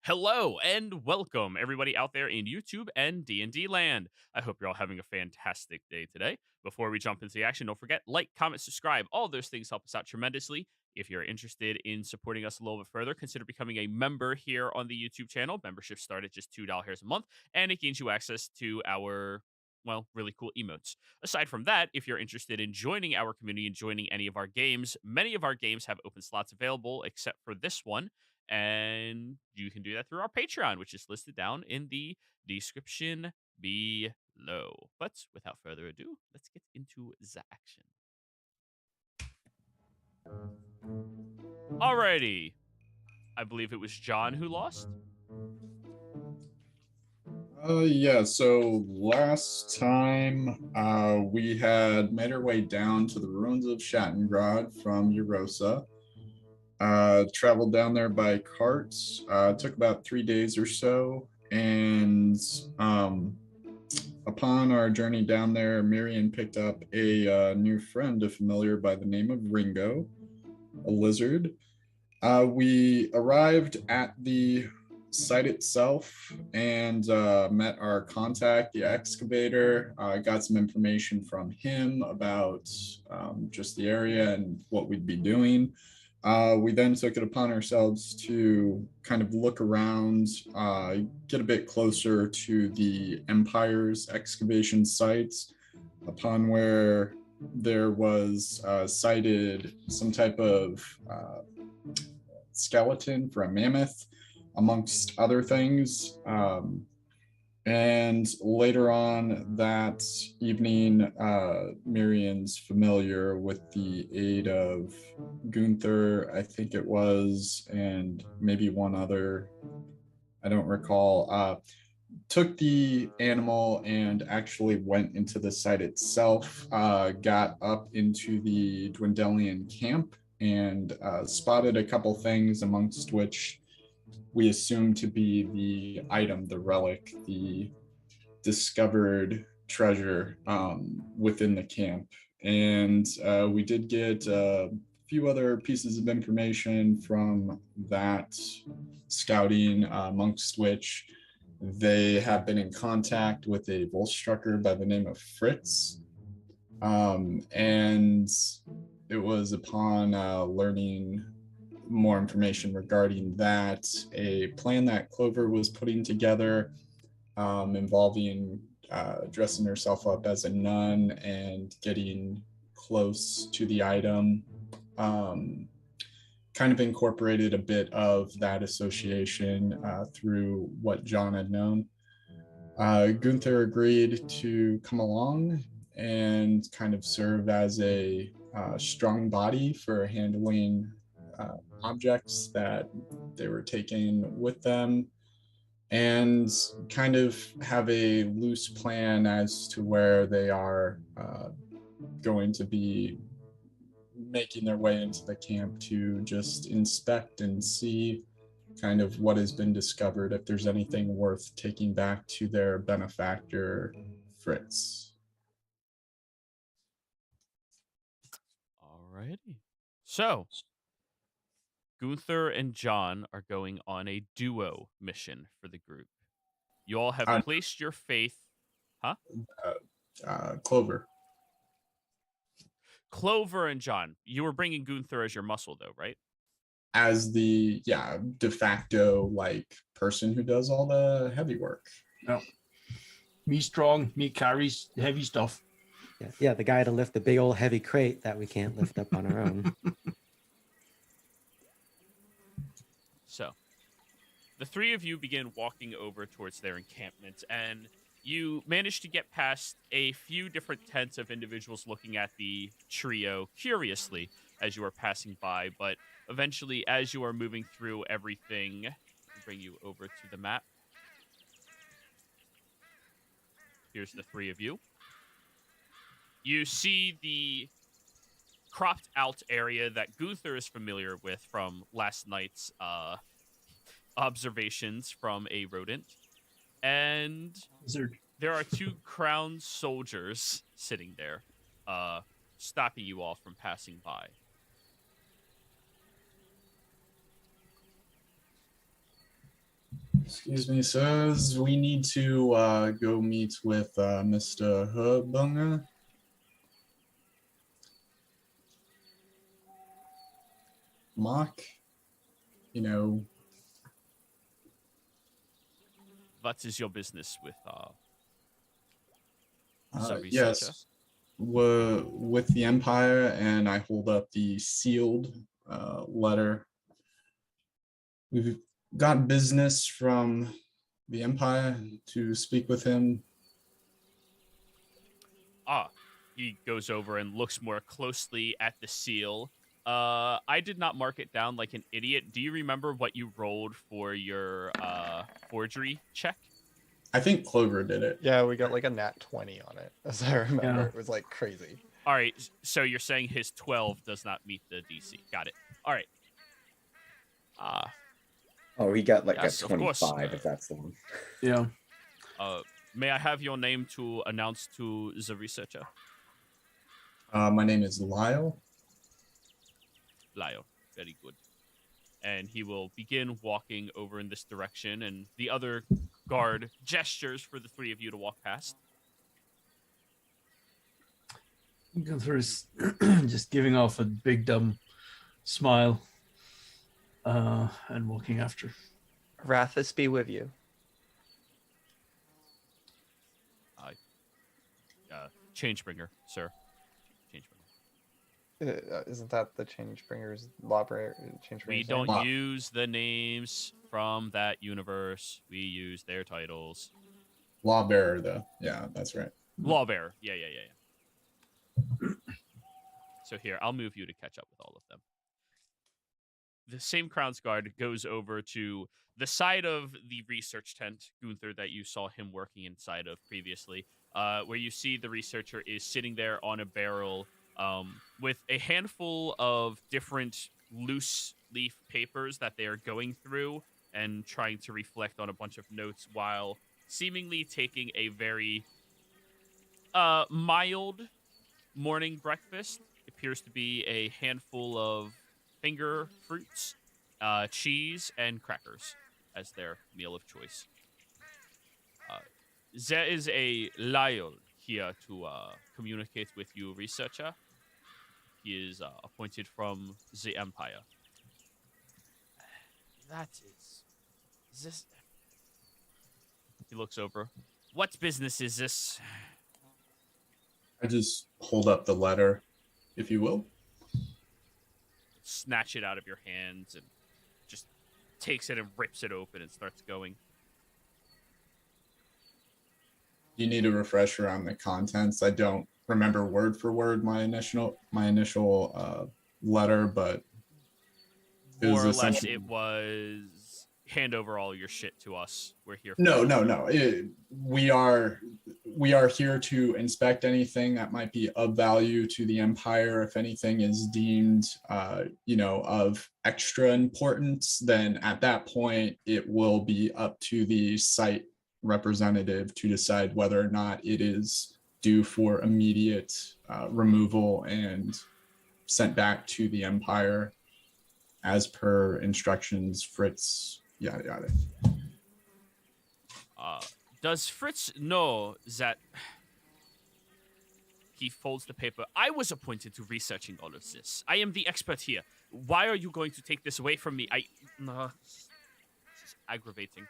Hello and welcome everybody out there in YouTube and D&D land. I hope you're all having a fantastic day today. Before we jump into the action, don't forget like, comment, subscribe. All those things help us out tremendously. If you're interested in supporting us a little bit further, consider becoming a member here on the YouTube channel. Memberships start at just $2 a month and it gains you access to our really cool emotes. Aside from that, if you're interested in joining our community and joining any of our games, many of our games have open slots available except for this one, and you can do that through our Patreon, which is listed down in the description below. But without further ado, let's get into the action. Alrighty. I believe it was John who lost. Yeah, so last time we had made our way down to the ruins of Shattengrad from Eurosa. Traveled down there by cart. Took about 3 days or so. And upon our journey down there, Miriam picked up a new friend, a familiar by the name of Ringo, a lizard. We arrived at the site itself and met our contact, the excavator. Got some information from him about just the area and what we'd be doing. We then took it upon ourselves to kind of look around, get a bit closer to the Empire's excavation sites, upon where there was cited some type of skeleton for a mammoth, amongst other things. And later on that evening, Miriam's familiar with the aid of Gunther, I think it was, and maybe one other, I don't recall, took the animal and actually went into the site itself, got up into the Dwendelian camp, and spotted a couple things, amongst which we assume to be the item, the relic, the discovered treasure within the camp. And we did get a few other pieces of information from that scouting, amongst which they have been in contact with a Volstrucker by the name of Fritz. And it was upon learning more information regarding that, a plan that Clover was putting together, involving dressing herself up as a nun and getting close to the item, kind of incorporated a bit of that association through what John had known. Gunther agreed to come along and kind of serve as a strong body for handling objects that they were taking with them, and kind of have a loose plan as to where they are going to be making their way into the camp to just inspect and see kind of what has been discovered, if there's anything worth taking back to their benefactor, Fritz. Alrighty. So, Gunther and John are going on a duo mission for the group. You all have placed your faith. Huh? Clover. Clover and John. You were bringing Gunther as your muscle, though, right? As the de facto person who does all the heavy work. No. Me strong, me carries heavy stuff. Yeah, the guy to lift the big old heavy crate that we can't lift up on our own. So, the three of you begin walking over towards their encampment, and you manage to get past a few different tents of individuals looking at the trio curiously as you are passing by, but eventually, as you are moving through everything, I'll bring you over to the map. Here's the three of you. You see the cropped out area that Gunther is familiar with from last night's observations from a rodent. And there are two crowned soldiers sitting there, stopping you all from passing by. Excuse me, sirs. We need to go meet with Mr. Herbunger. Mark, you know, What is your business with the researcher? yes, we're with the Empire, and I hold up the sealed letter. We've got business from the Empire to speak with him. He goes over and looks more closely at the seal. I did not mark it down like an idiot. Do you remember what you rolled for your forgery check? I think Clover did it. Yeah, we got like a nat 20 on it, as I remember. Yeah. It was like crazy. All right, so you're saying his 12 does not meet the DC. Got it. All right. Oh, he got like Yes, a of course. 25 if that's the one. Yeah. May I have your name to announce to the researcher? My name is Lyle. Lyle. Very good. And he will begin walking over in this direction, and the other guard gestures for the three of you to walk past. Gunther's just giving off a big dumb smile and walking after. Rathis be with you. Changebringer, sir. Changebringer. Isn't that the Changebringer's library? We don't use the names from that universe. We use their titles. Lawbearer, though. Yeah, that's right. Lawbearer. Yeah. So here, I'll move you to catch up with all of them. The same Crown's Guard goes over to the side of the research tent, Gunther, that you saw him working inside of previously, where you see the researcher is sitting there on a barrel with a handful of different loose leaf papers that they are going through and trying to reflect on a bunch of notes while seemingly taking a very mild morning breakfast. It appears to be a handful of finger fruits, cheese, and crackers as their meal of choice. There is a Lyle here to communicate with you, researcher. He is appointed from the Empire. That is... this... He looks over. What business is this? I just hold up the letter, if you will. Snatch it out of your hands and just takes it and rips it open and starts going. You need a refresher on the contents. I don't remember word for word my initial letter, but it More was or less, essentially... it was hand over all your shit to us. We're here. No. We are here to inspect anything that might be of value to the Empire. If anything is deemed, of extra importance, then at that point it will be up to the site representative to decide whether or not it is due for immediate removal and sent back to the Empire as per instructions. Fritz, yada yada. Does Fritz know that... He folds the paper. I was appointed to researching all of this. I am the expert here. Why are you going to take this away from me? This is aggravating.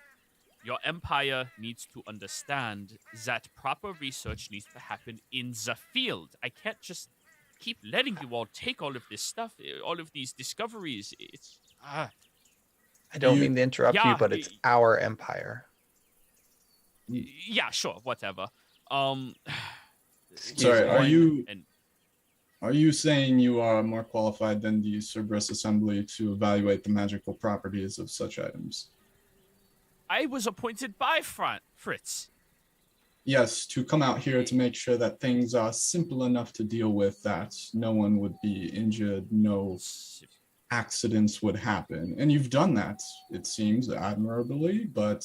Your Empire needs to understand that proper research needs to happen in the field. I can't just keep letting you all take all of this stuff, all of these discoveries. It's... I don't mean to interrupt you, but it's our Empire. Yeah, sure, whatever. Sorry, are you saying you are more qualified than the Cerberus Assembly to evaluate the magical properties of such items? I was appointed by Fritz. Yes, to come out here to make sure that things are simple enough to deal with, that no one would be injured, no accidents would happen. And you've done that, it seems, admirably, but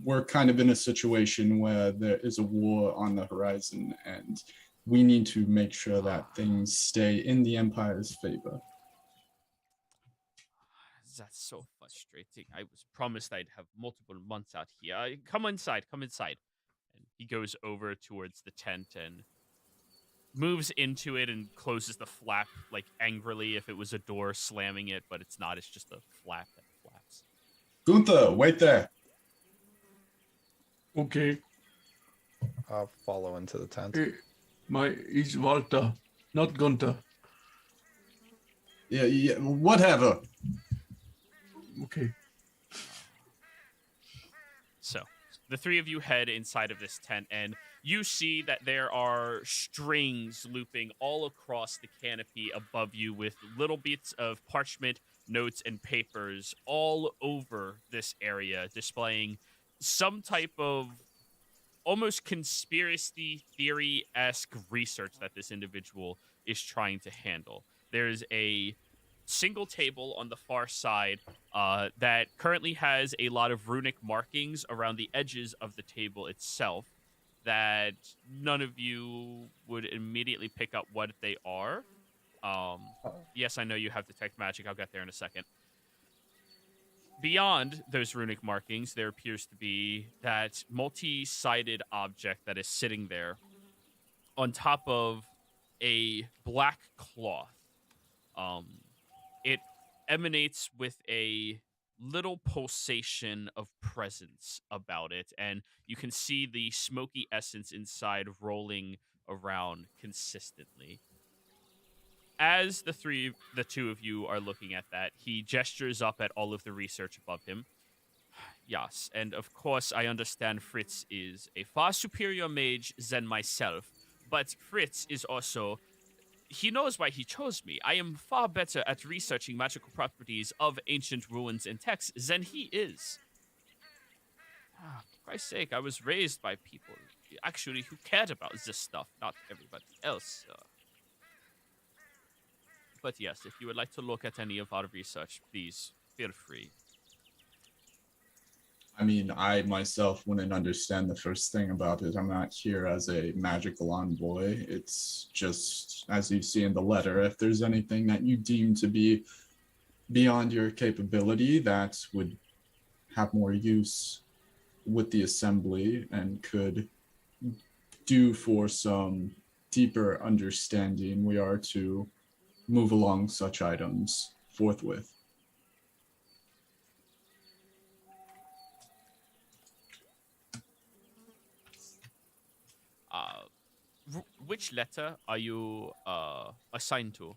we're kind of in a situation where there is a war on the horizon, and we need to make sure that things stay in the Empire's favor. That's so frustrating. I was promised I'd have multiple months out here. Come inside, come inside. And he goes over towards the tent and moves into it and closes the flap like angrily if it was a door slamming it, but it's not. It's just a flap that flaps. Gunther, wait there. Okay. I'll follow into the tent. He's Walter, not Gunther. Yeah, whatever. Okay. So the three of you head inside of this tent, and you see that there are strings looping all across the canopy above you with little bits of parchment, notes, and papers all over this area, displaying some type of almost conspiracy theory-esque research that this individual is trying to handle. There's a single table on the far side that currently has a lot of runic markings around the edges of the table itself that none of you would immediately pick up what they are. Yes, I know you have detect magic. I'll get there in a second. Beyond those runic markings, there appears to be that multi-sided object that is sitting there on top of a black cloth. It emanates with a little pulsation of presence about it, and you can see the smoky essence inside rolling around consistently. As the two of you are looking at that, he gestures up at all of the research above him. Yes, and of course I understand Fritz is a far superior mage than myself, but Fritz is also... He knows why he chose me. I am far better at researching magical properties of ancient ruins and texts than he is. For Christ's sake, I was raised by people actually who cared about this stuff, not everybody else. But yes, if you would like to look at any of our research, please feel free. I mean, I myself wouldn't understand the first thing about it. I'm not here as a magical envoy. It's just, as you see in the letter, if there's anything that you deem to be beyond your capability that would have more use with the assembly and could do for some deeper understanding, we are to move along such items forthwith. Which letter are you assigned to?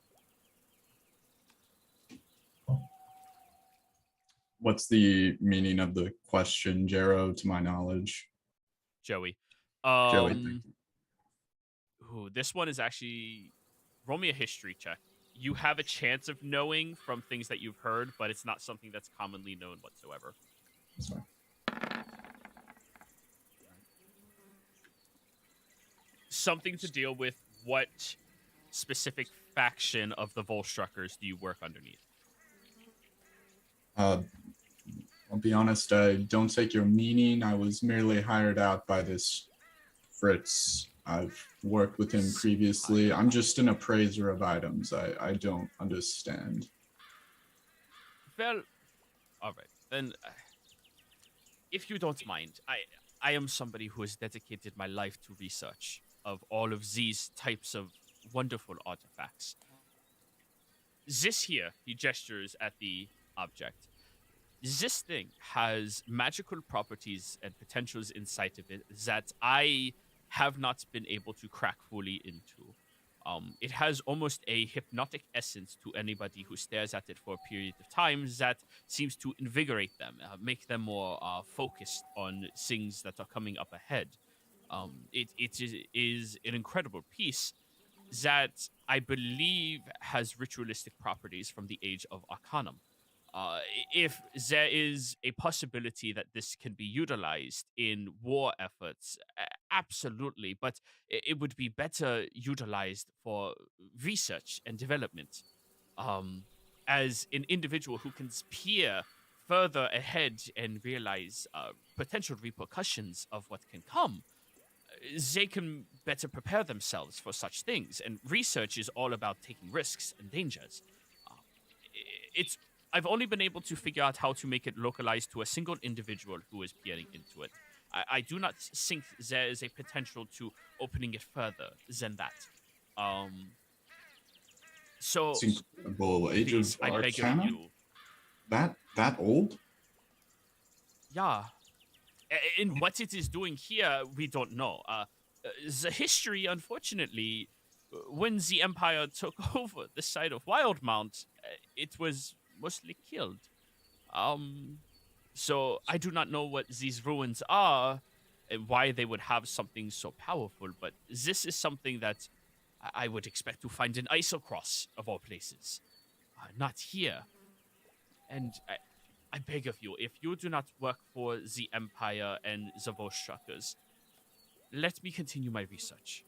What's the meaning of the question, Jero, to my knowledge? Joey. Joey. Ooh, this one is actually... Roll me a history check. You have a chance of knowing from things that you've heard, but it's not something that's commonly known whatsoever. That's fine. Something to deal with what specific faction of the Volstruckers do you work underneath? I'll be honest, I don't take your meaning. I was merely hired out by this Fritz. I've worked with him previously. I'm just an appraiser of items. I don't understand. Well, all right. Then, if you don't mind, I am somebody who has dedicated my life to research of all of these types of wonderful artifacts. This here, he gestures at the object. This thing has magical properties and potentials inside of it that I have not been able to crack fully into. It has almost a hypnotic essence to anybody who stares at it for a period of time that seems to invigorate them, make them more focused on things that are coming up ahead. It is an incredible piece that I believe has ritualistic properties from the Age of Arcanum. If there is a possibility that this can be utilized in war efforts, absolutely, but it would be better utilized for research and development. As an individual who can peer further ahead and realize potential repercussions of what can come, they can better prepare themselves for such things. And research is all about taking risks and dangers. It's I've only been able to figure out how to make it localized to a single individual who is peering into it. I do not think there is a potential to opening it further than that. So It's incredible. Age please, of I beg of Arcana? you. That old? Yeah. In what it is doing here, we don't know. The history, unfortunately, when the Empire took over the side of Wildmount, it was mostly killed. So I do not know what these ruins are and why they would have something so powerful, but this is something that I would expect to find in Isocross, of all places. Not here. And I beg of you, if you do not work for the Empire and the Vostruckers, let me continue my research.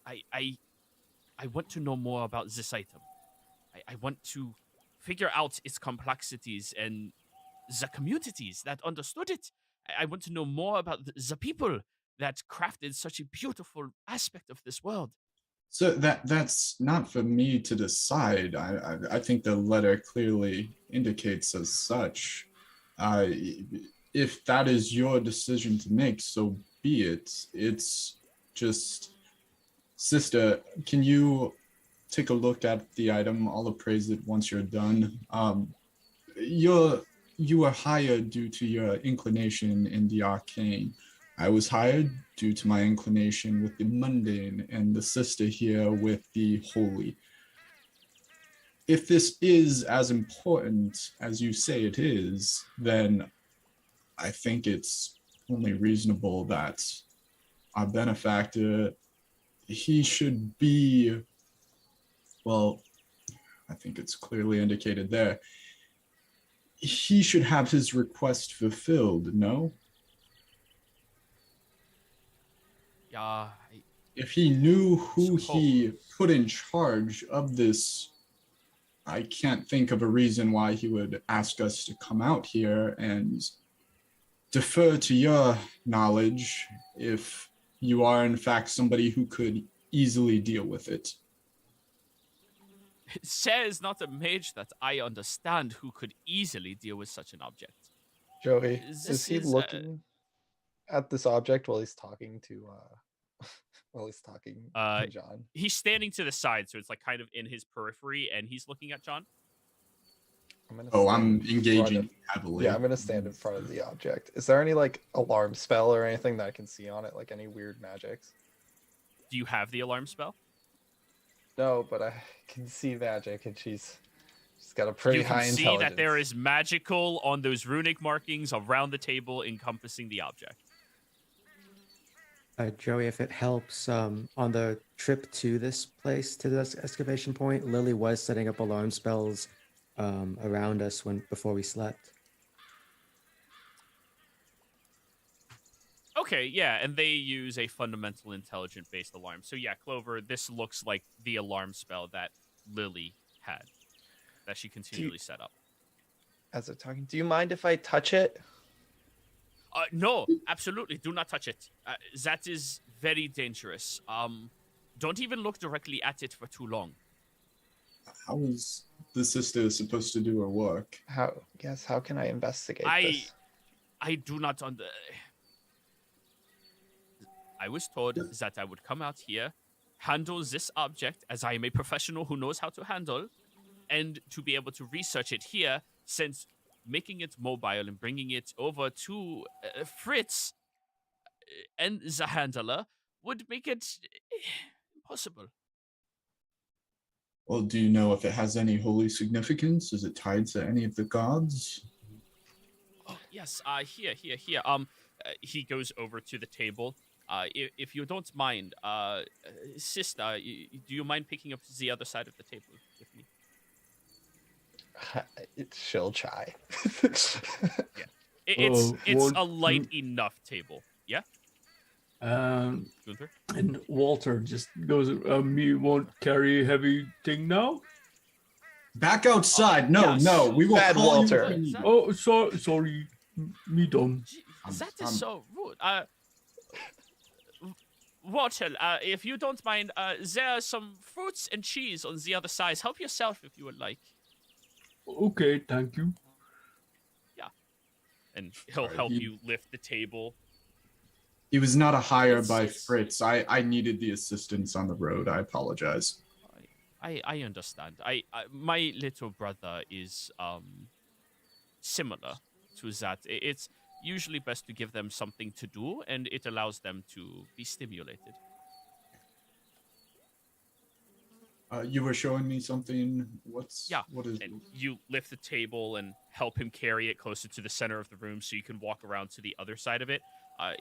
I want to know more about this item. I want to figure out its complexities and the communities that understood it. I want to know more about the people that crafted such a beautiful aspect of this world. So that's not for me to decide. I think the letter clearly indicates as such. If that is your decision to make, so be it. It's just, sister, can you take a look at the item? I'll appraise it once you're done. You are hired due to your inclination in the arcane. I was hired due to my inclination with the mundane, and the sister here with the holy. If this is as important as you say it is, then I think it's only reasonable that our benefactor, he should be, well, I think it's clearly indicated there, he should have his request fulfilled, no? Yeah. If he knew who he put in charge of this, I can't think of a reason why he would ask us to come out here and defer to your knowledge if you are in fact somebody who could easily deal with it. It says not a mage that I understand who could easily deal with such an object. Joey, This is he is, looking at this object while he's talking to John? He's standing to the side, so it's like kind of in his periphery, and he's looking at John. I'm engaging heavily. Yeah, I'm gonna stand in front of the object. Is there any like alarm spell or anything that I can see on it, like any weird magics? Do you have the alarm spell? No, but I can see magic, and she's got a pretty high intelligence. You can see that there is magical on those runic markings around the table encompassing the object. Joey, if it helps, on the trip to this place, to this excavation point, Lily was setting up alarm spells around us before we slept. Okay, yeah, and they use a fundamental intelligent-based alarm. So yeah, Clover, this looks like the alarm spell that Lily had, that she continually set up. As they're talking, do you mind if I touch it? No, absolutely, do not touch it. That is very dangerous. Don't even look directly at it for too long. How is the sister supposed to do her work? How can I investigate this? I do not I was told that I would come out here, handle this object as I am a professional who knows how to handle, and to be able to research it here, since making it mobile and bringing it over to Fritz and the handler would make it impossible. Well, do you know if it has any holy significance? Is it tied to any of the gods? Oh, yes, here. He goes over to the table. If you don't mind, sister, do you mind picking up the other side of the table with me? It's shill chai. Yeah. It's a light enough table. Yeah? Gunther? And Walter just goes, you won't carry a heavy thing now? Back outside. Yes. No, we will Bad call Walter. you. Oh, sorry. Me done. That is so rude. Walter, if you don't mind, there are some fruits and cheese on the other side. Help yourself if you would like. Okay, thank you. And he'll Alright, help he- you lift the table. He was not a hire It's- by it's- Fritz. I needed the assistance on the road. I apologize. I understand. My little brother is similar to that. It's usually best to give them something to do, and it allows them to be stimulated. You were showing me something. What is And you lift the table and help him carry it closer to the center of the room so you can walk around to the other side of it.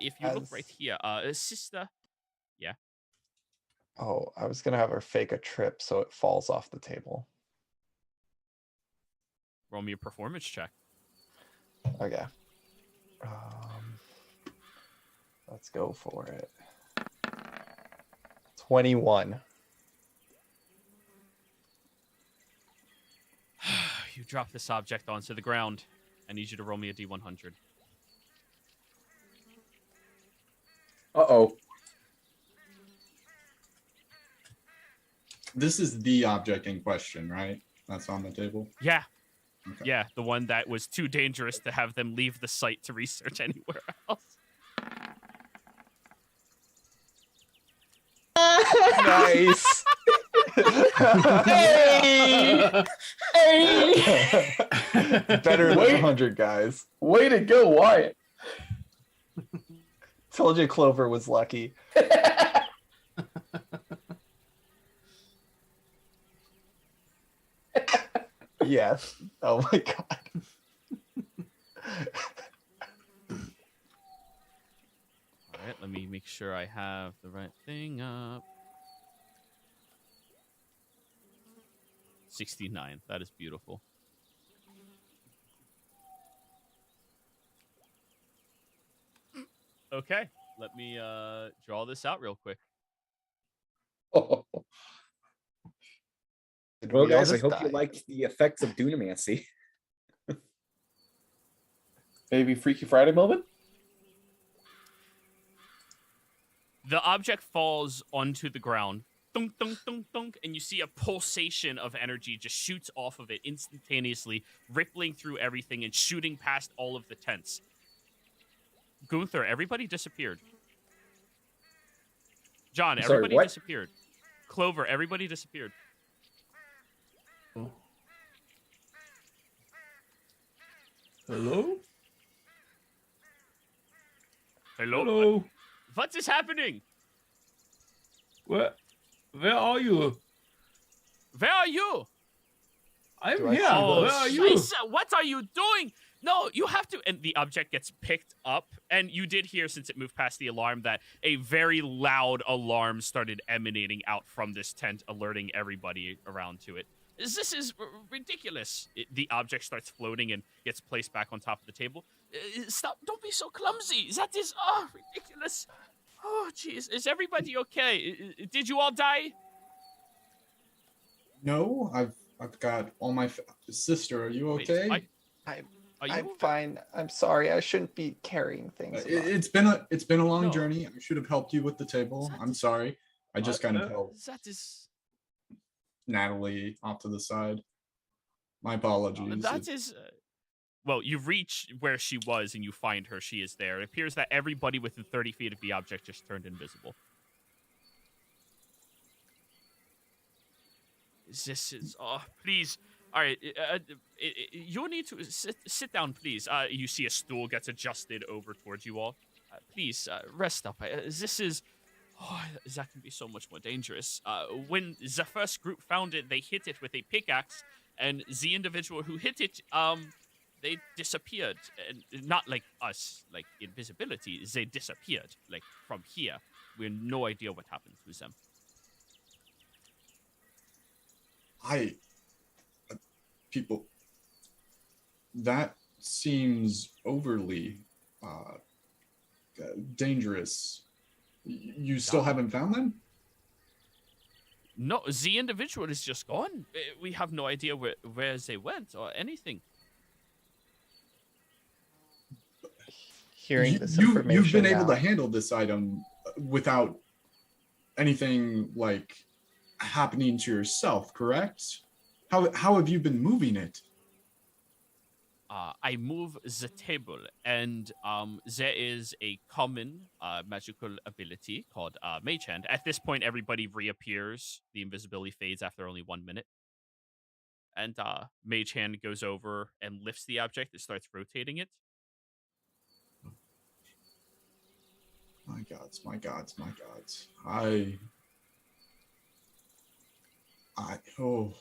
If you look right here, sister. Oh, I was gonna have her fake a trip so it falls off the table. Roll me a performance check. Okay. Let's go for it. 21. You drop this object onto the ground. I need you to roll me a D100. Uh-oh. This is the object in question, right? That's on the table. Yeah. Okay. Yeah, the one that was too dangerous to have them leave the site to research anywhere else. Nice. Hey! Hey! Better than Wait. 100, guys. Way to go, Wyatt. Told you Clover was lucky. Yes. Oh my god. All right, let me make sure I have the right thing up. 69. That is beautiful. Okay, let me draw this out real quick. Oh. Did Well, we all guys, I just hope you die? liked the effects of Dunamancy. Maybe Freaky Friday moment? The object falls onto the ground. Thunk, thunk, thunk, thunk, and you see a pulsation of energy just shoots off of it instantaneously, rippling through everything and shooting past all of the tents. Gunther, everybody disappeared. John, I'm sorry, everybody what? disappeared. Clover, everybody disappeared. Hello? Hello? Hello? What is happening? Where are you? Where are you? I'm Do I here. see Oh, Where are you? Scheisse, what are you doing? No, you have to. And the object gets picked up. And you did hear, since it moved past the alarm, that a very loud alarm started emanating out from this tent, alerting everybody around to it. This is ridiculous. The object starts floating and gets placed back on top of the table. Stop. Don't be so clumsy. That is ridiculous. Oh, jeez. Is everybody okay? Did you all die? No, I've got all my sister. Are you Wait, okay? Are you I'm fine. I'm sorry. I shouldn't be carrying things. around. It's been a long No. journey. I should have helped you with the table. I'm sorry. I just kind of held That is. Natalie off to the side. My apologies. That is. Well, you reach where she was and you find her. She is there. It appears that everybody within 30 feet of the object just turned invisible. This is. Oh, please. All right. You need to sit down, please. You see a stool gets adjusted over towards you all. Please, rest up. This is. Oh, that can be so much more dangerous. When the first group found it, they hit it with a pickaxe, and the individual who hit it, they disappeared. And not like us, like invisibility. They disappeared, like from here. We have no idea what happened to them. People, that seems overly dangerous. You still haven't found them? No, the individual is just gone. We have no idea where they went or anything. Hearing this information You've been able now. to handle this item without anything like happening to yourself, correct? How have you been moving it? I move the table, and there is a common magical ability called Mage Hand. At this point, everybody reappears. The invisibility fades after only 1 minute. And Mage Hand goes over and lifts the object. It starts rotating it. My gods, my gods, my gods. Oh,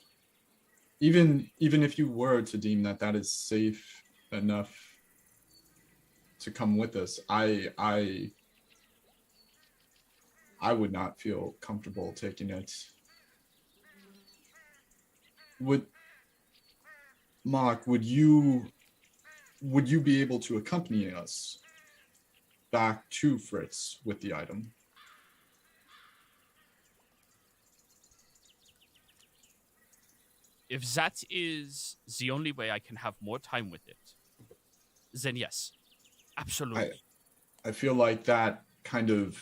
even if you were to deem that that is safe enough to come with us, I would not feel comfortable taking it. Mark, would you be able to accompany us back to Fritz with the item? If that is the only way I can have more time with it, then yes, absolutely. I feel like that kind of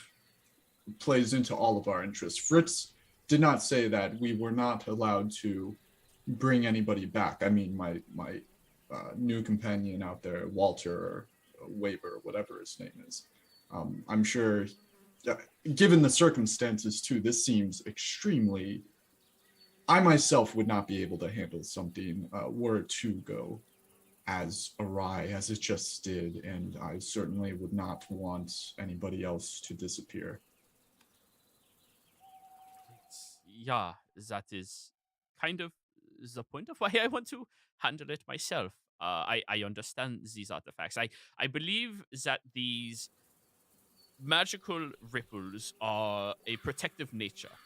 plays into all of our interests. Fritz did not say that we were not allowed to bring anybody back. I mean, my new companion out there, Walter or Weber, whatever his name is. I'm sure, given the circumstances too, this seems extremely. I myself would not be able to handle something were it to go as awry as it just did, and I certainly would not want anybody else to disappear. Yeah, that is kind of the point of why I want to handle it myself. I understand these artifacts. I believe that these magical ripples are a protective nature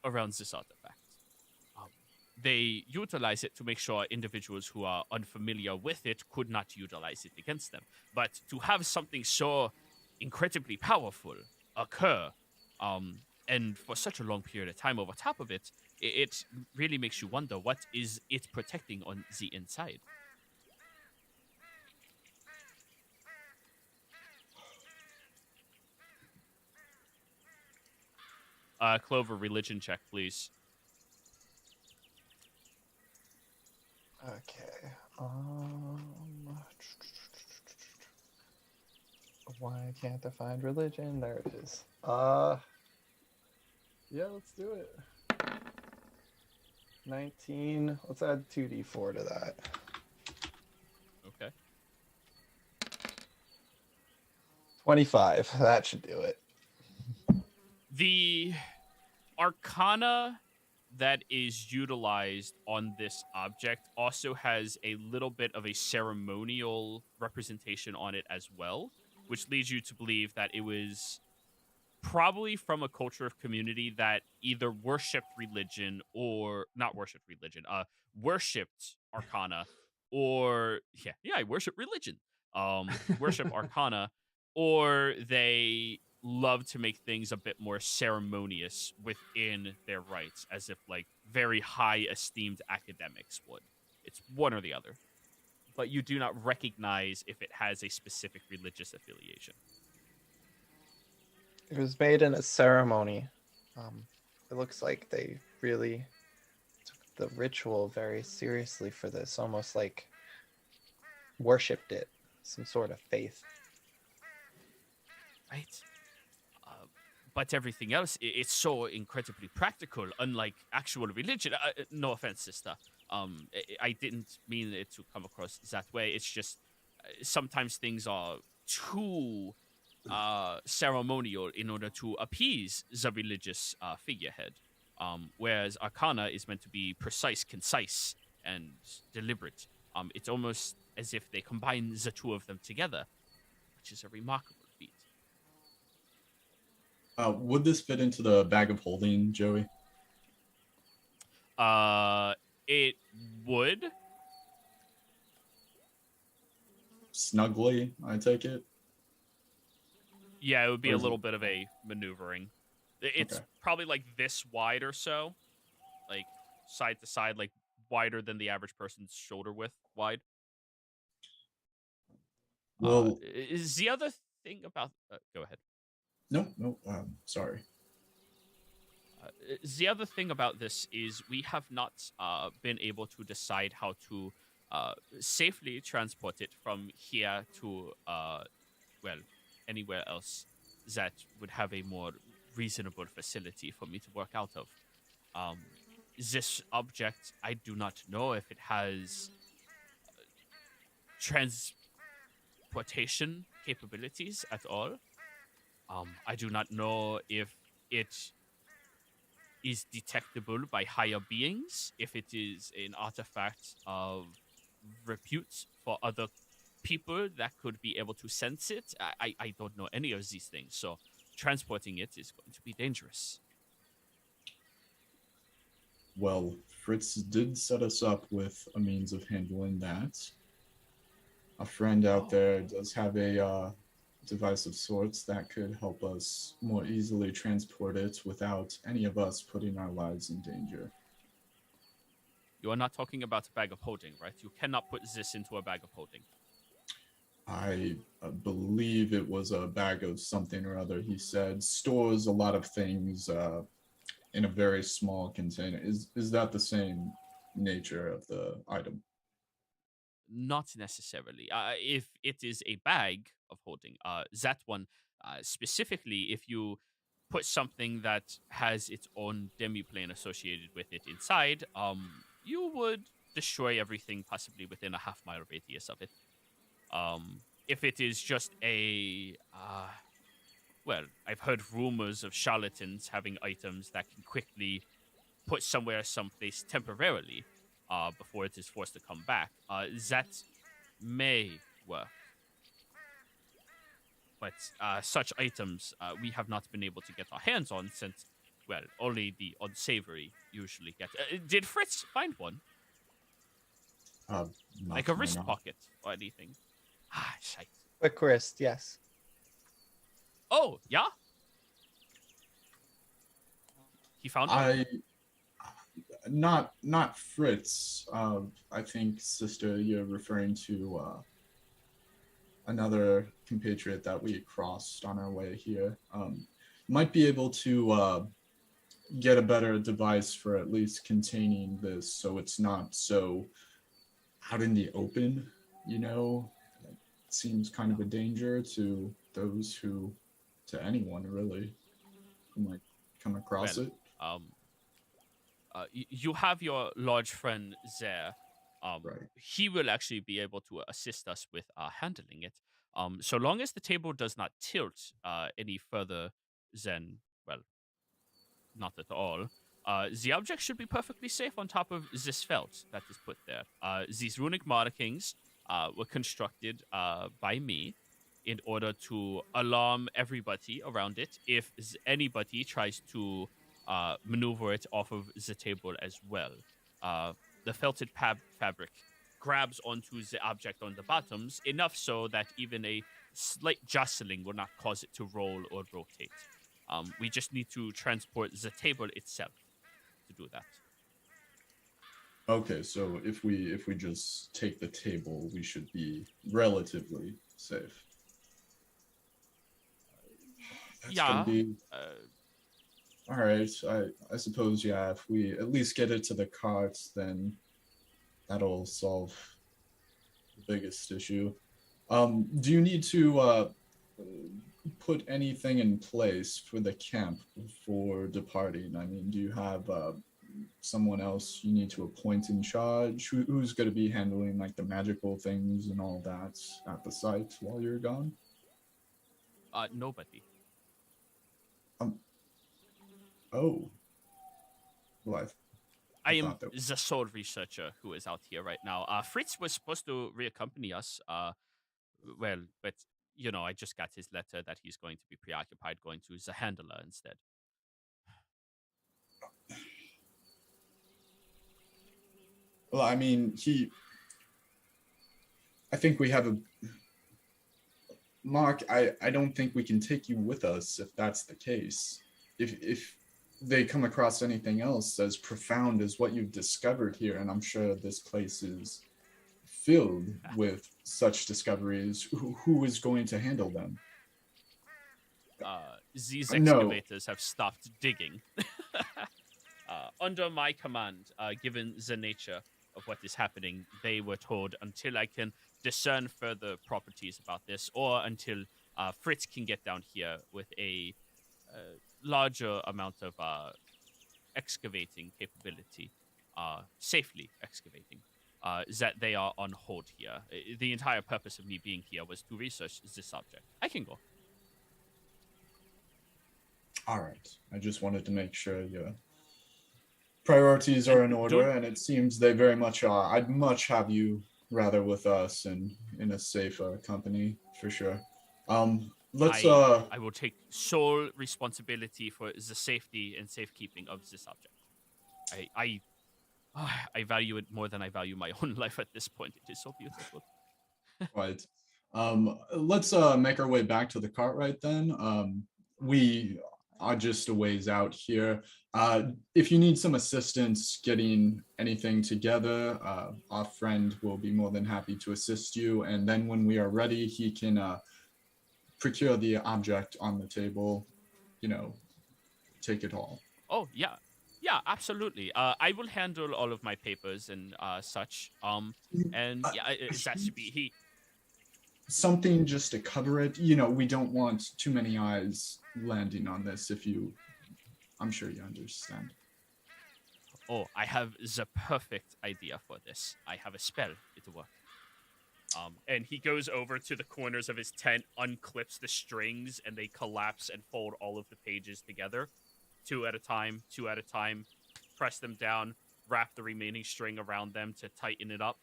around this artifact. They utilize it to make sure individuals who are unfamiliar with it could not utilize it against them. But to have something so incredibly powerful occur, and for such a long period of time over top of it, it really makes you wonder, what is it protecting on the inside? Clover, religion check, please. Okay. Why can't I find religion? There it is. Yeah, let's do it. 19. Let's add 2d4 to that. Okay. 25. That should do it. The arcana that is utilized on this object also has a little bit of a ceremonial representation on it as well, which leads you to believe that it was probably from a culture of community that either worshipped religion or not worshipped religion, worshipped arcana, or I worship religion, worship arcana, or they love to make things a bit more ceremonious within their rites, as if like very high esteemed academics would. It's one or the other, but you do not recognize if it has a specific religious affiliation. It was made in a ceremony. It looks like they really took the ritual very seriously for this, almost like worshipped it, some sort of faith. Right. But everything else, it's so incredibly practical, unlike actual religion. No offense, sister. I didn't mean it to come across that way. It's just sometimes things are too ceremonial in order to appease the religious figurehead. Whereas arcana is meant to be precise, concise, and deliberate. It's almost as if they combine the two of them together, which is a remarkable feat. Would this fit into the bag of holding, Joey? It would. Snugly, I take it. Yeah, it would be Or a is little it- bit of a maneuvering. It's Okay. probably like this wide or so, like side to side, like wider than the average person's shoulder width wide. Well, Is the other thing about? Go ahead. no, sorry. The other thing about this is we have not been able to decide how to safely transport it from here to well, anywhere else that would have a more reasonable facility for me to work out of. Um, this object, I do not know if it has transportation capabilities at all. I do not know if it is detectable by higher beings, if it is an artifact of repute for other people that could be able to sense it. I don't know any of these things, so transporting it is going to be dangerous. Well, Fritz did set us up with a means of handling that. A friend out there does have a device of sorts that could help us more easily transport it without any of us putting our lives in danger. You are not talking about a bag of holding, right? You cannot put this into a bag of holding. I believe it was a bag of something or other. He said stores a lot of things in a very small container. Is that the same nature of the item? Not necessarily. If it is a bag of holding, that one specifically, if you put something that has its own demiplane associated with it inside, you would destroy everything possibly within a half-mile radius of it. If it is just a well, I've heard rumors of charlatans having items that can quickly put somewhere, someplace temporarily, before it is forced to come back. That may work. But such items we have not been able to get our hands on since, well, only the unsavory usually get. Did Fritz find one? Not Like to a my wrist knowledge. pocket or anything? Ah, shite. Quick wrist, yes. Oh, yeah? He found one? I not Fritz. I think, sister, you're referring to another compatriot that we crossed on our way here. Might be able to get a better device for at least containing this, so it's not so out in the open. You know, it seems kind of a danger to those to anyone really, who might come across Well, it. um, you have your large friend there. Right. He will actually be able to assist us with handling it. So long as the table does not tilt any further than, well, not at all. The object should be perfectly safe on top of this felt that is put there. These runic markings were constructed by me in order to alarm everybody around it if anybody tries to maneuver it off of the table as well. The felted fabric grabs onto the object on the bottoms enough so that even a slight jostling will not cause it to roll or rotate. We just need to transport the table itself to do that. Okay, so if we just take the table, we should be relatively safe. That's gonna Yeah. be all right. I suppose, yeah. If we at least get it to the cart, then that'll solve the biggest issue. Do you need to put anything in place for the camp before departing? I mean, do you have someone else you need to appoint in charge? Who's going to be handling like the magical things and all that at the site while you're gone? Nobody. Oh, well, I am thought that. the sole researcher who is out here right now. Fritz was supposed to reaccompany us. Well, but you know, I just got his letter that he's going to be preoccupied going to the handler instead. Well, I mean, I think we have a. Mark, I don't think we can take you with us if that's the case. If they come across anything else as profound as what you've discovered here, and I'm sure this place is filled with such discoveries, who is going to handle them? These No. excavators have stopped digging. Under my command, given the nature of what is happening. They were told until I can discern further properties about this, or until Fritz can get down here with a larger amount of excavating capability, safely excavating, that they are on hold here. The entire purpose of me being here was to research this subject. I can go. All right. I just wanted to make sure your priorities are in order, Don't- and it seems they very much are. I'd much have you rather with us and in a safer company for sure. Let's I will take sole responsibility for the safety and safekeeping of this object. I value it more than I value my own life at this point. It is so beautiful. right. Let's make our way back to the cart right then. We are just a ways out here. If you need some assistance getting anything together, our friend will be more than happy to assist you. And then when we are ready, he can procure the object on the table, take it all. Oh yeah, yeah, absolutely. I will handle all of my papers and such. And yeah, that should be he. Something just to cover it. We don't want too many eyes landing on this. I'm sure you understand. Oh, I have the perfect idea for this. I have a spell. It'll work. And he goes over to the corners of his tent, unclips the strings, and they collapse and fold all of the pages together, two at a time, press them down, wrap the remaining string around them to tighten it up,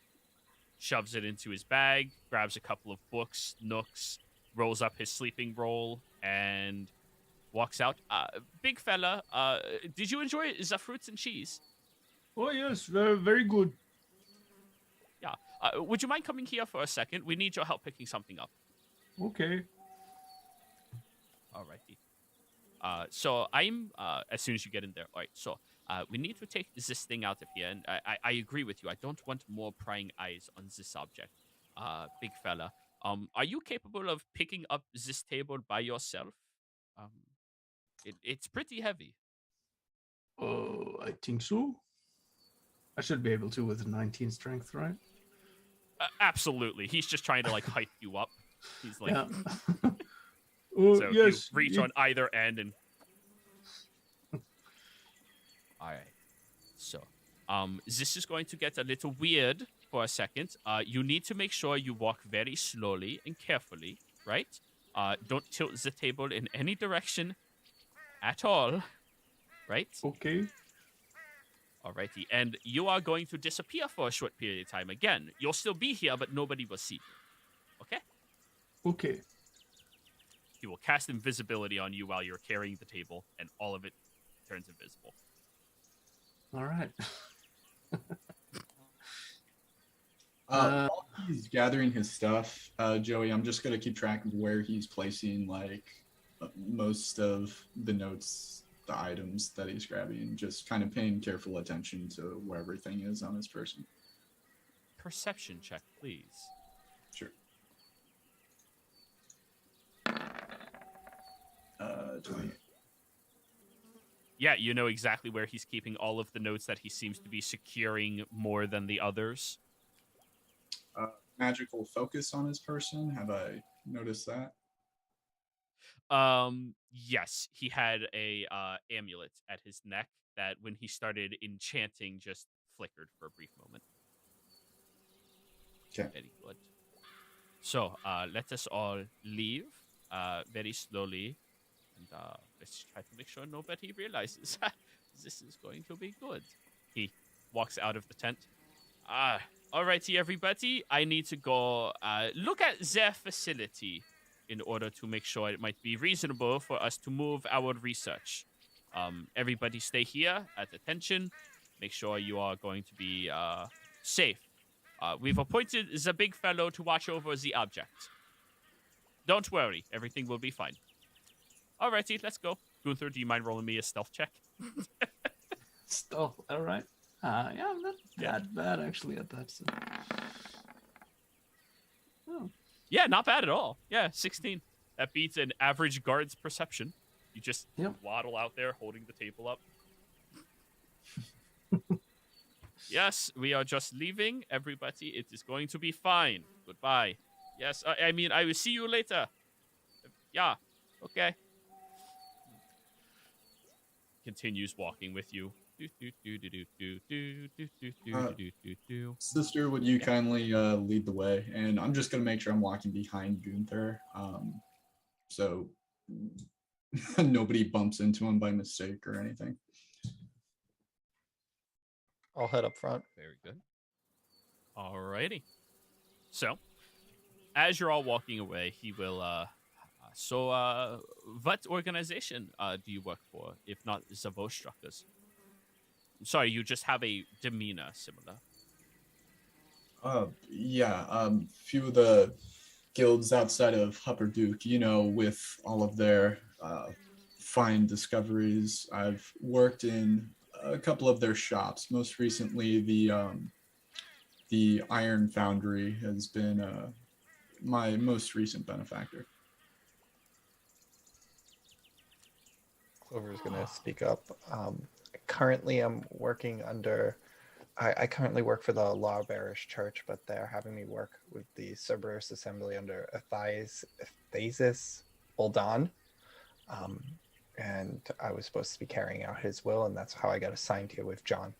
shoves it into his bag, grabs a couple of books, nooks, rolls up his sleeping roll, and walks out. Big fella, did you enjoy the fruits and cheese? Oh yes, very very good. Yeah. Would you mind coming here for a second? We need your help picking something up. Okay. Alrighty. So I'm, as soon as you get in there. All right, so we need to take this thing out of here. And I agree with you. I don't want more prying eyes on this object. Big fella. Are you capable of picking up this table by yourself? It's pretty heavy. Oh, I think so. I should be able to with a 19 strength, right? Absolutely. He's just trying to like hype you up. He's like, Yeah. Oh, so yes. you reach on either end and. All right. So, this is going to get a little weird for a second. You need to make sure you walk very slowly and carefully, right? Don't tilt the table in any direction at all, right? Okay. Alrighty, and you are going to disappear for a short period of time. Again, you'll still be here, but nobody will see you. Okay? Okay. He will cast invisibility on you while you're carrying the table, and all of it turns invisible. All right. While he's gathering his stuff, Joey, I'm just gonna keep track of where he's placing most of the notes, the items that he's grabbing, just kind of paying careful attention to where everything is on his person. Perception check, please. Sure. 20. Yeah, you know exactly where he's keeping all of the notes that he seems to be securing more than the others. Magical focus on his person. Have I noticed that? Yes, he had a amulet at his neck that when he started enchanting just flickered for a brief moment. Okay. Very good. So, let us all leave very slowly, and let's try to make sure nobody realizes this is going to be good. He walks out of the tent. Alrighty, everybody. I need to go look at their facility in order to make sure it might be reasonable for us to move our research. Everybody stay here at attention. Make sure you are going to be safe. We've appointed the big fellow to watch over the object. Don't worry, everything will be fine. Alrighty, let's go. Gunther, do you mind rolling me a stealth check? Stealth. All right. Yeah, I'm not that bad actually at that. So. Oh. Yeah, not bad at all. Yeah, 16. That beats an average guard's perception. You just waddle out there holding the table up. Yes, we are just leaving. Everybody, it is going to be fine. Goodbye. Yes, I mean, I will see you later. Yeah, okay. Continues walking with you. Sister, would you Yeah. kindly lead the way? And I'm just gonna make sure I'm walking behind Gunther, so nobody bumps into him by mistake or anything. I'll head up front. Very good. Alrighty. So, as you're all walking away, he will. What organization do you work for, if not Zavostruckers? Sorry, you just have a demeanor similar. Yeah, few of the guilds outside of Upper Duke, you know, with all of their fine discoveries. I've worked in a couple of their shops. Most recently, the Iron Foundry has been my most recent benefactor. Clover's gonna speak up. Currently, I'm working under. I currently work for the Law Bearish Church, but they're having me work with the Cerberus Assembly under Athasis Uldan. And I was supposed to be carrying out his will, and that's how I got assigned here with John.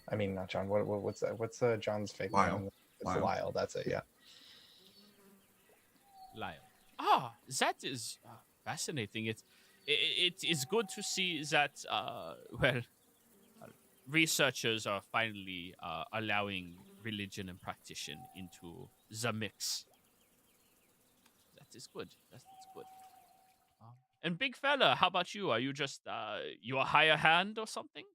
I mean, not John. What's that? What's John's fake Lyle. name? It's Lyle. That's it. Yeah. Lyle. Ah, that is fascinating. It is good to see that researchers are finally allowing religion and practice into the mix. That is good. That's good. And big fella, how about you? Are you just you a higher hand or something?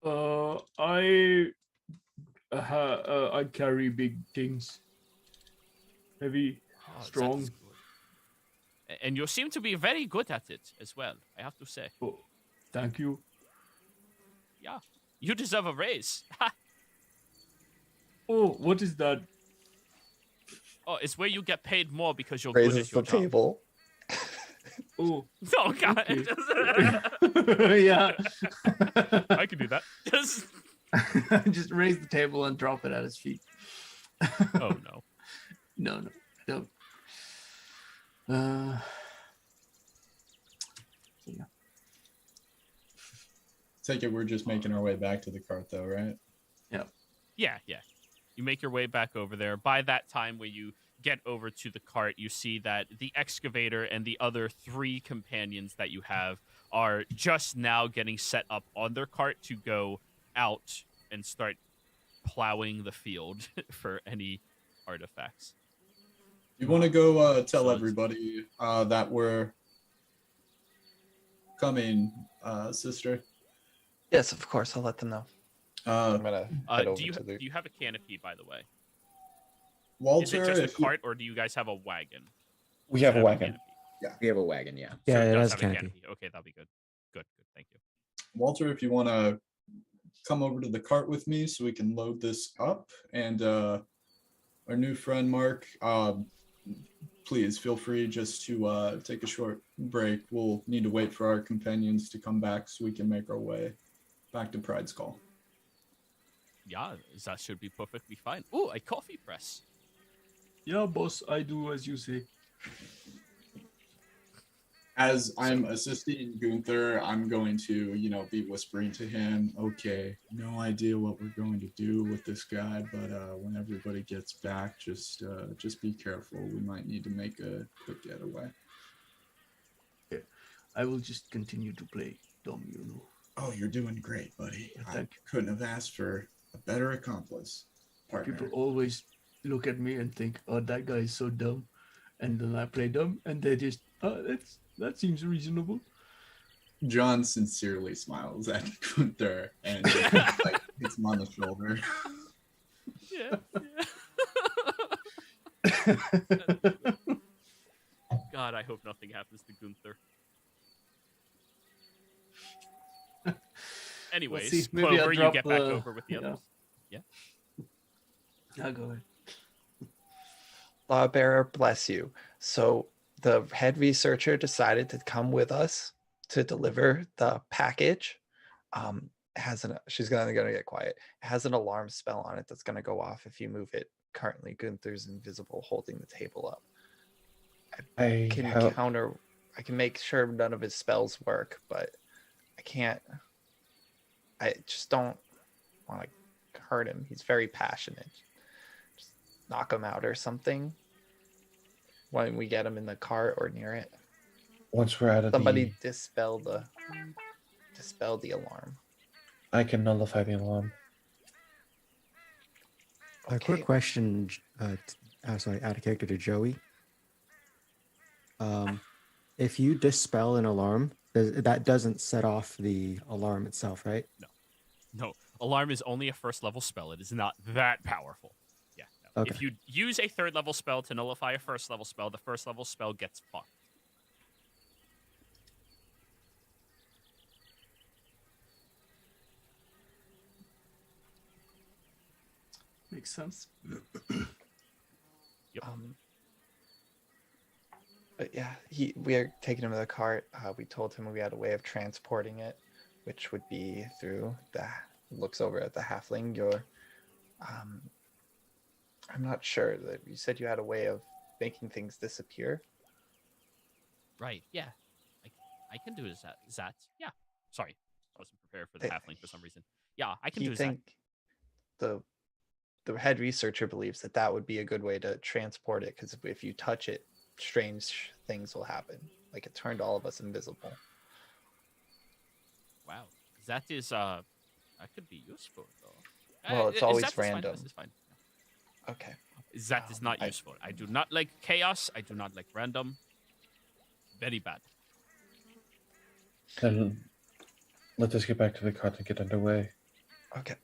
I carry big things, heavy, Oh, strong. that is good. And you seem to be very good at it as well, I have to say. Oh, thank you. Yeah, you deserve a raise. Ha! Oh, what is that? Oh, it's where you get paid more because you're Raises good the at your job. table. Oh, Oh god. okay. Yeah. I can do that. Just raise the table and drop it at his feet. Oh no. No, don't. Yeah. Take it we're just making our way back to the cart, though, right? Yeah. You make your way back over there. By that time, when you get over to the cart, you see that the excavator and the other 3 companions that you have are just now getting set up on their cart to go out and start plowing the field for any artifacts. You want to go tell So everybody that we're coming, sister? Yes, of course. I'll let them know. I'm gonna head over do you to the. do you have a canopy, by the way? Walter, Is it just a if you- cart, or do you guys have a wagon? We have a wagon. Canopy? We have a wagon, yeah. Yeah, So it does has have a canopy. Okay, that'll be good. Good. Thank you. Walter, if you want to come over to the cart with me so we can load this up, and our new friend Mark, please feel free just to take a short break. We'll need to wait for our companions to come back so we can make our way back to Pride's Call. Yeah, that should be perfectly fine. Oh, a coffee press. Yeah, boss, I do as you say. As I'm assisting Gunther, I'm going to, be whispering to him, okay, no idea what we're going to do with this guy, but when everybody gets back, just be careful. We might need to make a quick getaway. I will just continue to play dumb, Oh, you're doing great, buddy. I Thank you. couldn't have asked for a better accomplice partner. People always look at me and think, oh, that guy is so dumb. And then I play dumb, and they just, oh, that seems reasonable. John sincerely smiles at Gunther and hits him on the shoulder. Yeah. God, I hope nothing happens to Gunther. Anyways, see, maybe I'll Clover, you drop get back the- over with the yeah. others. I'll go ahead. Lawbearer, bless you. So the head researcher decided to come with us to deliver the package. she's gonna get quiet. It has an alarm spell on it that's gonna go off if you move it. Currently, Gunther's invisible, holding the table up. I can make sure none of his spells work, but I can't. I just don't want to hurt him. He's very passionate. Just knock him out or something when we get him in the cart or near it. Once we're out of Somebody dispel the alarm. I can nullify the alarm. A quick question, sorry, out of character to Joey. If you dispel an alarm, that doesn't set off the alarm itself, right? No, alarm is only a first level spell. It is not that powerful. Yeah. No. Okay. If you use a third level spell to nullify a first level spell, the first level spell gets fucked. Makes sense. Yep. But yeah, we are taking him to the cart. We told him we had a way of transporting it, which would be through looks over at the halfling. I'm not sure that you said you had a way of making things disappear. Right. Yeah. I can do that. Yeah. Sorry, I wasn't prepared for the halfling for some reason. Yeah, I can do that. think the head researcher believes that would be a good way to transport it, because if you touch it, strange things will happen. Like it turned all of us invisible. Wow. That is that could be useful though. Well, it's always This is random. This is fine. Okay. That is not useful. I do not like chaos. I do not like random. Very bad. Then let us get back to the cart and get underway. Okay.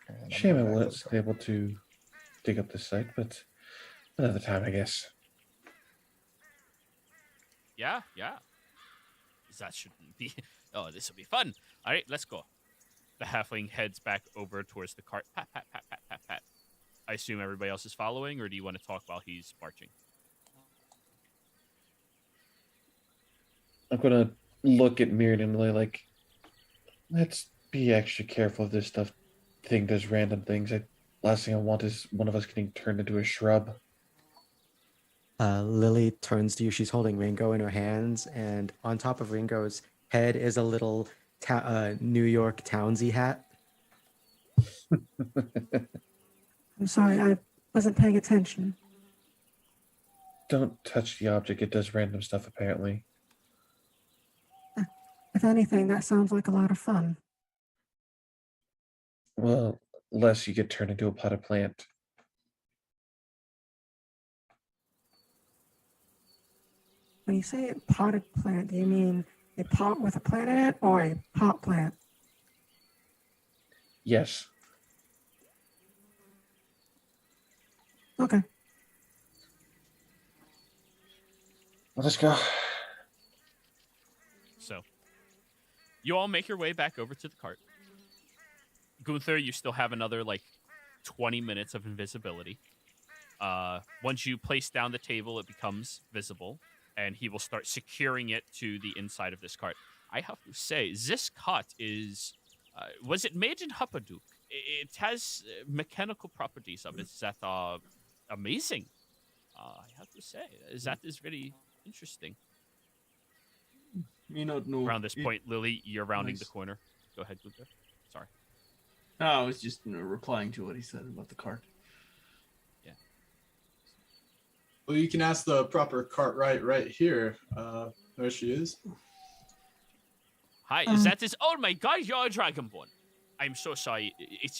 And Shame I I'm gonna wasn't able to dig up the site, but another time, I guess. Yeah. That shouldn't be. Oh, this will be fun. All right, let's go. The halfling heads back over towards the cart. Pat, pat, pat, pat, pat, pat. I assume everybody else is following, or do you want to talk while he's marching? I'm gonna look at Mirren and like, let's be extra careful if this thing does random things. Last thing I want is one of us getting turned into a shrub. Lily turns to you. She's holding Ringo in her hands, and on top of Ringo's head is a little New York Townsy hat. I'm sorry, I wasn't paying attention. Don't touch the object. It does random stuff, apparently. If anything, that sounds like a lot of fun. Well, unless you get turned into a potted plant. When you say a potted plant, do you mean a pot with a plant in it or a pot plant? Yes. Okay. Let us go. So, you all make your way back over to the cart. Gunther, you still have another, 20 minutes of invisibility. Once you place down the table, it becomes visible, and he will start securing it to the inside of this cart. I have to say, this cart is... was it made in Huppadook? It has mechanical properties of it that are amazing. I have to say, that is very interesting. Me not know. Around this point, Lily, you're rounding Nice. the corner. Go ahead, Gunther. Sorry. No, I was just replying to what he said about the cart. Well, you can ask the proper Cartwright right here. There she is. Hi, that is... Oh my god, you're a Dragonborn. I'm so sorry.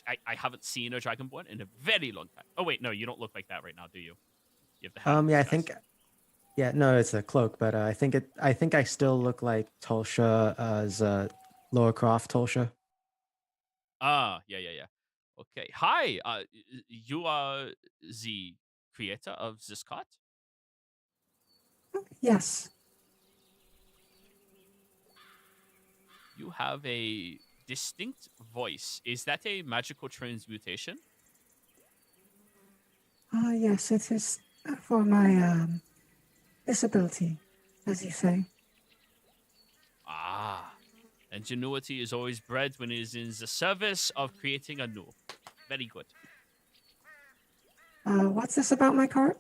I haven't seen a Dragonborn in a very long time. Oh, wait, no, you don't look like that right now, do you? You have the hat on Yeah, I your think... chest. Yeah, no, it's a cloak, but I think I still look like Tulsha as Laura Croft Tulsha. Ah, yeah. Okay. Hi, you are the creator of this cart? Yes. You have a distinct voice. Is that a magical transmutation? Yes, it is for my disability, as you say. Ah, Ingenuity is always bred when it is in the service of creating a new. Very good. What's this about my cart?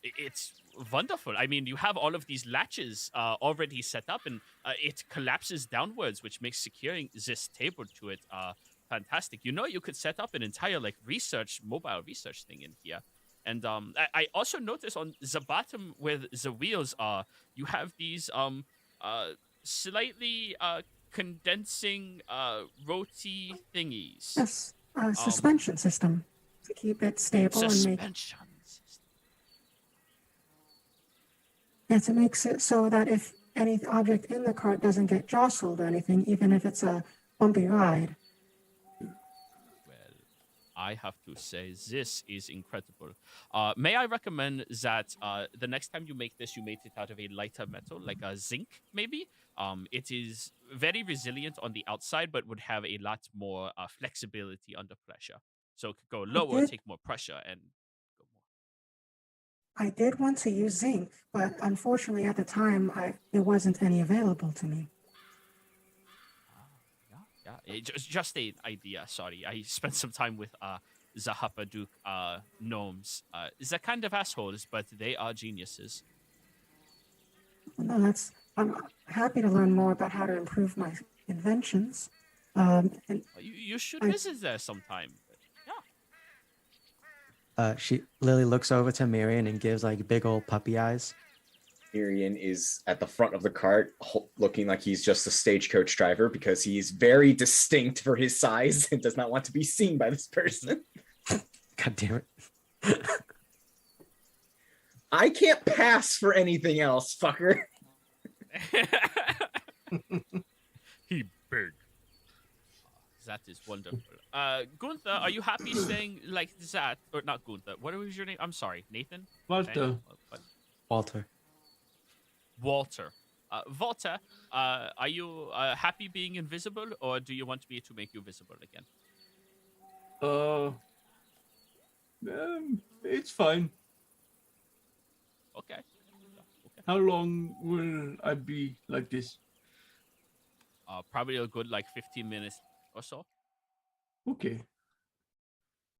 It's wonderful. I mean, you have all of these latches already set up, and it collapses downwards, which makes securing this table to it fantastic. You know, you could set up an entire like mobile research thing in here. And I also noticed on the bottom where the wheels are, you have these slightly condensing roti thingies. Yes, suspension system to keep it stable and make. Suspension system. Yes, it makes it so that if any object in the cart doesn't get jostled or anything, even if it's a bumpy ride. Well, I have to say this is incredible. May I recommend that the next time you make this, you make it out of a lighter metal, like a zinc, maybe? It is very resilient on the outside, but would have a lot more flexibility under pressure. So it could go lower, did- take more pressure, and go more. I did want to use zinc, but unfortunately at the time, there wasn't any available to me. Yeah. Just an idea. Sorry, I spent some time with the Happaduke gnomes. They're kind of assholes, but they are geniuses. No, I'm happy to learn more about how to improve my inventions. And You should I- visit there sometime. Yeah. Lily looks over to Miriam and gives like big old puppy eyes. Miriam is at the front of the cart, looking like he's just a stagecoach driver because he's very distinct for his size and does not want to be seen by this person. God damn it. I can't pass for anything else, fucker. He big. That is wonderful. Gunther, are you happy staying like that? Or not Gunther. What was your name? I'm sorry, Nathan? Walter. Walter. Walter. Walter, are you happy being invisible, or do you want me to make you visible again? It's fine. Okay. How long will I be like this? Probably a good 15 minutes or so. Okay.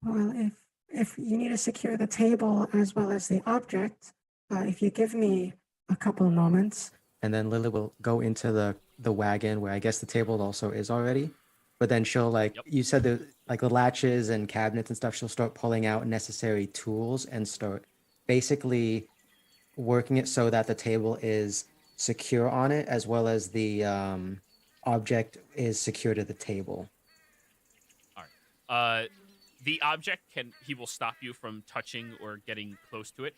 well, if you need to secure the table as well as the object, if you give me a couple of moments, And then Lily will go into the wagon where I guess the table also is already. But then she'll Yep. you said the latches and cabinets and stuff, she'll start pulling out necessary tools and start basically working it so that the table is secure on it as well as the object is secure to the table. The object he will stop you from touching or getting close to it.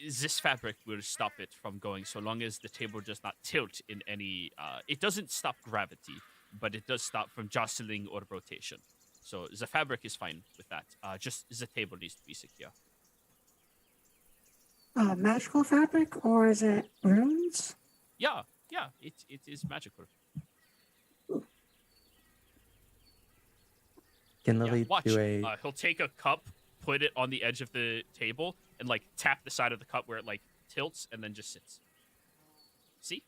This fabric will stop it from going so long as the table does not tilt in any. It doesn't stop gravity, but it does stop from jostling or rotation. So the fabric is fine with that. Just the table needs to be secure. magical fabric or is it runes? Yeah, it is magical. Can Yeah, Lily watch. do a He'll take a cup, put it on the edge of the table, and tap the side of the cup where it tilts, and then just sits. See?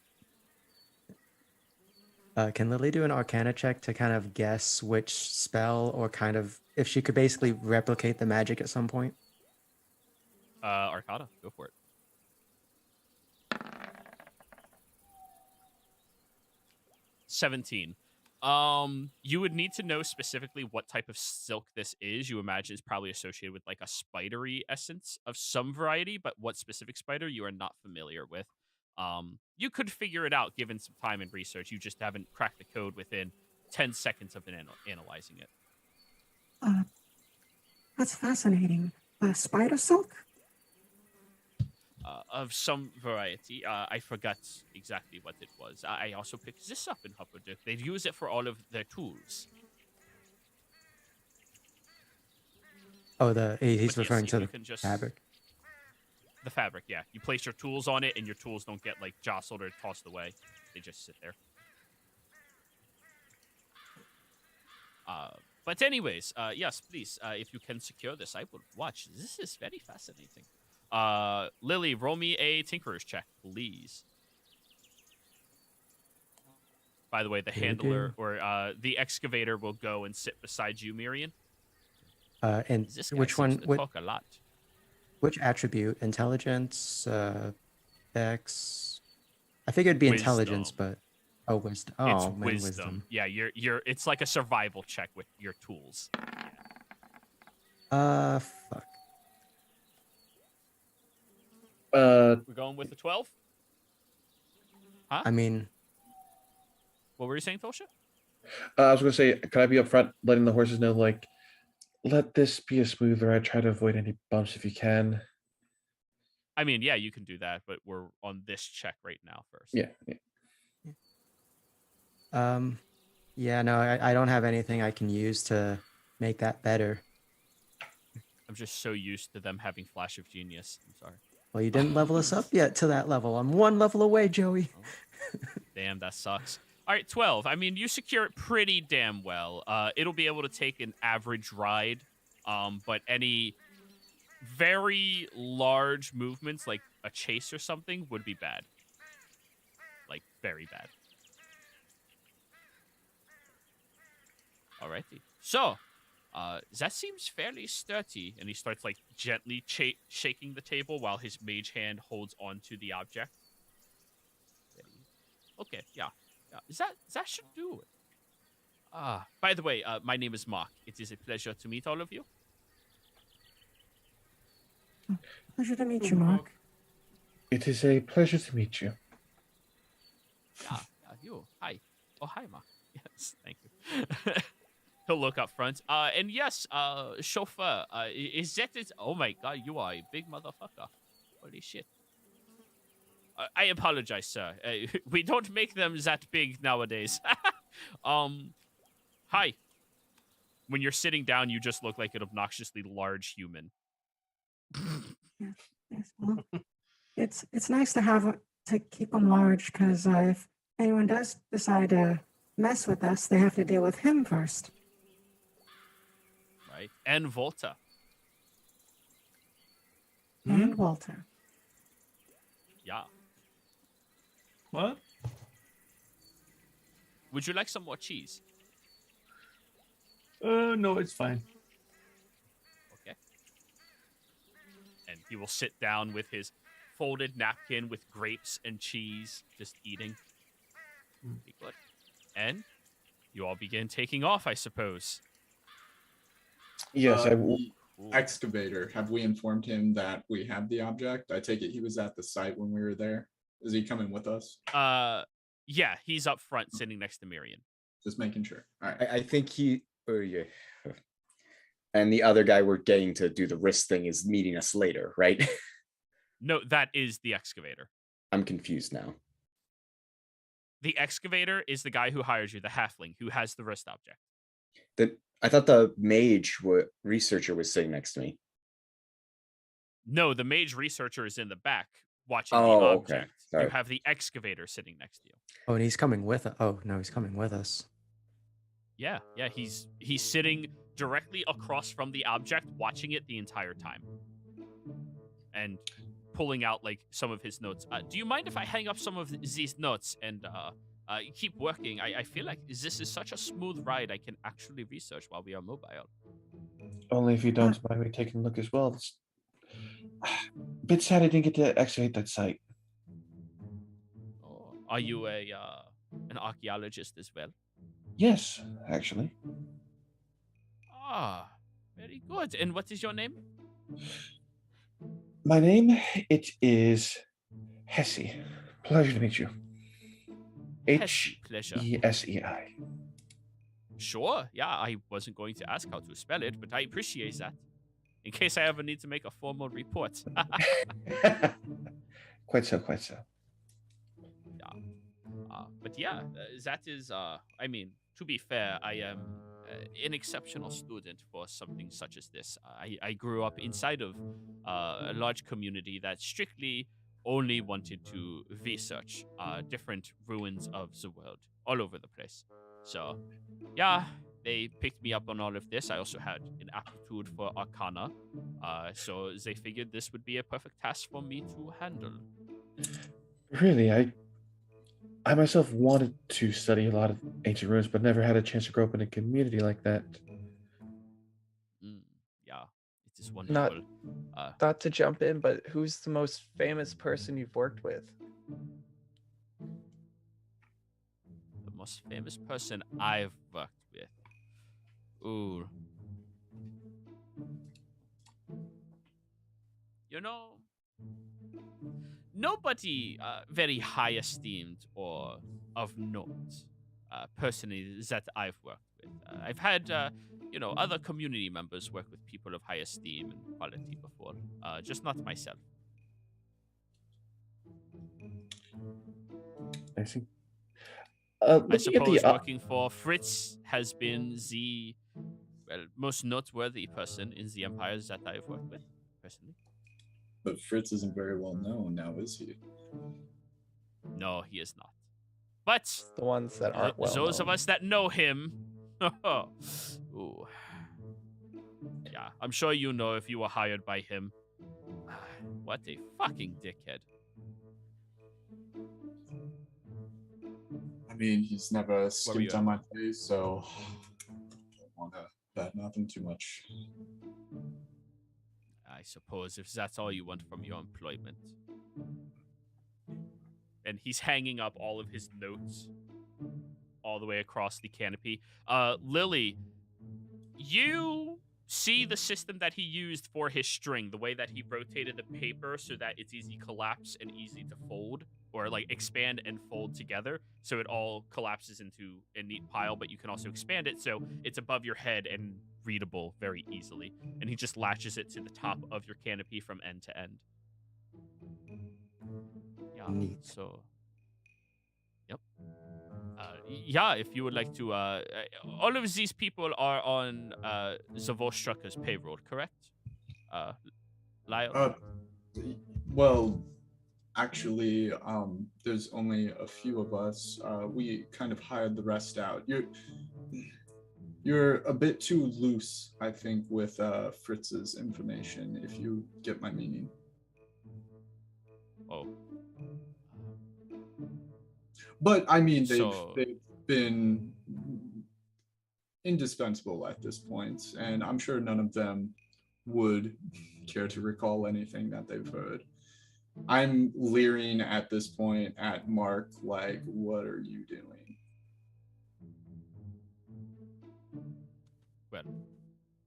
can Lily do an Arcana check to kind of guess which spell or kind of if she could basically replicate the magic at some point? Arcana, go for it. 17. You would need to know specifically what type of silk this is. You imagine it's probably associated with a spidery essence of some variety, but what specific spider you are not familiar with. You could figure it out given some time and research. You just haven't cracked the code within 10 seconds of analyzing it. That's fascinating. Spider silk? Of some variety. I forgot exactly what it was. I also picked this up in Hupperduck. They use it for all of their tools. Oh, he's But yes, referring to you the can just- fabric. The fabric, yeah. You place your tools on it, and your tools don't get jostled or tossed away. They just sit there. But anyways, yes, please. If you can secure this, I will watch. This is very fascinating. Lily, roll me a Tinkerer's check, please. By the way, the Here we handler go. or the excavator will go and sit beside you, Mirian. And This guy which seems one? to talk a lot. Which attribute? Intelligence, Dex. I figured it'd be intelligence, Wisdom. but wisdom. It's Oh, man, wisdom. Yeah, you're. It's like a survival check with your tools. Fuck. We're going with the 12. I mean, What were you saying, Thosha? I was gonna say, could I be upfront, letting the horses know, like, let this be a smooth ride. Try to avoid any bumps if you can. I mean, yeah, you can do that, but we're on this check right now first. Yeah. yeah, no, I don't have anything I can use to make that better. I'm just so used to them having flash of genius. I'm sorry. Well, you didn't level us up yet to that level. I'm one level away, Joey. Damn, that sucks. All right, 12. I mean, you secure it pretty damn well. It'll be able to take an average ride, but any very large movements, like a chase or something, would be bad. Like, very bad. Alrighty. So, that seems fairly sturdy. And he starts, like, gently shaking the table while his mage hand holds onto the object. Okay, yeah. That should do it. By the way, my name is Mark. It is a pleasure to meet all of you. Pleasure to meet you, Mark. It is a pleasure to meet you. Yeah, you. Hi. Oh, hi, Mark. Yes, thank you. He'll look up front. And yes, chauffeur, is that it? Oh my god, you are a big motherfucker. Holy shit. I apologize, sir. We don't make them that big nowadays. Hi. When you're sitting down, you just look like an obnoxiously large human. Yes, well, it's nice to have to keep them large because if anyone does decide to mess with us, they have to deal with him first. Right? And Volta. And Walter. Yeah. What? Would you like some more cheese? No, it's fine. Okay. And he will sit down with his folded napkin with grapes and cheese, just eating. Be good. And you all begin taking off, I suppose. Yes, I will. Ooh. Excavator, have we informed him that we have the object? I take it he was at the site when we were there. Is he coming with us? Yeah, he's up front sitting next to Miriam. Just making sure. All right. I think he. Oh yeah. And the other guy we're getting to do the wrist thing is meeting us later, right? No, that is the excavator. I'm confused now. The excavator is the guy who hires you, the halfling, who has the wrist object. I thought the mage researcher was sitting next to me. No, the mage researcher is in the back watching Oh, the okay. object. Sorry. You have the excavator sitting next to you. Oh, and he's coming with us. Oh, no, he's coming with us. Yeah, he's sitting directly across from the object, watching it the entire time, and pulling out like some of his notes. Do you mind if I hang up some of these notes and keep working? I feel like this is such a smooth ride. I can actually research while we are mobile. Only if you don't mind me taking a look as well. It's a bit sad I didn't get to excavate that site. Oh, are you an archaeologist as well? Yes, actually. Ah, very good. And what is your name? My name, it is Hesse. Pleasure to meet you. Hesse, pleasure. Hesei. Sure. Yeah, I wasn't going to ask how to spell it, but I appreciate that. In case I ever need to make a formal report. Quite so, quite so. Yeah. But yeah, that is, I mean, to be fair, I am an exceptional student for something such as this. I grew up inside of a large community that strictly only wanted to research different ruins of the world all over the place. So, yeah, they picked me up on all of this. I also had an aptitude for arcana, so they figured this would be a perfect task for me to handle. Really, I myself wanted to study a lot of ancient ruins, but never had a chance to grow up in a community like that. Mm, yeah, it is Not wonderful. not to jump in, but who's the most famous person you've worked with? The most famous person I've worked with. Ooh. You know, nobody very high esteemed or of note, personally, that I've worked with. I've had, other community members work with people of high esteem and quality before, just not myself. I see. I Looking at the suppose working for Fritz has been the most noteworthy person in the empires that I've worked with, personally. But Fritz isn't very well known now, is he? No, he is not. But It's the ones that aren't well those of known. us that know him, ooh, yeah, I'm sure you know if you were hired by him. What a fucking dickhead. I mean, he's never were skimped you on my face, so I don't want to badmouth him too much. I suppose if that's all you want from your employment. And he's hanging up all of his notes all the way across the canopy. Lily, you see the system that he used for his string, the way that he rotated the paper so that it's easy to collapse and easy to fold, or like expand and fold together, so it all collapses into a neat pile, but you can also expand it so it's above your head and readable very easily. And he just latches it to the top of your canopy from end to end. Yeah, Neat. so... Yep. Yeah, if you would like to, all of these people are on Zavostrucker's payroll, correct? Lyle? Well, actually, there's only a few of us. We kind of hired the rest out. You're a bit too loose, I think, with Fritz's information, if you get my meaning. Oh. But I mean, So- they've been indispensable at this point, and I'm sure none of them would care to recall anything that they've heard. I'm leering at this point at Mark, like, what are you doing? Well,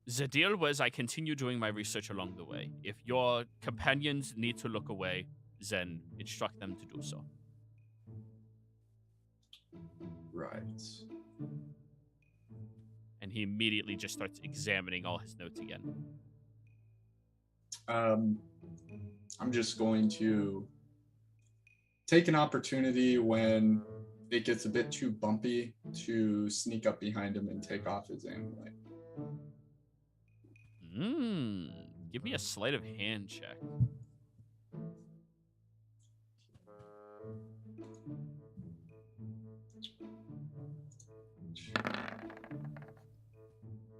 the deal was I continue doing my research along the way. If your companions need to look away, then instruct them to do so. Right. And he immediately just starts examining all his notes again. I'm just going to take an opportunity when it gets a bit too bumpy to sneak up behind him and take off his amulet. Give me a sleight of hand check.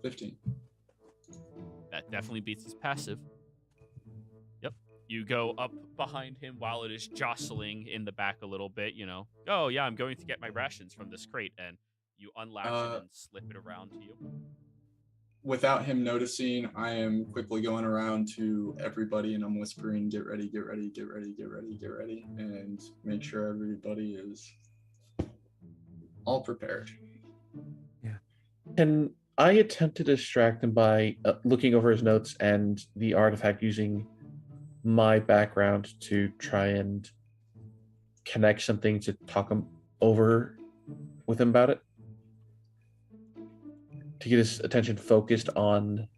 $15. That definitely beats his passive. Yep. You go up behind him while it is jostling in the back a little bit, Oh, yeah, I'm going to get my rations from this crate. And you unlatch it and slip it around to you. Without him noticing, I am quickly going around to everybody and I'm whispering, get ready, get ready, get ready, get ready, get ready, and make sure everybody is all prepared. Can I attempt to distract him by looking over his notes and the artifact using my background to try and connect something to talk him over with him about it? To get his attention focused on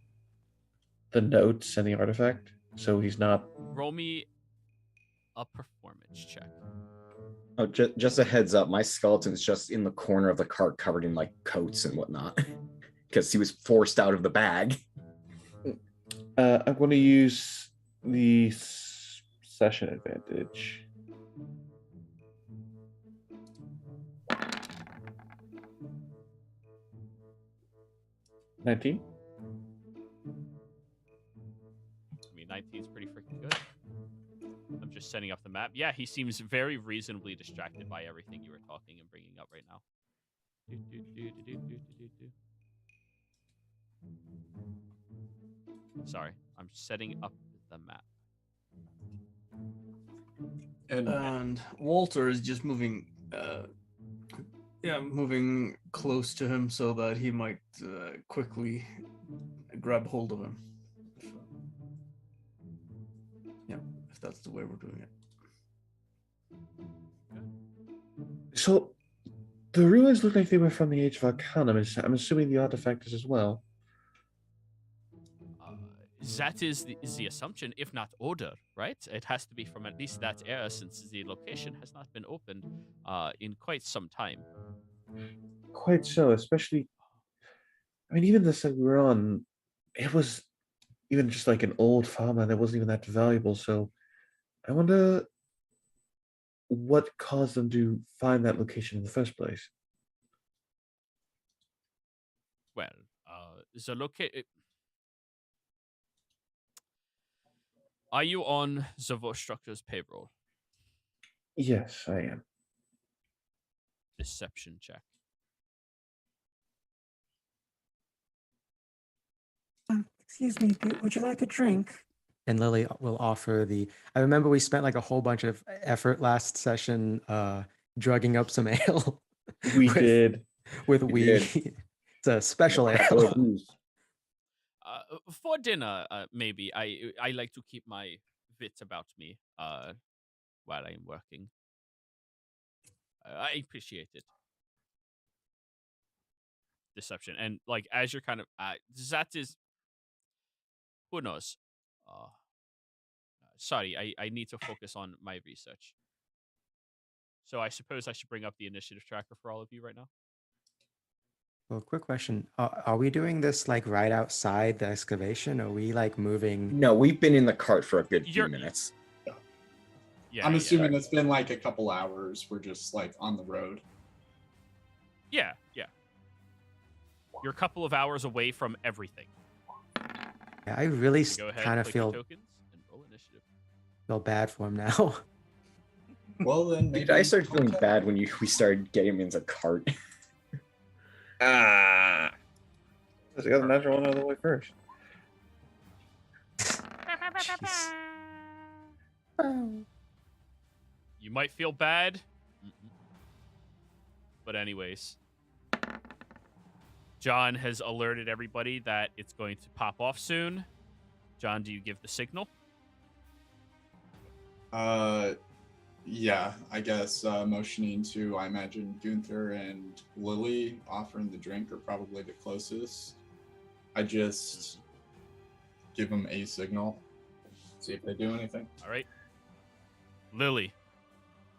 the notes and the artifact, so he's not... Roll me a performance check. Oh, just a heads up, my skeleton's just in the corner of the cart covered in like coats and whatnot because he was forced out of the bag. I'm going to use the session advantage. $19. I mean, 19 is pretty freaking good. I'm just setting up the map. Yeah, he seems very reasonably distracted by everything you were talking and bringing up right now. Sorry, I'm setting up the map. And Walter is just moving, moving close to him so that he might quickly grab hold of him. If that's the way we're doing it. So, the ruins look like they were from the Age of Arcanum. I'm assuming the artifact is as well. That is the assumption, if not order, right? It has to be from at least that era, since the location has not been opened in quite some time. Quite so, especially. I mean, even the side we were on, it was even just like an old farmland that wasn't even that valuable. So, I wonder what caused them to find that location in the first place. Well, the location. Are you on the Vote Structure's payroll? Yes, I am. Deception check. Excuse me, would you like a drink? And Lily will offer the. I remember we spent like a whole bunch of effort last session drugging up some ale. We did. With We weed. did. It's a special ale. For dinner, maybe. I like to keep my wits about me while I'm working. I appreciate it. Deception. And like as you're kind of that is who knows? Sorry, I need to focus on my research. So I suppose I should bring up the initiative tracker for all of you right now. Well, quick question. Are we doing this like right outside the excavation? Or are we like moving? No, we've been in the cart for a good few You're- minutes. Yeah, I'm assuming it's been like a couple hours. We're just like on the road. Yeah. You're a couple of hours away from everything. Yeah, I really So go ahead, kind of click your feel tokens and roll initiative. bad for him now. Well then, Dude, I started feeling bad when we started getting him in the cart. I got the natural one out of the way first. Jeez. You might feel bad. But anyways. John has alerted everybody that it's going to pop off soon. John, do you give the signal? Yeah, I guess motioning to, I imagine, Gunther and Lily offering the drink are probably the closest. I just give them a signal, see if they do anything. All right. Lily,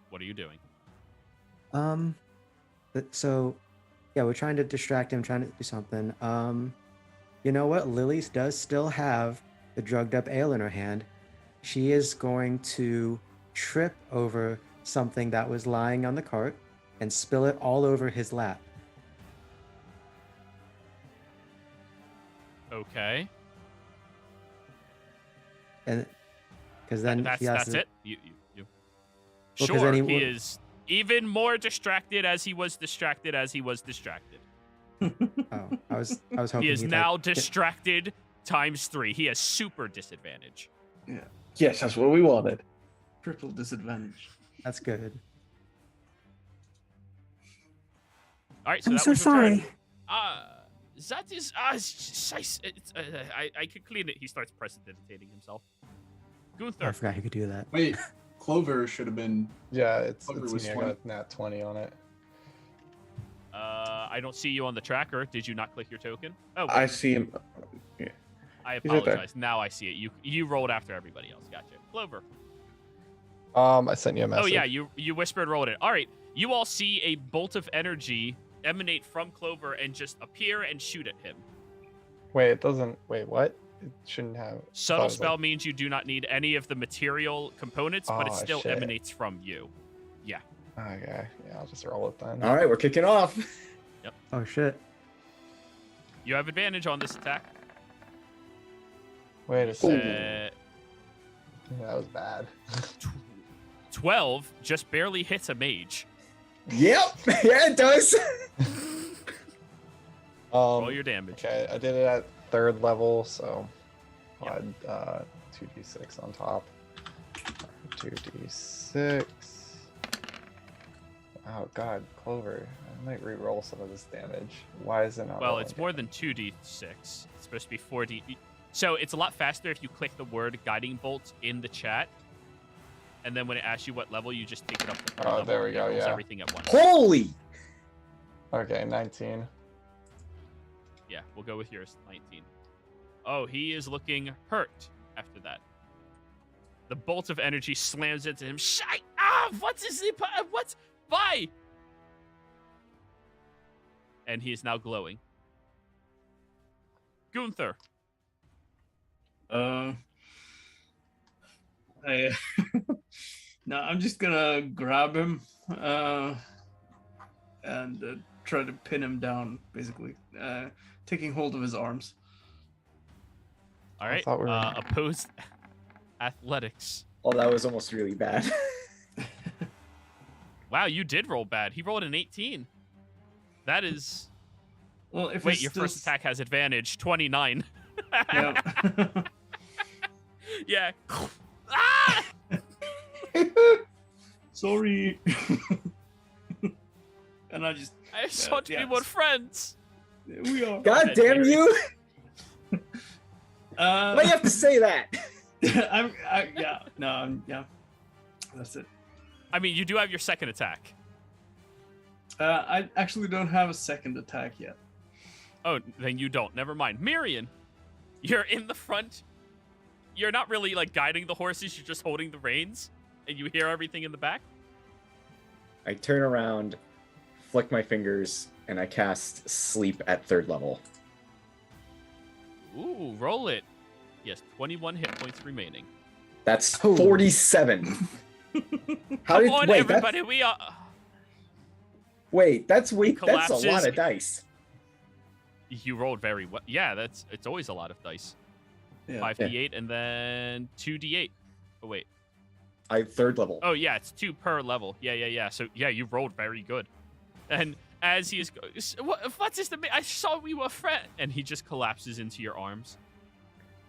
what are you doing? So, yeah, we're trying to distract him, trying to do something. You know what? Lily does still have the drugged up ale in her hand. She is going to trip over something that was lying on the cart and spill it all over his lap. Okay. And because then That's he has to, it. You. Well, 'cause Sure, then he is even more distracted as he was distracted as he was distracted. Oh, I was hoping He is he'd, now like, distracted times 3. He has super disadvantage. Yeah, Yes, that's what we wanted. triple disadvantage. That's good. All right, so I'm that so was your turn. sorry. That is I could clean it. He starts precipitating himself. Oh, I Gunther. forgot he could do that. Wait, Clover should have been. Yeah, it's Clover me. was I 20. got nat 20 on it. I don't see you on the tracker. Did you not click your token? Oh, I see him. I He's right there. apologize. Now I see it. You rolled after everybody else. Gotcha. Clover. I sent you a message. Oh yeah, you whispered rolled it. All right. You all see a bolt of energy emanate from Clover and just appear and shoot at him. Wait, it doesn't. Wait, what? It shouldn't have. Subtle thought it was spell means you do not need any of the material components, but it Oh, still shit. emanates from you. Yeah. Okay, yeah, I'll just roll it then. All right, we're kicking off. Oh shit. You have advantage on this attack. Wait a second. Yeah, that was bad. 12 just barely hits a mage. Yep. Yeah, it does. Roll your damage. Okay, I did it at 3rd level, so Yep. I'd 2d6 on top. 2d6. Oh god, Clover. I might re-roll some of this damage. Why is it not? Well, rolling it's more than 2d6. It's supposed to be 4d. So it's a lot faster if you click the word guiding bolt in the chat. And then when it asks you what level, you just take it up to 3rd level. there we and go, it rolls yeah. everything at once. Holy. Okay, 19. Yeah, we'll go with yours, 19. Oh, he is looking hurt after that. The bolt of energy slams into him. Shite! Ah! What's his... What's... Why? And he is now glowing. Gunther. I no, I'm just gonna grab him and try to pin him down, basically, taking hold of his arms. All right. thought we were- Opposed athletics. Oh, that was almost really bad. Wow, you did roll bad. He rolled an 18. That is... Well, if Wait, it's your still first attack has advantage. 29. Yeah. Yeah. Ah! Sorry. And I just I just want to be yes. more friends. we are. God ahead, damn Barry. you! Why do you have to say that? Yeah. That's it. I mean, you do have your second attack. I actually don't have a second attack yet. Oh, then you don't. Never mind. Mirian, you're in the front. You're not really like guiding the horses. You're just holding the reins, and you hear everything in the back. I turn around, flick my fingers, and I cast Sleep at 3rd level. Ooh, roll it. Yes, 21 hit points remaining. That's Oh. 47. How Come did on, wait? everybody. We are. Wait, that's a lot Collapses. of dice. You rolled very well. Yeah, it's always a lot of dice. Yeah. 5d8 and then 2d8. Oh wait. I 3rd level. Oh yeah, it's 2 per level. Yeah. So yeah, you rolled very good. And as he is, what is the? I saw we were friends, and he just collapses into your arms.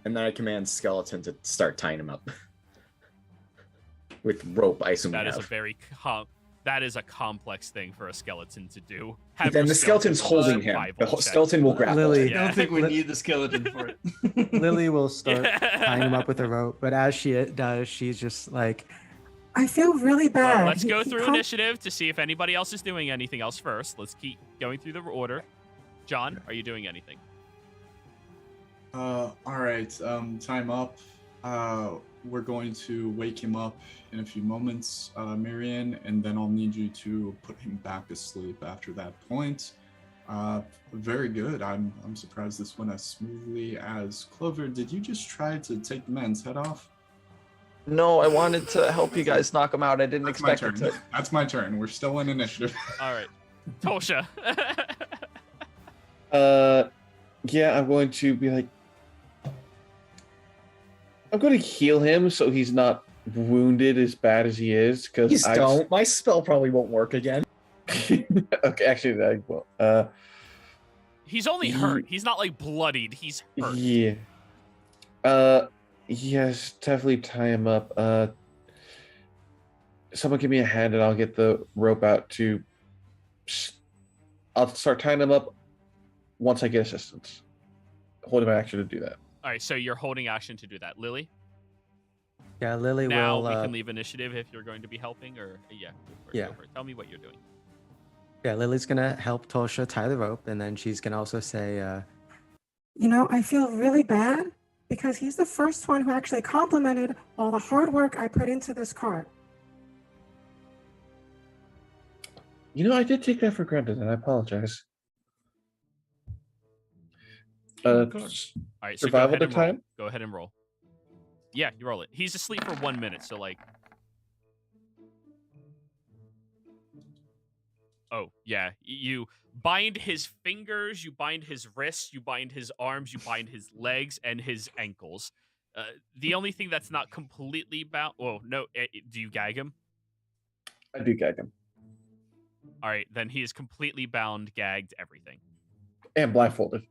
And then I command Skeleton to start tying him up with rope. I assume That we is a have. very that is a complex thing for a skeleton to do. But Have then your the skeleton's skeleton holding him. survival The check. skeleton will grab Lily. I Yeah. don't think we need the skeleton for it. Lily will start tying him up with a rope, but as she does, she's just like, I feel really bad. Well, let's go He through com- initiative to see if anybody else is doing anything else first. Let's keep going through the order. John, are you doing anything? All right. Time up. We're going to wake him up in a few moments, Marion, and then I'll need you to put him back asleep after that point. Very good. I'm surprised this went as smoothly as Clover. Did you just try to take the man's head off? No, I wanted to help you guys knock him out. I didn't That's my expect turn. it to. That's my turn. We're still in initiative. All right. Tosha. Yeah, I'm going to be like, I'm going to heal him so he's not wounded as bad as he is. Please don't. My spell probably won't work again. Okay, actually, I will. He's only hurt. He's not like bloodied. He's hurt. Yeah. Yes, definitely tie him up. Someone give me a hand and I'll get the rope out to. I'll start tying him up once I get assistance. Holding my action to do that. All right, so you're holding action to do that. Lily, yeah, Lily now will. we can leave initiative if you're going to be helping, or yeah, go for it, Yeah. go for it. Tell me what you're doing. Yeah, Lily's gonna help Tosha tie the rope, and then she's gonna also say, You know, I feel really bad because he's the first one who actually complimented all the hard work I put into this cart. You know, I did take that for granted, and I apologize. Oh, God. All right, so Survival go ahead and roll. time? Go ahead and roll. Yeah, you roll it. He's asleep for 1 minute, so like. Oh yeah, you bind his fingers, you bind his wrists, you bind his arms, you bind his legs and his ankles. The only thing that's not completely bound. Well, no. Do you gag him? I do gag him. All right, then he is completely bound, gagged, everything. And blindfolded.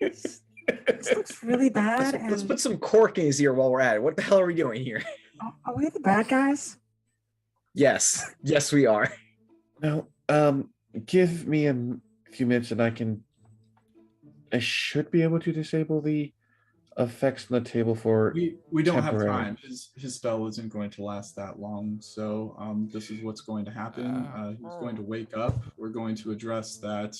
This looks really bad. Let's And put some cork in his ear while we're at it. What the hell are we doing here? are we the bad guys? Yes, we are. No, give me a few minutes and I should be able to disable the effects on the table for We don't have temporary. time. His spell isn't going to last that long. So this is what's going to happen. He's going to wake up. We're going to address that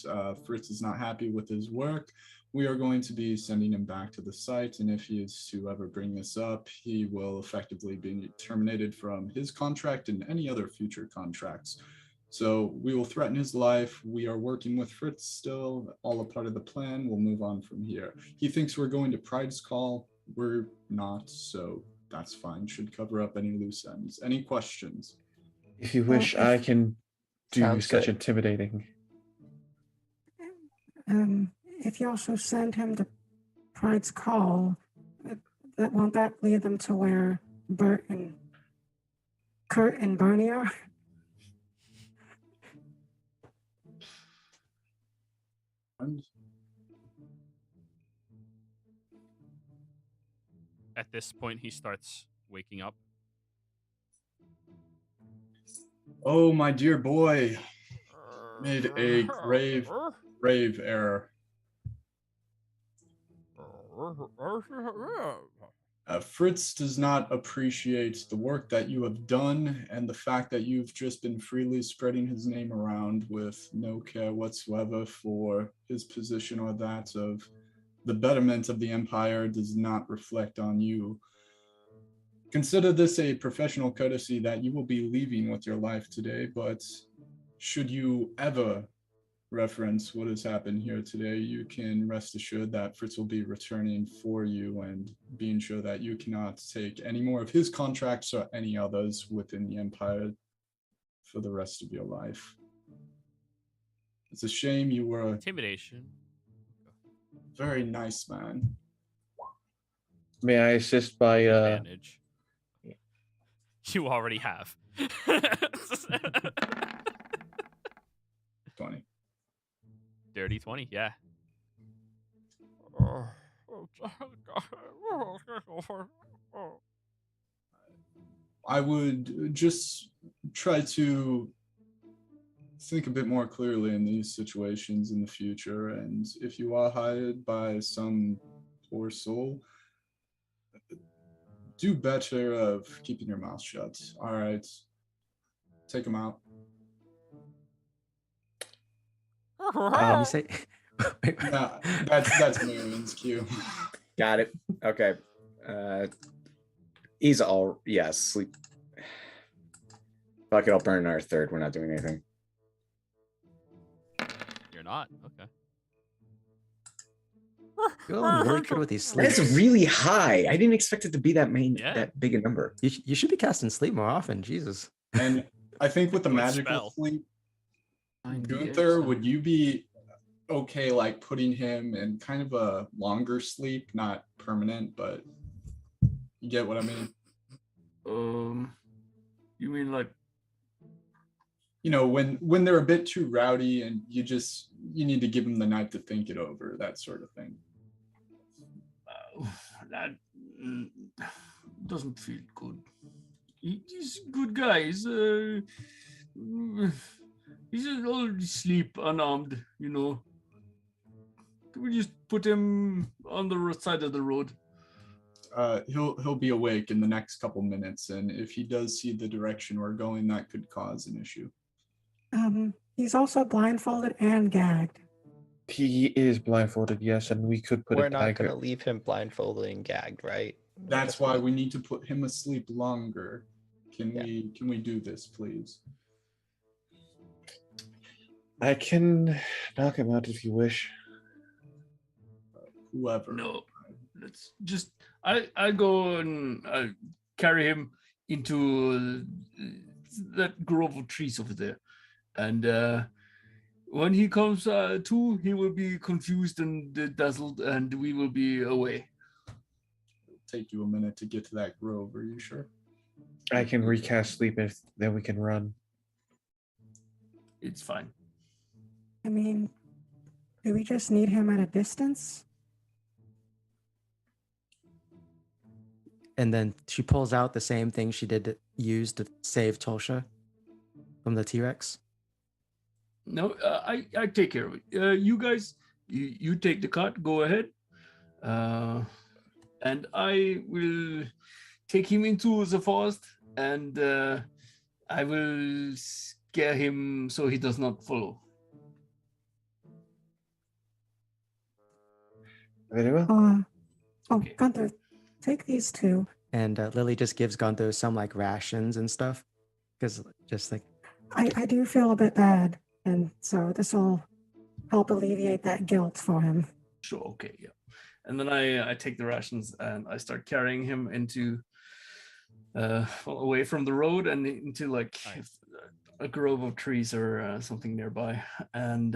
Fritz is not happy with his work. We are going to be sending him back to the site, and if he is to ever bring this up, he will effectively be terminated from his contract and any other future contracts. So we will threaten his life. We are working with Fritz still, all a part of the plan. We'll move on from here. He thinks we're going to Pride's Call. We're not, so that's fine. Should cover up any loose ends. Any questions? If you wish, I can do Sounds such good. intimidating. If you also send him to Pride's Call, won't that lead them to where Kurt and Bernie are? At this point, he starts waking up. Oh, my dear boy, made a grave error. Fritz does not appreciate the work that you have done and the fact that you've just been freely spreading his name around with no care whatsoever for his position or that of the betterment of the Empire does not reflect on you. Consider this a professional courtesy that you will be leaving with your life today, but should you ever reference what has happened here today, you can rest assured that Fritz will be returning for you and being sure that you cannot take any more of his contracts or any others within the Empire for the rest of your life. It's a shame. You were a Intimidation. very nice man. May I assist by Advantage. You already have. 20. Dirty 20, yeah. I would just try to think a bit more clearly in these situations in the future, and if you are hired by some poor soul, do better of keeping your mouth shut. All right, take him out. You say No, that's Marion's cue. Got it. Okay. He's all sleep. Fuck it, I'll burn our third. We're not doing anything. You're not? Okay. you're really good with these sleeps. That's really high. I didn't expect it to be that big a number. You should be casting sleep more often. Jesus. And I think with the Good magical spell. sleep, Gunther, would you be okay like putting him in kind of a longer sleep, not permanent, but you get what I mean? You mean like You know, when they're a bit too rowdy and you need to give them the night to think it over, that sort of thing. that doesn't feel good. He's a good guy. He's already asleep, unarmed, you know. Can we just put him on the side of the road? He'll be awake in the next couple minutes, and if he does see the direction we're going, that could cause an issue. He's also blindfolded and gagged. He is blindfolded, yes, and we could put We're a not tiger. going to leave him blindfolded and gagged, right? That's why we need to put him asleep longer. Can Yeah. we do this, please? I can knock him out if you wish. Whoever. No, let's just. I go and carry him into that grove of trees over there, and When he comes to, he will be confused and dazzled, and we will be away. It'll take you a minute to get to that grove. Are you sure? I can recast sleep if then we can run. It's fine. I mean, do we just need him at a distance? And then she pulls out the same thing she did use to save Tulsha from the T-Rex. No, I take care of it. You guys, you take the cart. Go ahead, and I will take him into the forest, and I will scare him so he does not follow. Very well. Okay. Gunther, take these two. And Lily just gives Gunther some like rations and stuff. Because just like, I do feel a bit bad, and so this will help alleviate that guilt for him. Sure. Okay. Yeah. And then I take the rations and I start carrying him into away from the road and into like a grove of trees or something nearby. And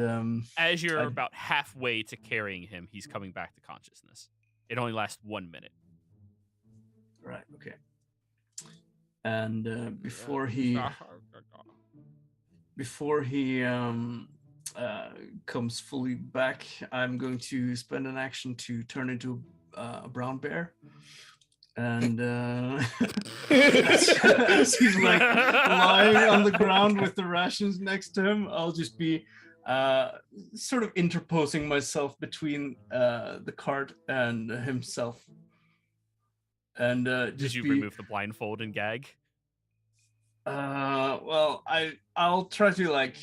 as you're about halfway to carrying him, he's coming back to consciousness. It only lasts 1 minute. Right. Okay. And before he comes fully back, I'm going to spend an action to turn into a brown bear. And as he's like lying on the ground with the rations next to him, I'll just be sort of interposing myself between the cart and himself. And did you remove the blindfold and gag? Well, I'll try to like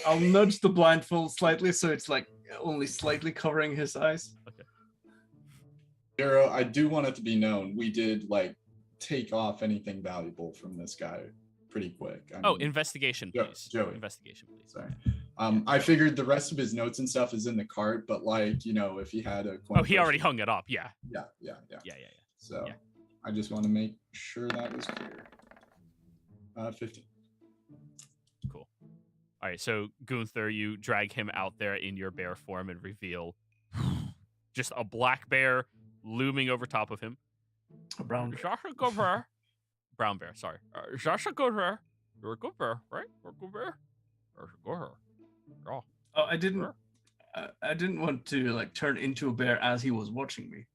I'll nudge the blindfold slightly so it's like only slightly covering his eyes. Okay. Darrow, I do want it to be known we did like take off anything valuable from this guy pretty quick. I mean, investigation, please. Joey. Investigation, please. Sorry. I figured the rest of his notes and stuff is in the cart, but like, if he had a coin he already hung it up. Yeah. Yeah. So Yeah. I just want to make sure that was clear. 15. Cool. All right, so Gunther, you drag him out there in your bear form and reveal just a black bear looming over top of him. A brown bear. Brown bear, sorry. You're a good bear, right? You're a good bear. Oh, I didn't want to like turn into a bear as he was watching me.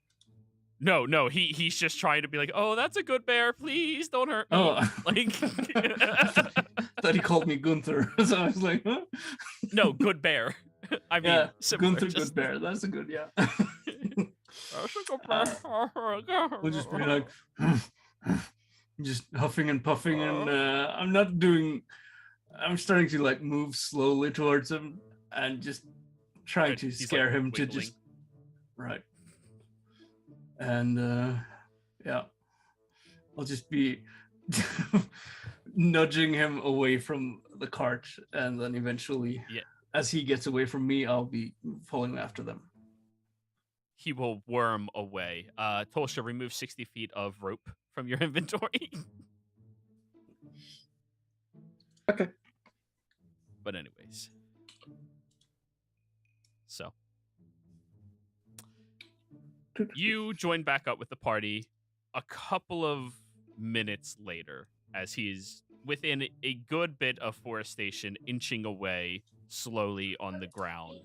No, he's just trying to be like, oh, that's a good bear. Please don't hurt me. Oh, like, thought he called me Gunther, so I was like, huh? No, good bear. I mean, yeah, similar, Gunther, good bear. That's a good, yeah. That's a good bear. We'll just be like, just huffing and puffing, and I'm starting to like move slowly towards him and just trying to scare like him wiggling. to just right. And yeah, I'll just be nudging him away from the cart, and then eventually, as he gets away from me, I'll be following after them. He will worm away. Tulsha, remove 60 feet of rope from your inventory. Okay. But anyways. So. You join back up with the party a couple of minutes later as he's within a good bit of forestation, inching away slowly on the ground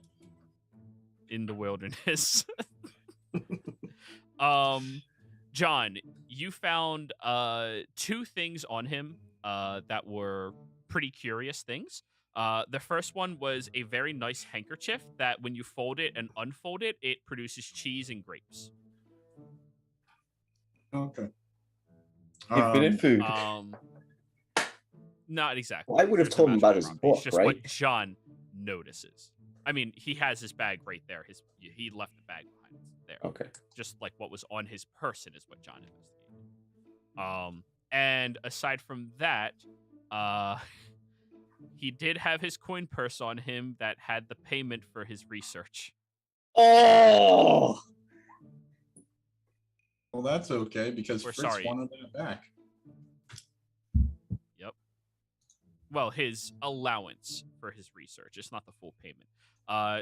in the wilderness. John, you found two things on him that were pretty curious things. The first one was a very nice handkerchief that when you fold it and unfold it, it produces cheese and grapes. Okay. Infinite food. Not exactly. Well, I would have It's told him about his magical properties, book, just right? what John notices. I mean, he has his bag right there. He left the bag behind there. Okay. Just like what was on his person is what John investigated. And aside from that, he did have his coin purse on him that had the payment for his research. Oh! Well, that's okay because We're Fritz sorry. wanted that back. Yep. well, his allowance for his research. It's not the full payment.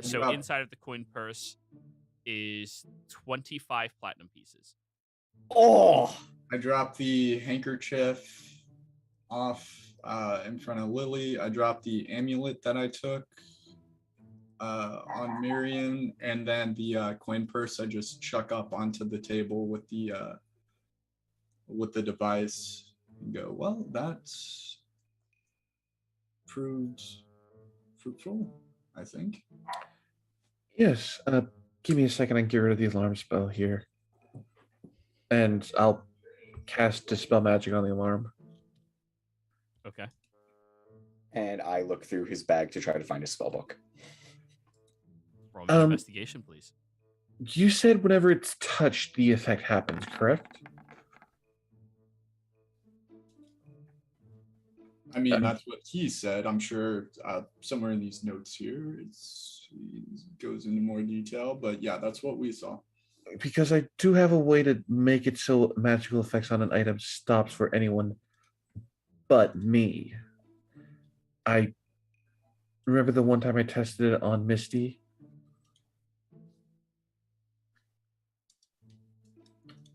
So drop- inside of the coin purse is 25 platinum pieces. Oh, I dropped the handkerchief off in front of Lily. I dropped the amulet that I took on Miriam, and then the coin purse I just chuck up onto the table with the device and go, well, that's proved fruitful, I think. Yes. Give me a second. I can get rid of the alarm spell here, and I'll cast Dispel Magic on the alarm. Okay. and I look through his bag to try to find a spell book. Roll me an investigation, please. You said whenever it's touched, the effect happens, correct? I mean, that's what he said. I'm sure somewhere in these notes here, it goes into more detail. But yeah, that's what we saw. Because I do have a way to make it so magical effects on an item stops for anyone but me. I remember the one time I tested it on Misty.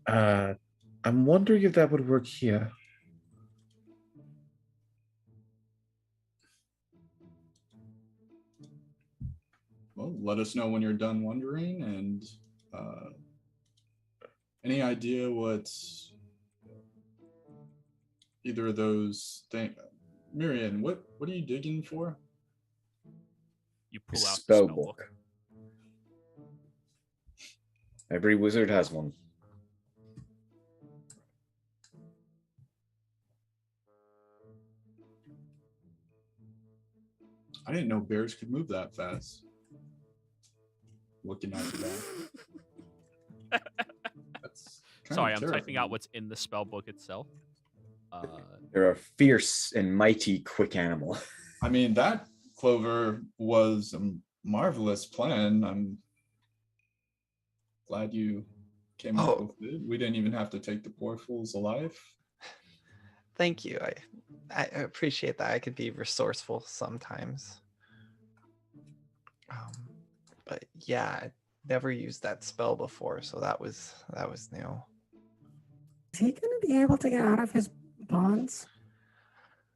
I'm wondering if that would work here. Well, let us know when you're done wondering, and any idea what either of those things. Miriam, what are you digging for? You pull out the Spell spell book. book. Every wizard has one. I didn't know bears could move that fast. Looking at that. That's Sorry, I'm typing out what's in the spell book itself. They're a fierce and mighty quick animal. I mean, that Clover was a marvelous plan. I'm glad you came up with it. We didn't even have to take the poor fools alive. Thank you. I appreciate that. I could be resourceful sometimes. But yeah, I never used that spell before, so that was new. Is he going to be able to get out of his bonds?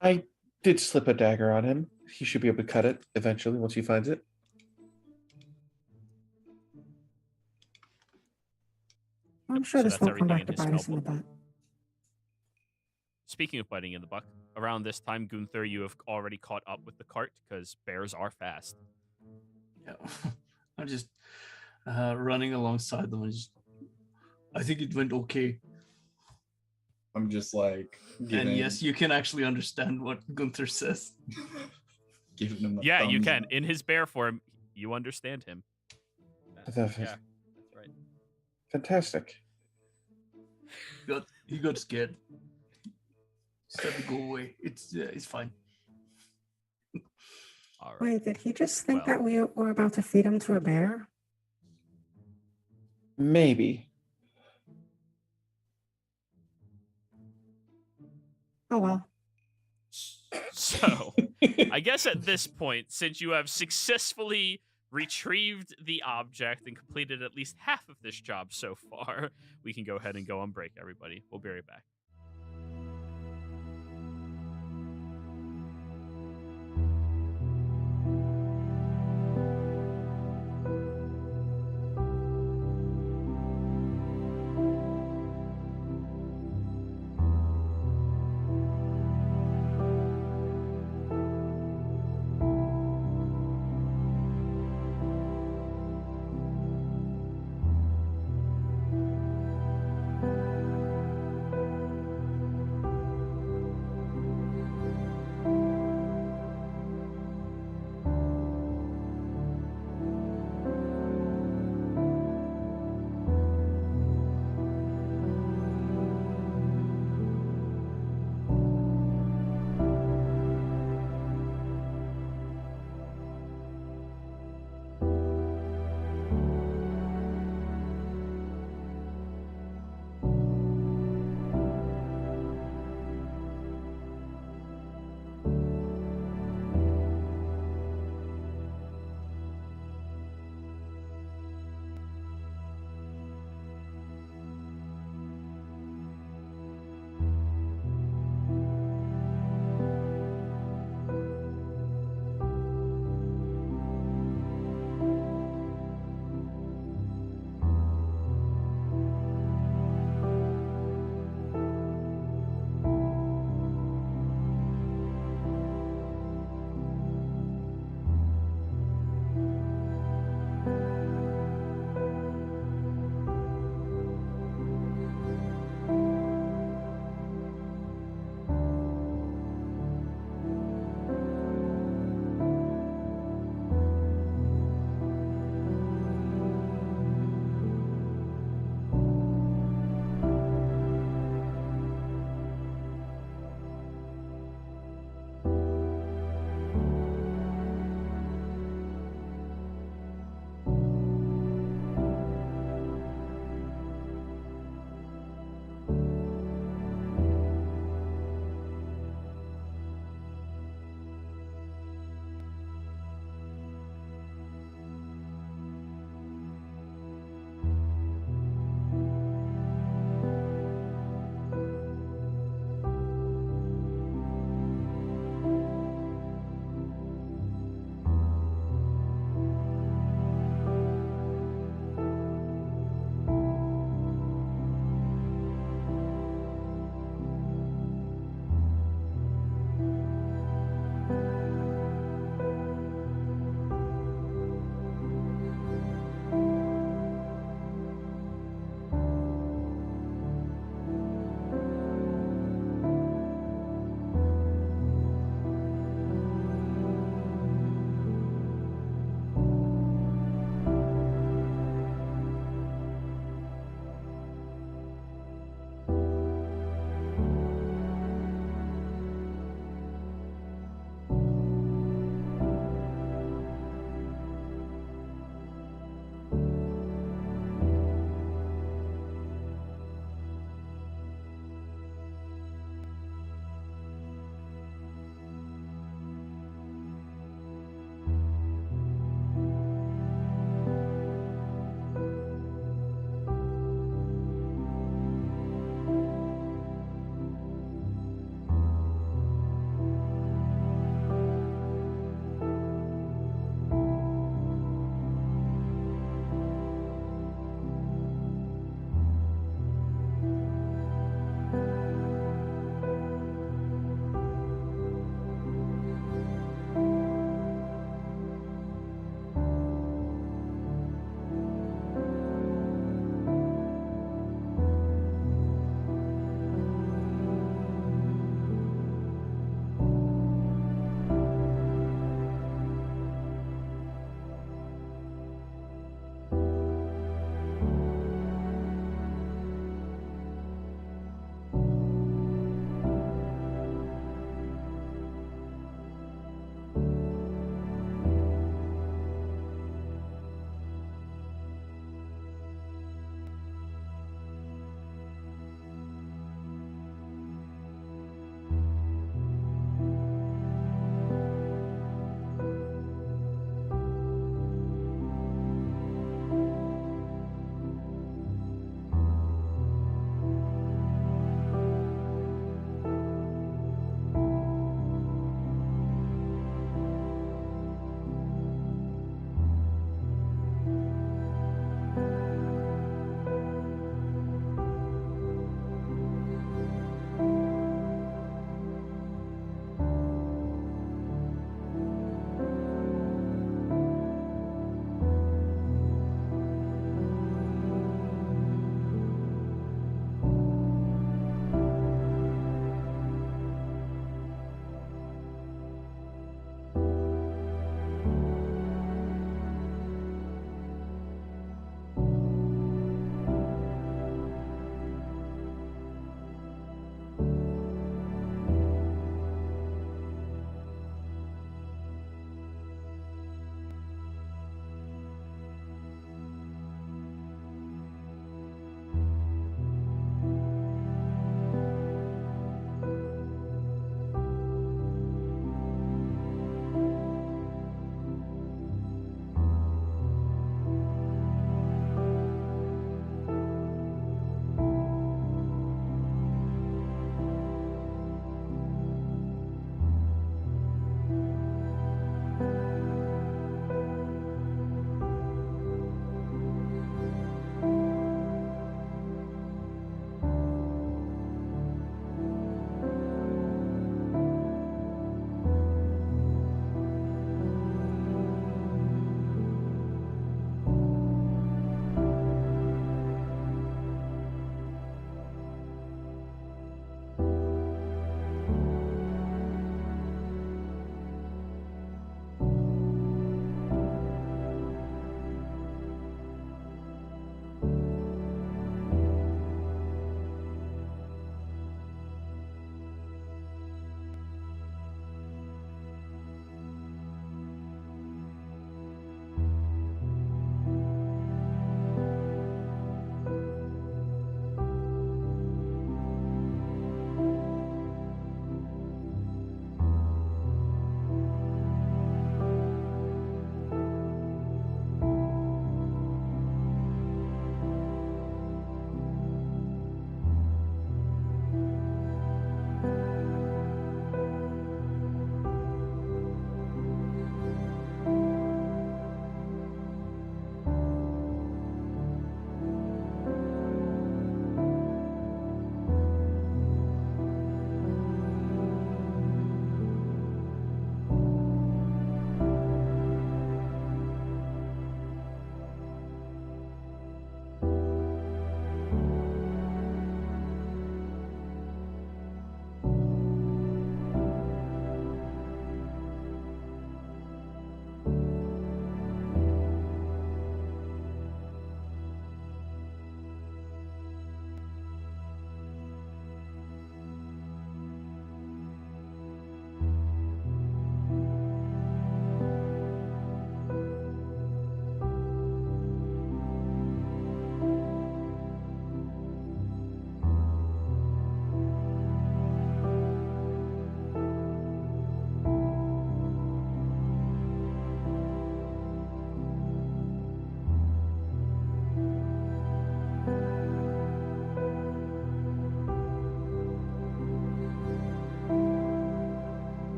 I did slip a dagger on him. He should be able to cut it eventually once he finds it. I'm sure So this that's will come everything back in to his bite us spell in the book. butt. Speaking of biting in the butt, around this time, Gunther, you have already caught up with the cart because bears are fast. Yeah. I'm just running alongside them. I think it went okay. I'm just like And yes, you can actually understand what Gunther says. giving him a Yeah, you thumbs can. up. In his bear form, you understand him. That's Yeah, that's right. fantastic. He got scared. He said to go away. It's fine. All right. Wait, did he just think Well- that we were about to feed him to a bear? Maybe. Oh well. So, I guess at this point, since you have successfully retrieved the object and completed at least half of this job so far, we can go ahead and go on break, everybody. We'll be right back.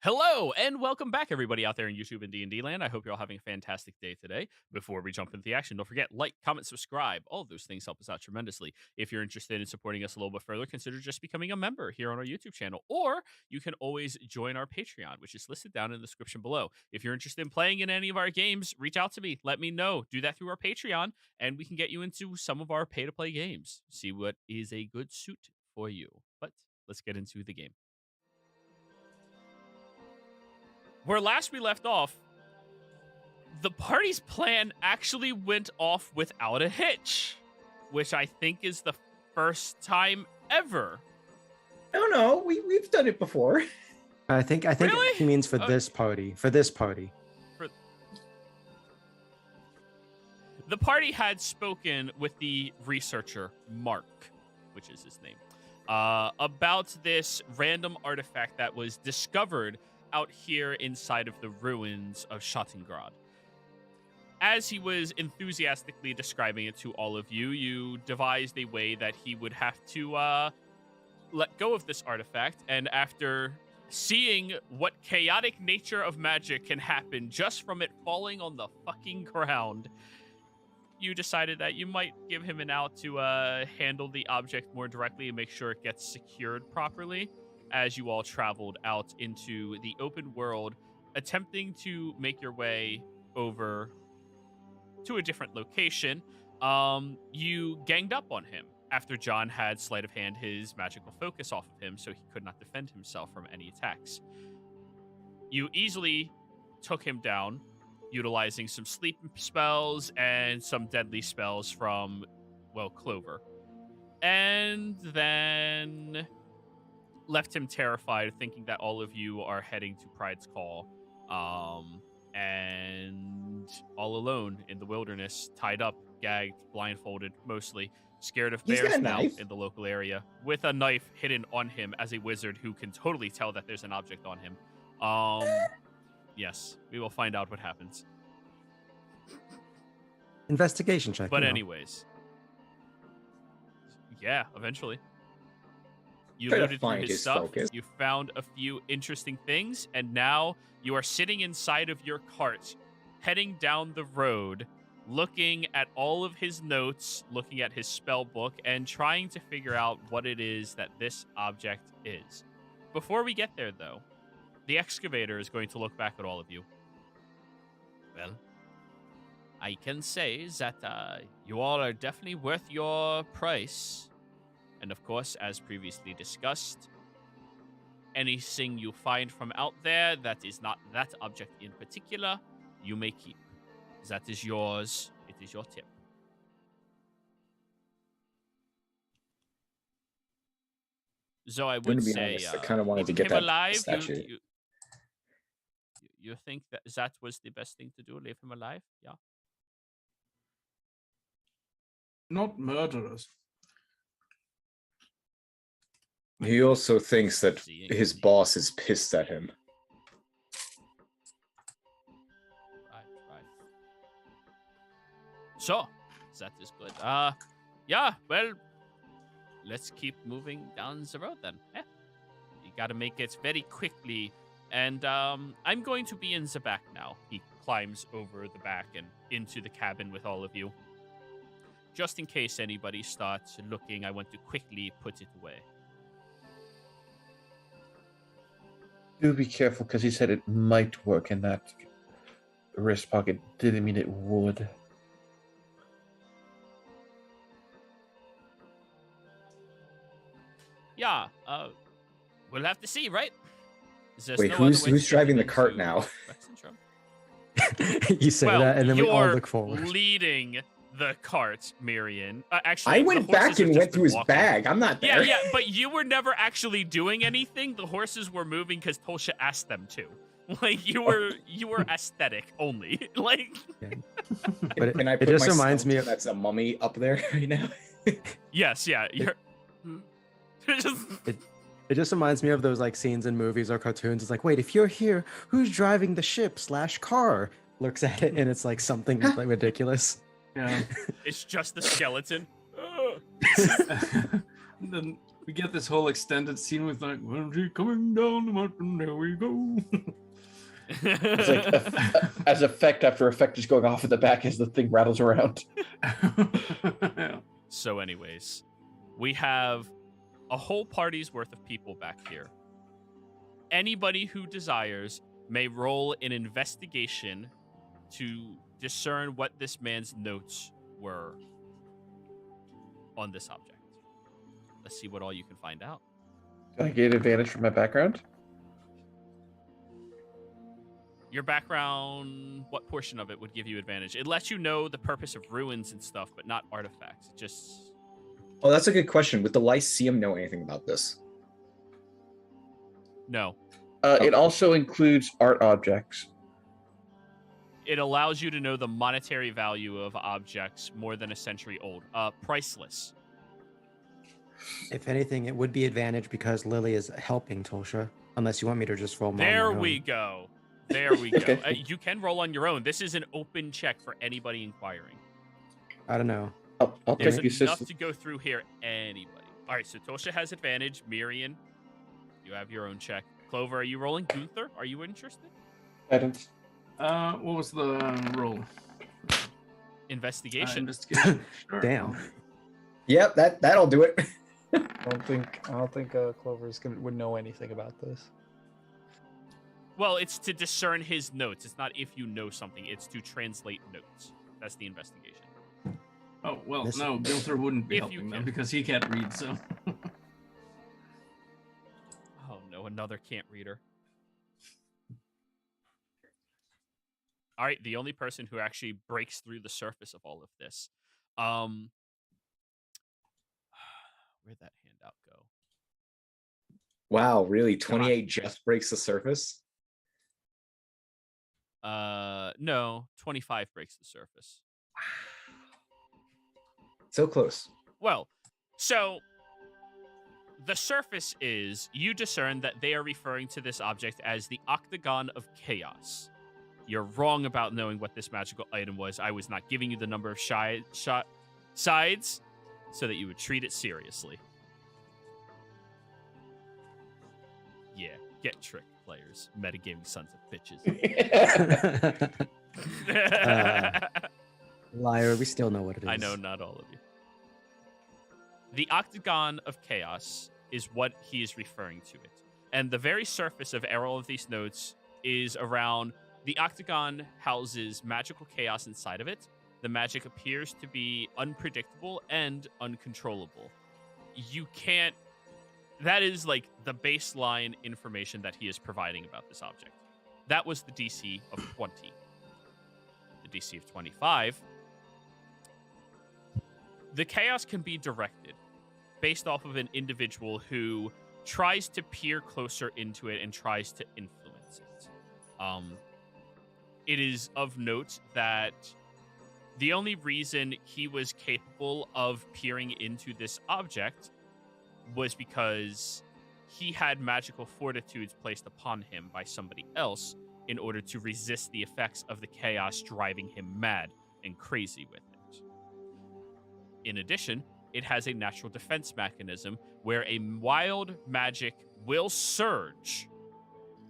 Hello and welcome back, everybody out there in YouTube and D&D land. I hope you're all having a fantastic day today. Before we jump into the action, don't forget, like, comment, subscribe. All of those things help us out tremendously. If you're interested in supporting us a little bit further, consider just becoming a member here on our YouTube channel. Or you can always join our Patreon, which is listed down in the description below. If you're interested in playing in any of our games, reach out to me. Let me know. Do that through our Patreon, and we can get you into some of our pay-to-play games. See what is a good suit for you. But let's get into the game. Where last we left off, the party's plan actually went off without a hitch, which I think is the first time ever. No, we've done it before. I think Really? he means for this party. For this party. The party had spoken with the researcher, Mark, which is his name, about this random artifact that was discovered out here inside of the ruins of Schattengrad. As he was enthusiastically describing it to all of you, you devised a way that he would have to let go of this artifact, and after seeing what chaotic nature of magic can happen just from it falling on the fucking ground, you decided that you might give him an out to handle the object more directly and make sure it gets secured properly. As you all traveled out into the open world, attempting to make your way over to a different location, you ganged up on him after John had sleight of hand his magical focus off of him, so he could not defend himself from any attacks. You easily took him down, utilizing some sleep spells and some deadly spells from, well, Clover. And then left him terrified, thinking that all of you are heading to Pride's Call, and all alone in the wilderness, tied up, gagged, blindfolded, mostly, scared of He's got bears a now knife. in the local area, with a knife hidden on him as a wizard who can totally tell that there's an object on him. Yes, we will find out what happens. Investigation check. But you know. anyways, yeah, eventually. You Try to looted through find his his stuff, focus. you found a few interesting things, and now you are sitting inside of your cart, heading down the road, looking at all of his notes, looking at his spell book, and trying to figure out what it is that this object is. Before we get there, though, the excavator is going to look back at all of you. Well, I can say that you all are definitely worth your price. And of course, as previously discussed, anything you find from out there that is not that object in particular, you may keep. That is yours. It is your tip. So I I'm gonna would be say, honest, I kind of wanted to get him that alive. statue. You think that was the best thing to do? Leave him alive? Yeah. Not murderers. He also thinks that Seeing his the- boss is pissed at him. Right. So, that is good. Yeah, well, let's keep moving down the road then. You gotta make it very quickly. And I'm going to be in the back now. He climbs over the back and into the cabin with all of you. Just in case anybody starts looking, I want to quickly put it away. Do be careful, because he said it might work in that wrist pocket. Didn't mean it would. Yeah, we'll have to see, right? There's Wait, no other way to who's get driving him the cart into now? Rexentrum. You say Well, that, and then we all you're look forward. leading the cart, Miriam. Actually, I the went horses back have and just went been through his walking. bag. I'm not Yeah, there. yeah, but you were never actually doing anything. The horses were moving because Tolsha asked them to. Like you were aesthetic only. Like But Can I it put just my reminds me skeleton of that's a mummy up there right now? yes, yeah. You're just it just reminds me of those like scenes in movies or cartoons. It's like, wait, if you're here, who's driving the ship / car? Looks at it and it's like something like Yeah. it's just the skeleton. Then we get this whole extended scene with like, when she coming down the mountain, there we go. It's like as effect after effect is going off in the back as the thing rattles around. Yeah. So, anyways, we have a whole party's worth of people back here. Anybody who desires may roll an investigation to discern what this man's notes were on this object. Let's see what all you can find out. Do I get advantage from my background? Your background, what portion of it would give you advantage? It lets you know the purpose of ruins and stuff, but not artifacts. It just... Oh, that's a good question. Would the Lyceum know anything about this? No. It also includes art objects. It allows you to know the monetary value of objects more than a century old. Priceless. If anything, it would be advantage because Lily is helping Tulsha. Unless you want me to just roll more. There we go. There we go. Okay. You can roll on your own. This is an open check for anybody inquiring. I don't know. I'll There's take the enough assistance. to go through here. Anybody. All right, so Tosha has advantage. Mirian, you have your own check. Clover, are you rolling? Gunther, are you interested? Guidance. What was the roll? Investigation. Investigation. Sure. Damn. Yep, that'll do it. I don't think Clover's would know anything about this. Well, it's to discern his notes. It's not if you know something. It's to translate notes. That's the investigation. Oh, well, This- no, Gunther wouldn't be If you helping them can. because he can't read, so. Oh, no, another can't reader. All right, the only person who actually breaks through the surface of all of this. Where'd that handout go? Wow, really? Come on. 28 just breaks the surface? No, 25 breaks the surface. So close. Well, so the surface is you discern that they are referring to this object as the Octagon of Chaos. You're wrong about knowing what this magical item was. I was not giving you the number of sides so that you would treat it seriously. Yeah, get tricked, players. Metagaming sons of bitches. Liar, we still know what it is. I know not all of you. The Octagon of Chaos is what he is referring to it. And the very surface of all of these notes is around the Octagon houses magical chaos inside of it. The magic appears to be unpredictable and uncontrollable. You can't... That is like the baseline information that he is providing about this object. That was the DC of 20. The DC of 25... The chaos can be directed based off of an individual who tries to peer closer into it and tries to influence it. It is of note that the only reason he was capable of peering into this object was because he had magical fortitudes placed upon him by somebody else in order to resist the effects of the chaos driving him mad and crazy with it. In addition, it has a natural defense mechanism where a wild magic will surge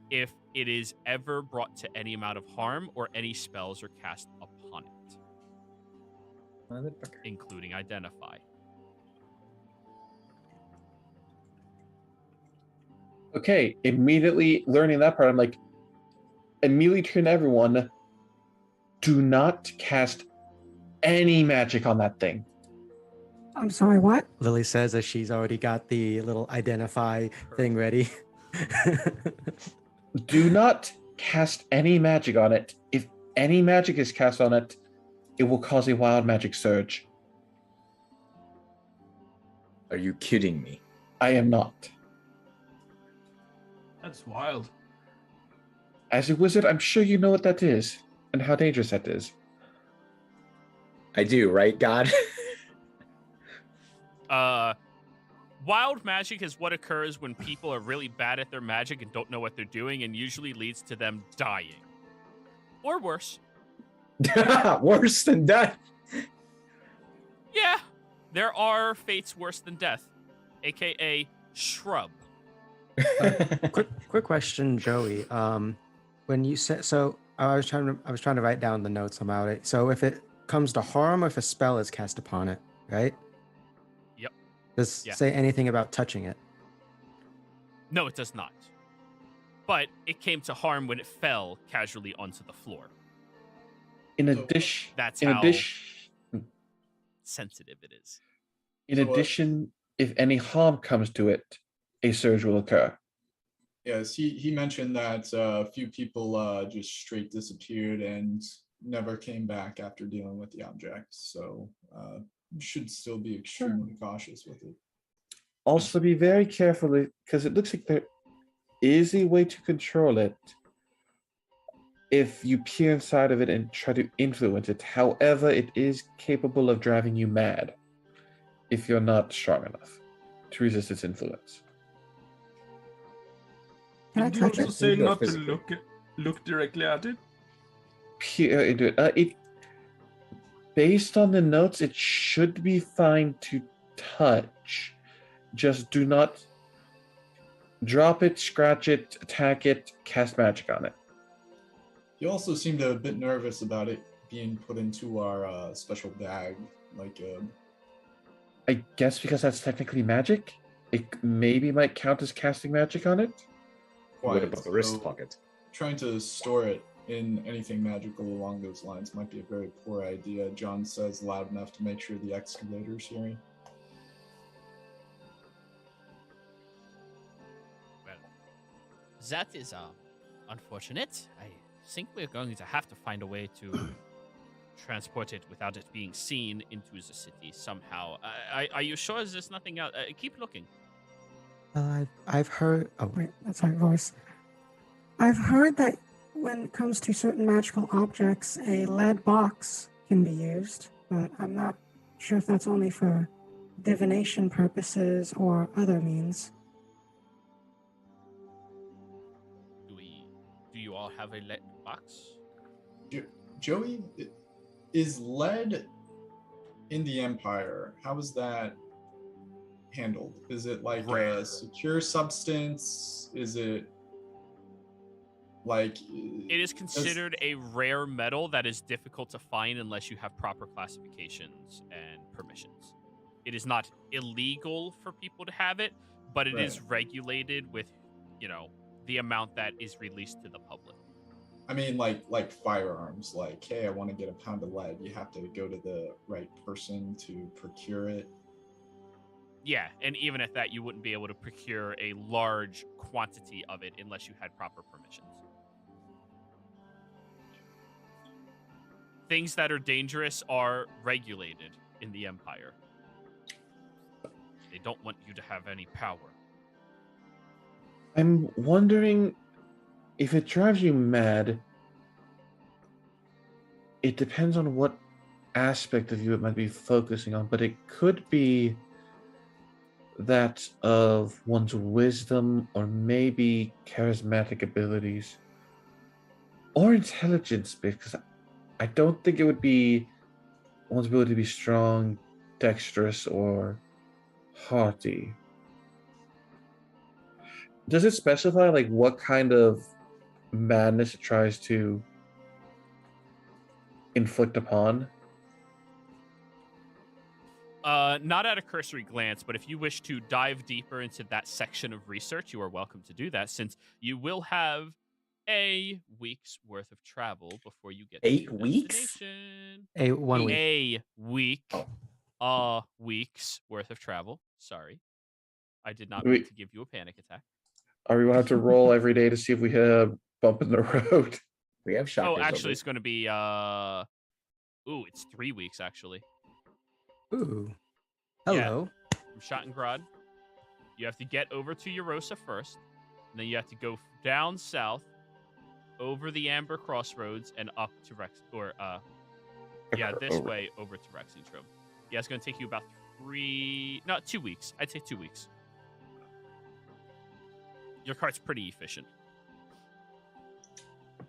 if it is ever brought to any amount of harm or any spells are cast upon it, including Identify. Okay, immediately learning that part, I'm like, immediately turn to everyone, do not cast any magic on that thing. I'm sorry, what? Lily says as she's already got the little identify thing ready. Do not cast any magic on it. If any magic is cast on it, it will cause a wild magic surge. Are you kidding me? I am not. That's wild. As a wizard, I'm sure you know what that is and how dangerous that is. I do, right, God? Wild magic is what occurs when people are really bad at their magic and don't know what they're doing, and usually leads to them dying. Or worse. Worse than death. Yeah, there are fates worse than death, aka shrub. Quick question, Joey. When you said so, I was trying to write down the notes about it. So if it comes to harm, or if a spell is cast upon it, right? Yep. Does Yeah. say anything about touching it? No, it does not. But it came to harm when it fell casually onto the floor. In So- addition, That's in how addition, sensitive it is. in So, addition, if any harm comes to it, a surge will occur. Yes, he mentioned that a few people just straight disappeared and never came back after dealing with the object. So you should still be extremely cautious with it. Also, be very careful because it looks like there is a way to control it if you peer inside of it and try to influence it. However, it is capable of driving you mad if you're not strong enough to resist its influence. Can I Did you touch also it? say Or not to physically? look directly at it? Peer into it. Based on the notes, it should be fine to touch. Just do not drop it, scratch it, attack it, cast magic on it. You also seemed a bit nervous about it being put into our special bag, like I guess because that's technically magic, it maybe might count as casting magic on it. What quiet. about the wrist So pocket? trying to store it in anything magical along those lines might be a very poor idea. John says loud enough to make sure the excavator's hearing. Well, that is unfortunate. I think we're going to have to find a way to transport it without it being seen into the city somehow. Are you sure there's nothing else? Keep looking. I've heard. Oh, Wait, that's my voice. I've heard that when it comes to certain magical objects, a lead box can be used, but I'm not sure if that's only for divination purposes or other means. Do you all have a lead box? Joey, is lead in the Empire? How is that handled? Is it like Rare. a secure substance? Is it like It is considered a rare metal that is difficult to find unless you have proper classifications and permissions. It is not illegal for people to have it, but it is regulated with, the amount that is released to the public. I mean, like firearms. Like, hey, I want to get a pound of lead. You have to go to the right person to procure it. Yeah, and even at that, you wouldn't be able to procure a large quantity of it unless you had proper permissions. Things that are dangerous are regulated in the Empire. They don't want you to have any power. I'm wondering if it drives you mad. It depends on what aspect of you it might be focusing on, but it could be that of one's wisdom or maybe charismatic abilities or intelligence, because I don't think it would be one's ability to be strong, dexterous, or haughty. Does it specify like what kind of madness it tries to inflict upon? Not at a cursory glance, but if you wish to dive deeper into that section of research, you are welcome to do that, since you will have a week's worth of travel before you get to 8 your weeks? destination. 1 week. A week. Oh. Week's worth of travel. Sorry. I did not Wait. mean to give you a panic attack. Are we going to have to roll every day to see if we hit a bump in the road? We have shockers. Oh, actually, over. it's going to be, it's 3 weeks, actually. Ooh. Yeah. Hello. From Schottengrad. You have to get over to Eurosa first, and then you have to go down south, over the Amber Crossroads, and up to this Over. way over to Rexingstrom. Yeah, it's going to take you about 2 weeks. I'd say 2 weeks. Your cart's pretty efficient.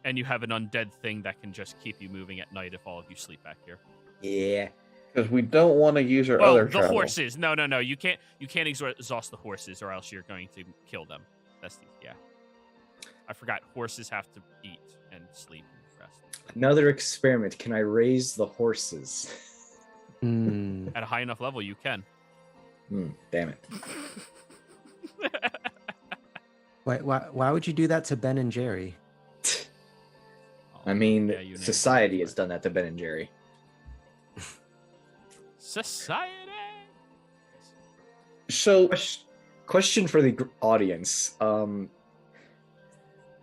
And you have an undead thing that can just keep you moving at night if all of you sleep back here. Yeah. Because we don't want to use our Well, other the travel. horses. No. You can't exhaust the horses, or else you're going to kill them. Yeah. I forgot. Horses have to eat and sleep and rest. Another experiment. Can I raise the horses? At a high enough level, you can. Damn it. Wait, why would you do that to Ben and Jerry? I mean, Yeah, you named society it. has done that to Ben and Jerry. Society. So, Question for the audience.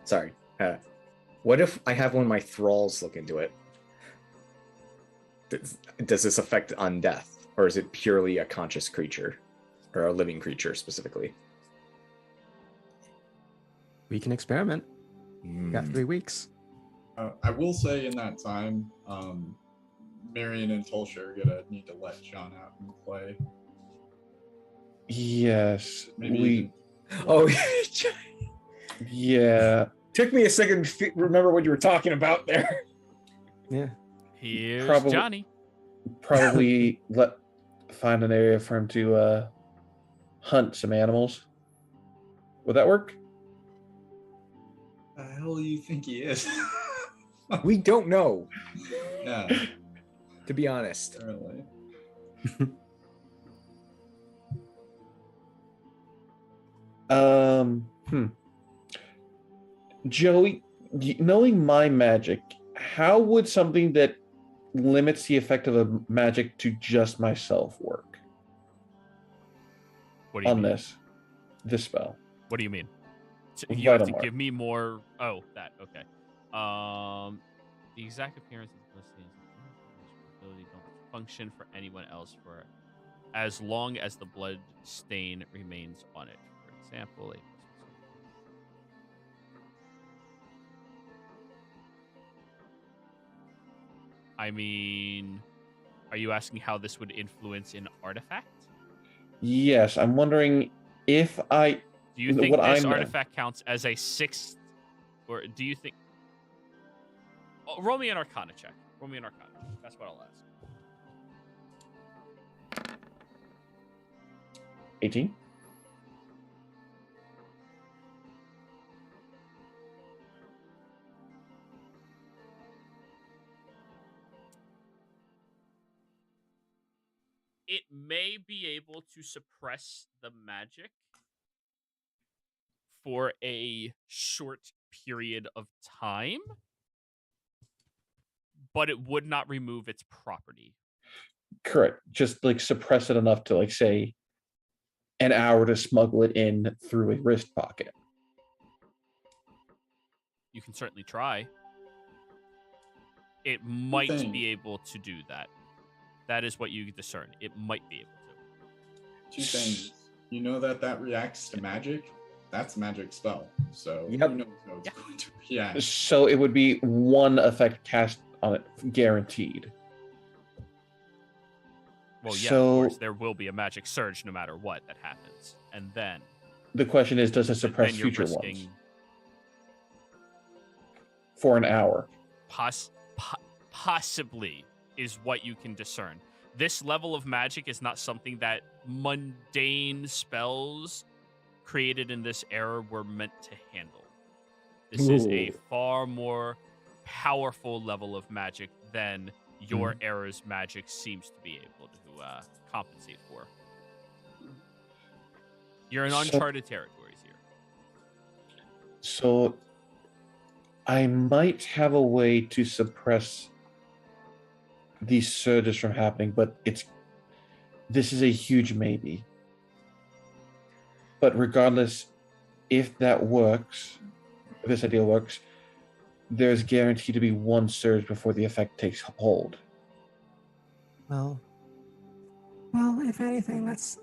Sorry. What if I have one of my thralls look into it? Does this affect undeath, or is it purely a conscious creature, or a living creature specifically? We can experiment. We got 3 weeks. I will say in that time, Marion and Tulsha are gonna need to let John out and play. yes, Maybe Oh, yeah. took me a second to remember what you were talking about there. Yeah. Here's Probably- Johnny. Probably find an area for him to hunt some animals. Would that work? the hell do you think he is? We don't know, Yeah, to be honest. apparently. Joey, knowing my magic, how would something that limits the effect of the magic to just myself work What do you on mean? this spell? What do you mean? You have Vital to mark. give me more. Oh, that. Okay. The exact appearance of the ability don't function for anyone else for as long as the blood stain remains on it. For example, I mean, are you asking how this would influence an artifact? Yes, I'm wondering if I. Do you think What this I'm- artifact counts as a sixth, or do you think? Oh, roll me an Arcana check. Roll me an Arcana check. That's what I'll ask. 18. It may be able to suppress the magic for a short period of time, but it would not remove its property. Correct. Just like suppress it enough to like say an hour to smuggle it in through a wrist pocket. You can certainly try. It might Thing. be able to do that. That is what you discern. It might be able to. 2 things. You know that reacts to magic. That's a magic spell. So Yep. who knows how it's going to react. So it would be one effect cast on it, guaranteed. Well, yeah, So- of course, there will be a magic surge no matter what that happens. And then, The question is, does it suppress then you're future risking ones for an hour? possibly is what you can discern. This level of magic is not something that mundane spells created in this era were meant to handle. This is a Ooh. far more powerful level of magic than your era's magic seems to be able to compensate for. You're in So- uncharted territories here. So I might have a way to suppress these surges from happening, but this is a huge maybe. But regardless, if that works, if this idea works, there's guaranteed to be one surge before the effect takes hold. Well, if anything, let's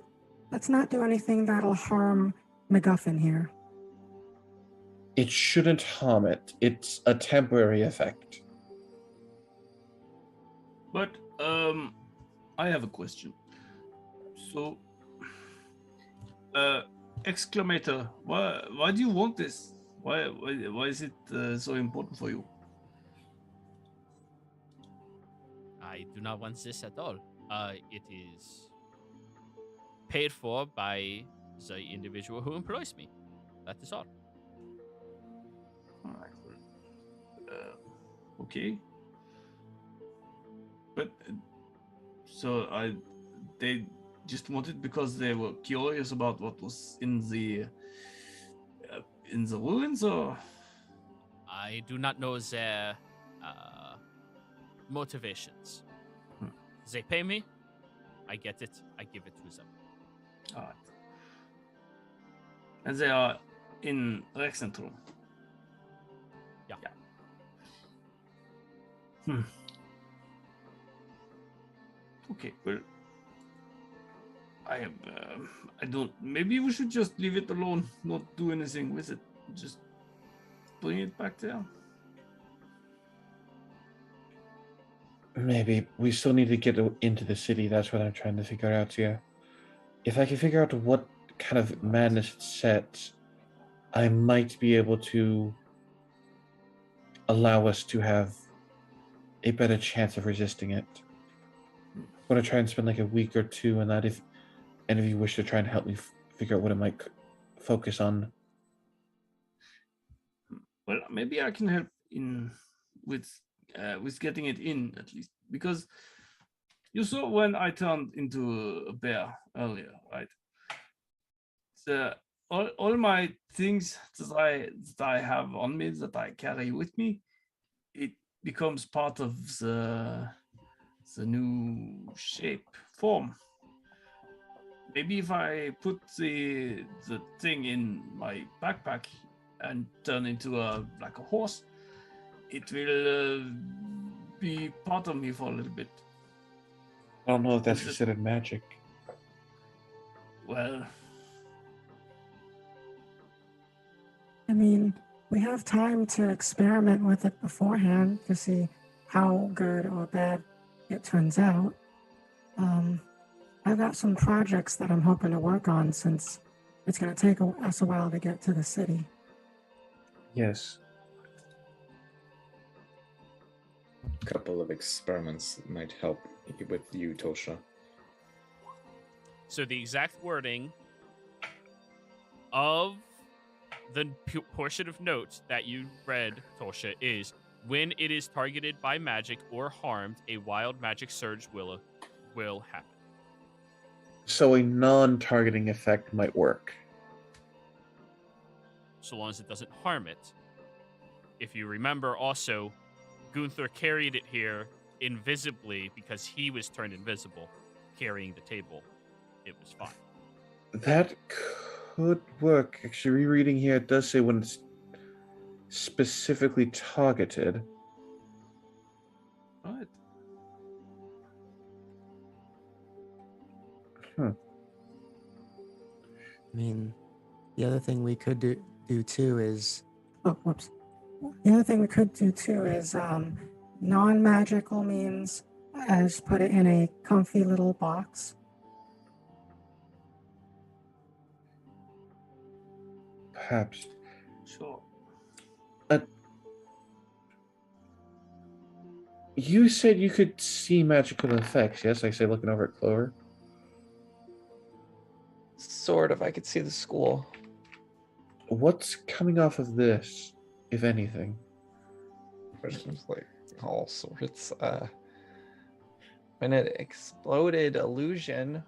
not do anything that'll harm MacGuffin here. It shouldn't harm it. It's a temporary effect. But I have a question. So, exclamator, why do you want this? Why is it so important for you? I do not want this at all. It is paid for by the individual who employs me. That is all. All right. Okay. But so they just wanted because they were curious about what was in the ruins, or I do not know their motivations. They pay me. I get it. I give it to them. all right. And they are in Rexentrum. Yeah. Okay. Well, I don't. Maybe we should just leave it alone. Not do anything with it. Just bring it back there. Maybe we still need to get into the city. That's what I'm trying to figure out here. If I can figure out what kind of madness it sets, I might be able to allow us to have a better chance of resisting it. I'm going to try and spend like a week or two on that if any of you wish to try and help me figure out what it might focus on. Well, maybe I can help in with getting it in at least, because you saw when I turned into a bear earlier, right? All my things that I have on me, that I carry with me, it becomes part of the new shape form. Maybe if I put the thing in my backpack and turn into a horse, it will be part of me for a little bit. I don't know if that's considered magic. Well, I mean, we have time to experiment with it beforehand to see how good or bad it turns out. I've got some projects that I'm hoping to work on since it's going to take us a while to get to the city. Yes. A couple of experiments might help with you, Tosha. So the exact wording of the portion of notes that you read, Tosha, is when it is targeted by magic or harmed, a wild magic surge will happen. So a non-targeting effect might work. So long as it doesn't harm it. If you remember also, Gunther carried it here invisibly because he was turned invisible, carrying the table. It was fine. That could work. Actually, rereading here, it does say when it's specifically targeted. right. I mean, the other thing we could do too is... Oh, whoops. The other thing we could do too is non-magical means as put it in a comfy little box. Perhaps. Sure. You said you could see magical effects, yes? I say looking over at Clover. Sort of. I could see the school. What's coming off of this, if anything? There's like all sorts. When it exploded, illusion.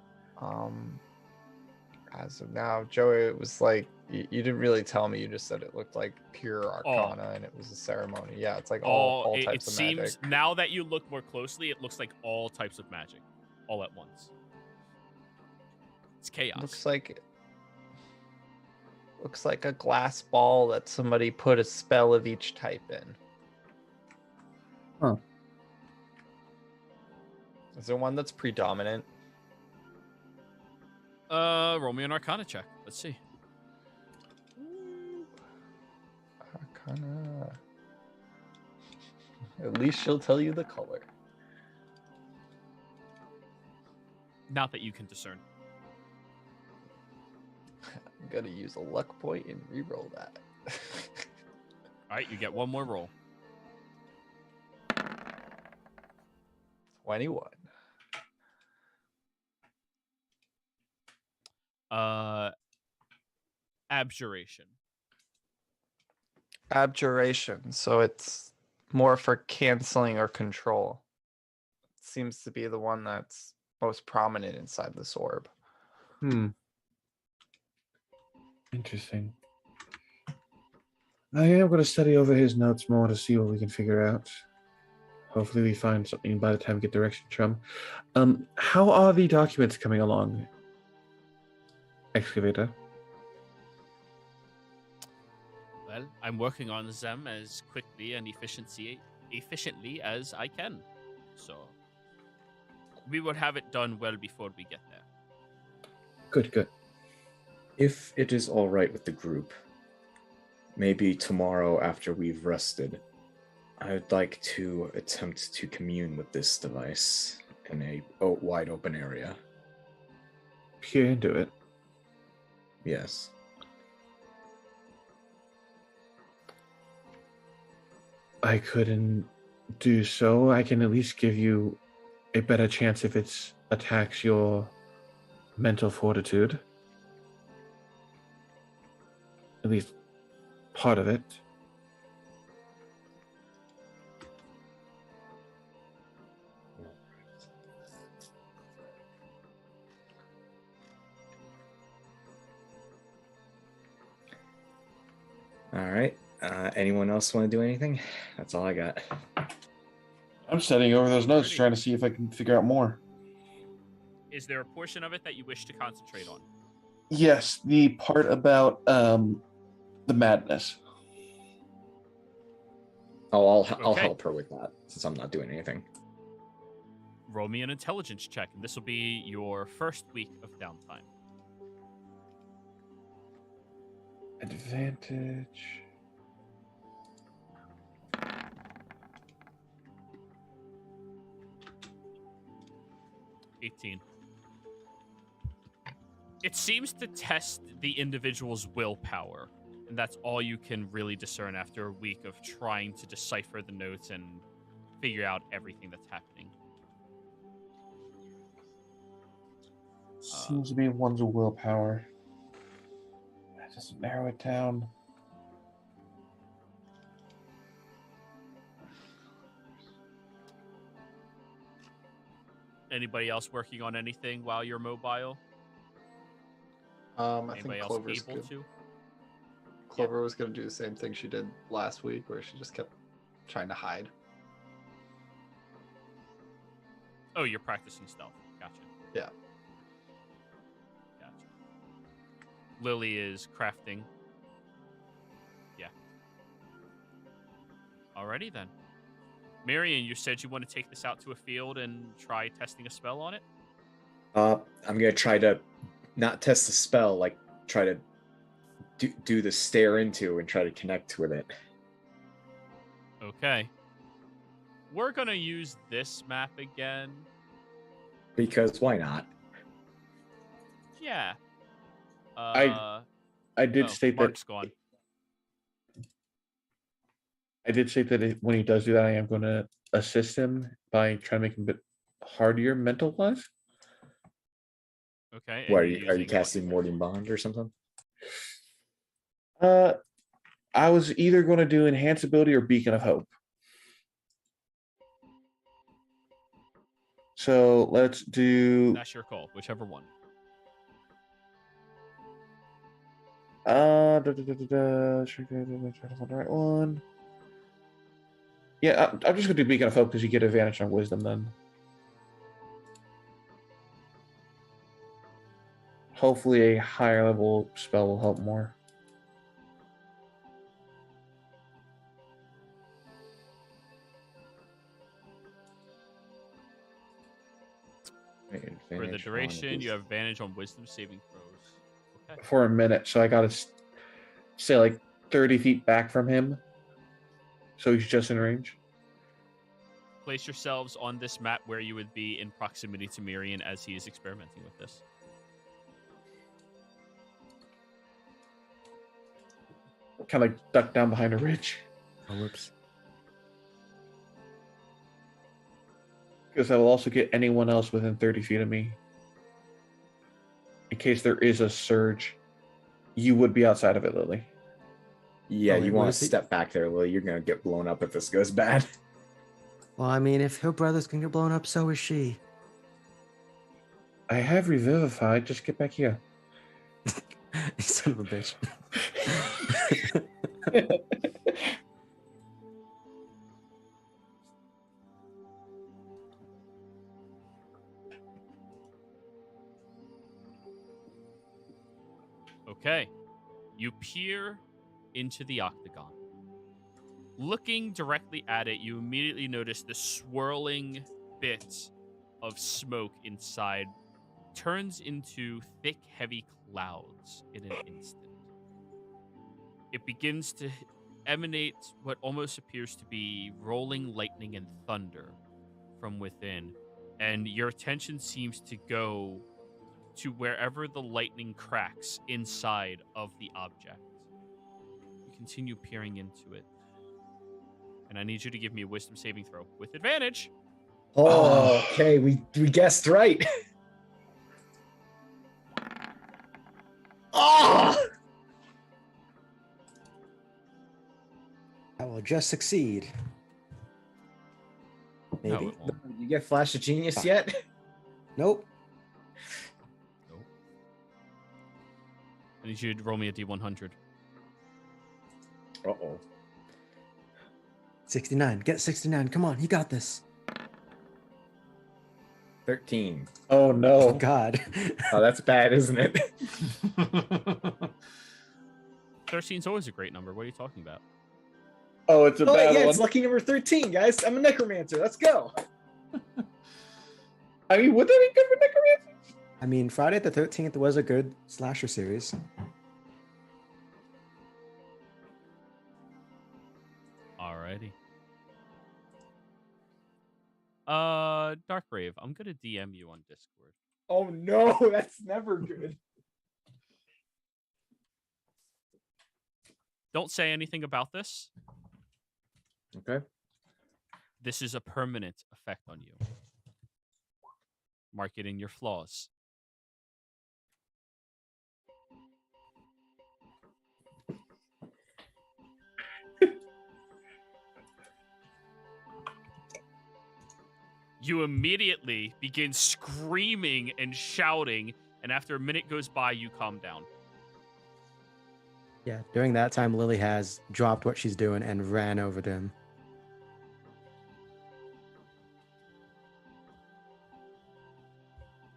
As of now, Joey, it was like you didn't really tell me. You just said it looked like pure arcana, and it was a ceremony. Yeah, it's like all types of magic. It seems now that you look more closely, it looks like all types of magic, all at once. It's chaos. Looks like a glass ball that somebody put a spell of each type in. Huh. Is there one that's predominant? Roll me an Arcana check. Let's see. Arcana. At least she'll tell you the color. Not that you can discern. I'm gonna use a luck point and re-roll that. All right, you get one more roll. 21. Abjuration. Abjuration. So it's more for canceling or control. Seems to be the one that's most prominent inside this orb. Interesting. I am going to study over his notes more to see what we can figure out. Hopefully we find something by the time we get direction from. How are the documents coming along, Excavator? Well, I'm working on them as quickly and efficiently as I can. So we will have it done well before we get there. Good. If it is all right with the group, maybe tomorrow after we've rested, I would like to attempt to commune with this device in a wide open area. Peer into it. Yes. I couldn't do so. I can at least give you a better chance if it attacks your mental fortitude. At least part of it. All right. Anyone else want to do anything? That's all I got. I'm studying over those notes, Alrighty. trying to see if I can figure out more. Is there a portion of it that you wish to concentrate on? Yes, the part about the madness. I'll Okay. help her with that since I'm not doing anything. Roll me an intelligence check, and this will be your first week of downtime. Advantage. $18. It seems to test the individual's willpower, and that's all you can really discern after a week of trying to decipher the notes and figure out everything that's happening. Seems to be one's willpower. That doesn't narrow it down. Anybody else working on anything while you're mobile? I Anybody think else Clover's able good. to? Clover was going to do the same thing she did last week, where she just kept trying to hide. Oh, you're practicing stealth. Gotcha. Yeah. Gotcha. Lily is crafting. Yeah. Alrighty then. Marion, you said you want to take this out to a field and try testing a spell on it? I'm gonna try to not test the spell, like try to do the stare into and try to connect with it. Okay. We're going to use this map again. Because why not? Yeah. I did state Mark's that. gone. I did state that when he does do that, I am going to assist him by trying to make him a bit hardier mental-wise. Okay. What, and you're are you using casting Warding Bond or something? I was either going to do Enhance Ability or Beacon of Hope. So let's do. That's your call, whichever one. Try to find the right one. Yeah, I'm just going to do Beacon of Hope because you get advantage on Wisdom then. Hopefully a higher level spell will help more. For the duration, you have advantage on Wisdom saving throws. Okay. For a minute, so I got to stay like 30 feet back from him. So he's just in range. Place yourselves on this map where you would be in proximity to Mirian as he is experimenting with this. Kind of like duck down behind a ridge. Oh, whoops. Because I will also get anyone else within 30 feet of me. in case there is a surge, you would be outside of it, Lily. Yeah, Oh, you wait, want what to is it? step back there, Lily. You're gonna get blown up if this goes bad. Well, I mean, if her brother's gonna get blown up, so is she. I have revivified. Just get back here. You son of a bitch. Okay. You peer into the octagon. Looking directly at it, you immediately notice the swirling bit of smoke inside turns into thick, heavy clouds in an instant. It begins to emanate what almost appears to be rolling lightning and thunder from within, and your attention seems to go to wherever the lightning cracks inside of the object. You continue peering into it, and I need you to give me a wisdom saving throw with advantage. Oh, okay, we guessed right. Oh! I will just succeed. Maybe. No, it won't. You get Flash of Genius yet? Nope. Nope. I need you to roll me a D100. Uh-oh. 69. Get 69. Come on, you got this. 13. Oh Oh no. God. Oh, that's bad, isn't it? 13 is always a great number. What are you talking about? Oh, it's a Oh, bad yeah, one. it's lucky number 13, guys. I'm a necromancer. Let's go. I mean, would that be good for necromancy? I mean, Friday the 13th was a good slasher series. Alrighty. Dark Brave, I'm gonna DM you on Discord. Oh, no, that's never good. Don't say anything about this. Okay. This is a permanent effect on you. Mark it in your flaws. You immediately begin screaming and shouting, and after a minute goes by, you calm down. Yeah, during that time, Lily has dropped what she's doing and ran over to him.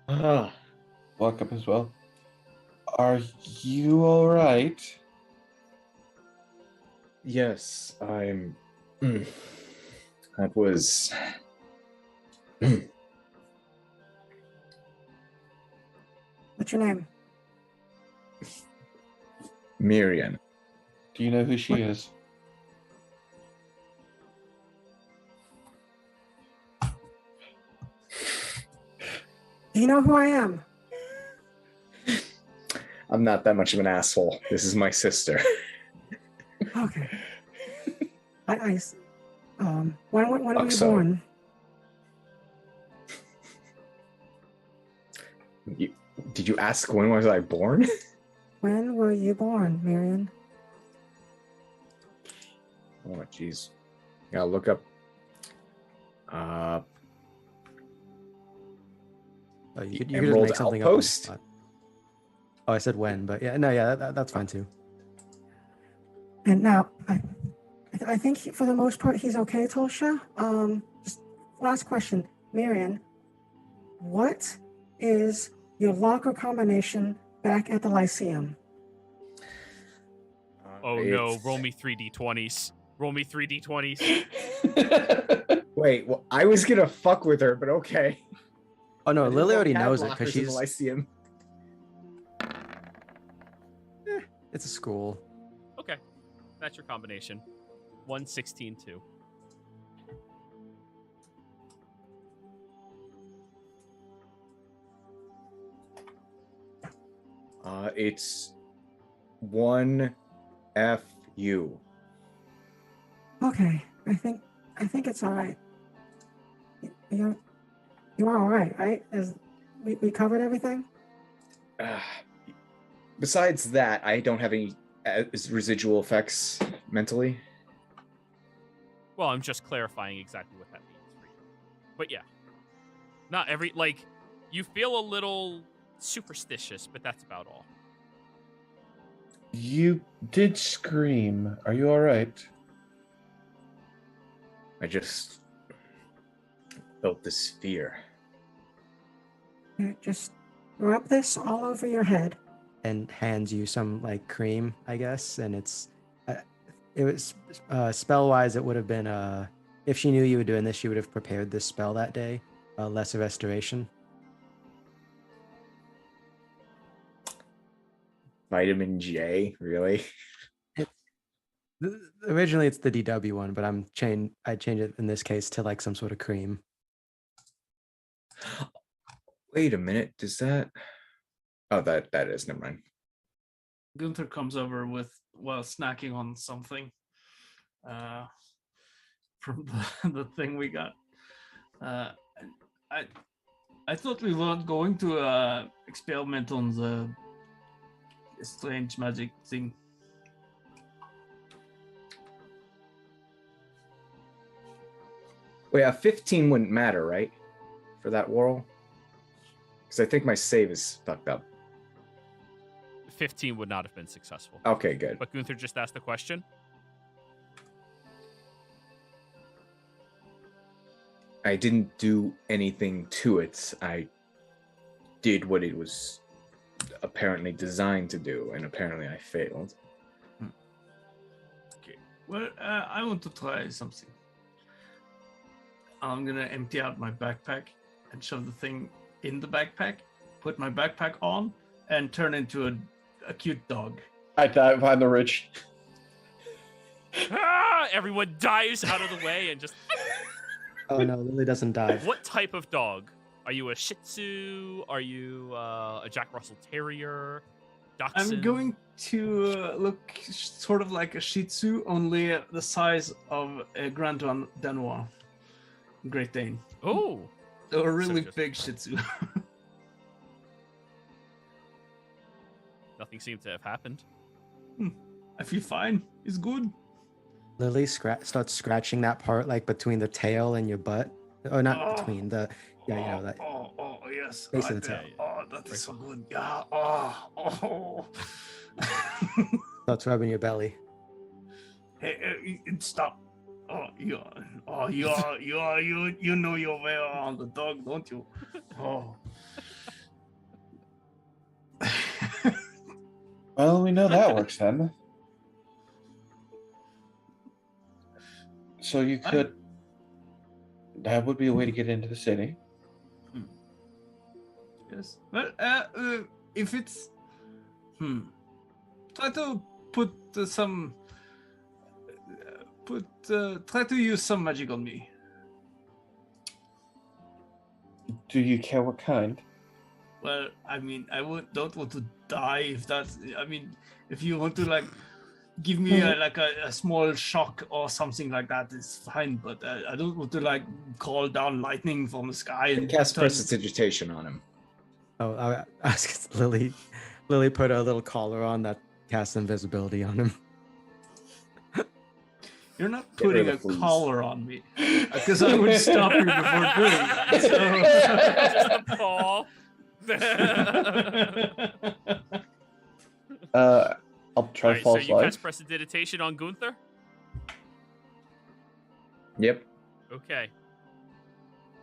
Ah, walk up as well. Are you all right? Yes, I'm. That was. What's your name? Miriam. Do you know who she is? Do you know who I am? I'm not that much of an asshole. This is my sister. Okay. When were you So- born? Did you ask when was I born? When were you born, Marion? Oh, jeez. Gotta look up. Oh, you The could just Emerald make something up on the Outpost? spot. Oh, I said when, but yeah, no, yeah, that's fine too. And now, I think for the most part he's okay, Tulsha. Just last question, Marion. What is your locker combination back at the Lyceum? Oh no, roll me 3d20s. Roll me 3d20s. Wait, well, I was gonna fuck with her, but okay. Oh no, I didn't Lily know already we had knows it lockers because in the she's. Lyceum. It's a school. Okay, that's your combination. 1, 16, 2. It's 1FU. Okay, I think it's all right. You are all right, right? We covered everything. Besides that, I don't have any residual effects mentally. Well, I'm just clarifying exactly what that means for you. But yeah, not every you feel a little superstitious, but that's about all. You did scream. Are you all right? I just felt this fear. Here, just rub this all over your head. And hands you some like cream, I guess. And it was spell wise. It would have been if she knew you were doing this, she would have prepared this spell that day. Lesser restoration. Vitamin J, really? Originally, it's the DW one, but I change it in this case to like some sort of cream. Wait a minute, does that... Oh, that is, never mind. Gunther comes over while snacking on something from the thing we got. I thought we weren't going to experiment on the strange magic thing. Wait, a 15 wouldn't matter, right? For that whirl? Because I think my save is fucked up. 15 would not have been successful. Okay, good. But Gunther just asked the question. I didn't do anything to it. I did what it was apparently designed to do, and apparently I failed. Okay. Well, I want to try something. I'm gonna empty out my backpack and shove the thing in the backpack, put my backpack on, and turn into a cute dog. I dive behind the ridge. Everyone dives out of the way and just... Oh no, Lily doesn't dive. What type of dog? Are you a Shih Tzu? Are you a Jack Russell Terrier? Dachshund? I'm going to look sort of like a Shih Tzu, only the size of a Grand Danois, Great Dane. Oh, So a really just- big Shih Tzu. nothing seemed to have happened. I feel fine. It's good. Lily starts scratching that part like between the tail and your butt. Or not Oh. between the that Oh, yes. Base of right the there. tail. Oh, that is so good. Yeah. Oh. starts rubbing your belly. Hey, stop. You know your way around the dog, don't you? Oh. Well, we know that works then. So you could. That would be a way to get into the city. Yes. Well, if it's, try to put some. Try to use some magic on me. Do you care what kind? Well, I mean, don't want to die if that's. I mean, if you want to like give me a small shock or something like that, is fine. But I don't want to like call down lightning from the sky and Cast turn- prestidigitation on him. Oh, I asked Lily. Lily put a little collar on that casts invisibility on him. You're not Get rid putting of a the fleas. collar on me because I would stop you before doing it. Just a paw. I'll try to Alright, so false you life. cast prestidigitation on Gunther? Yep. Okay.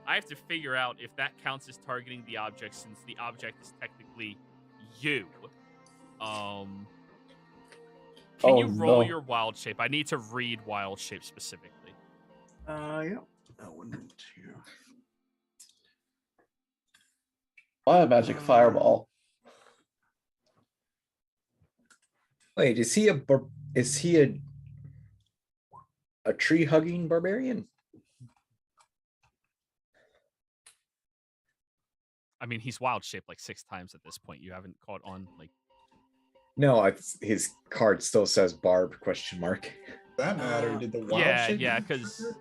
I have to figure out if that counts as targeting the object, since the object is technically you. Can Oh, you roll no. your wild shape? I need to read wild shape specifically. Yeah, that one here. Magic fireball. Wait, is he a tree hugging barbarian? I mean, he's wild shaped like 6 times at this point. You haven't caught on like. No, his card still says barb ? That matter? Did the wild shape? Yeah, because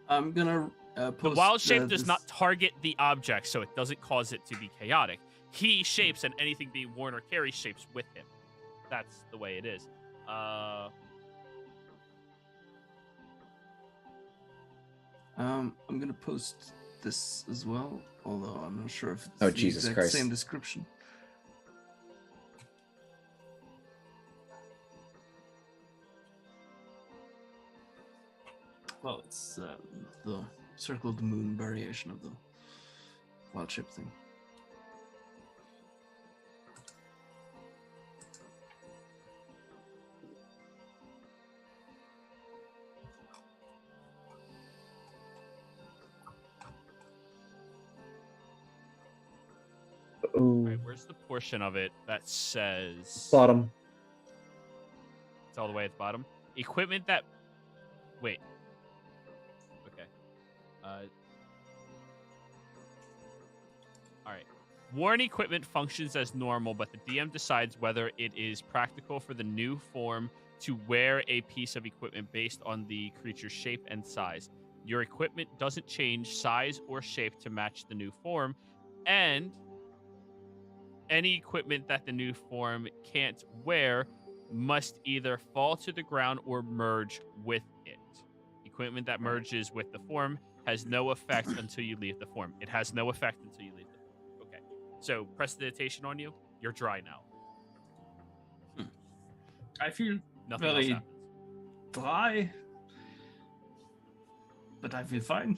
I'm gonna The wild shape does not target the object, so it doesn't cause it to be chaotic. He shapes, and anything being worn or carries shapes with him. That's the way it is. I'm gonna post this as well, although I'm not sure if it's Oh, the Jesus exact Christ. same description. Well, it's the circle of the moon variation of the wild shape thing. Oh, All right, where's the portion of it that says... bottom. It's all the way at the bottom. Equipment that... Wait. Okay. Alright. Worn equipment functions as normal, but the DM decides whether it is practical for the new form to wear a piece of equipment based on the creature's shape and size. Your equipment doesn't change size or shape to match the new form, and any equipment that the new form can't wear must either fall to the ground or merge with it. Equipment that merges with the form has no effect until you leave the form. It has no effect until you leave the form. Okay. So, prestidigitation on you. You're dry now. I feel Nothing else very happens. dry, but I feel fine.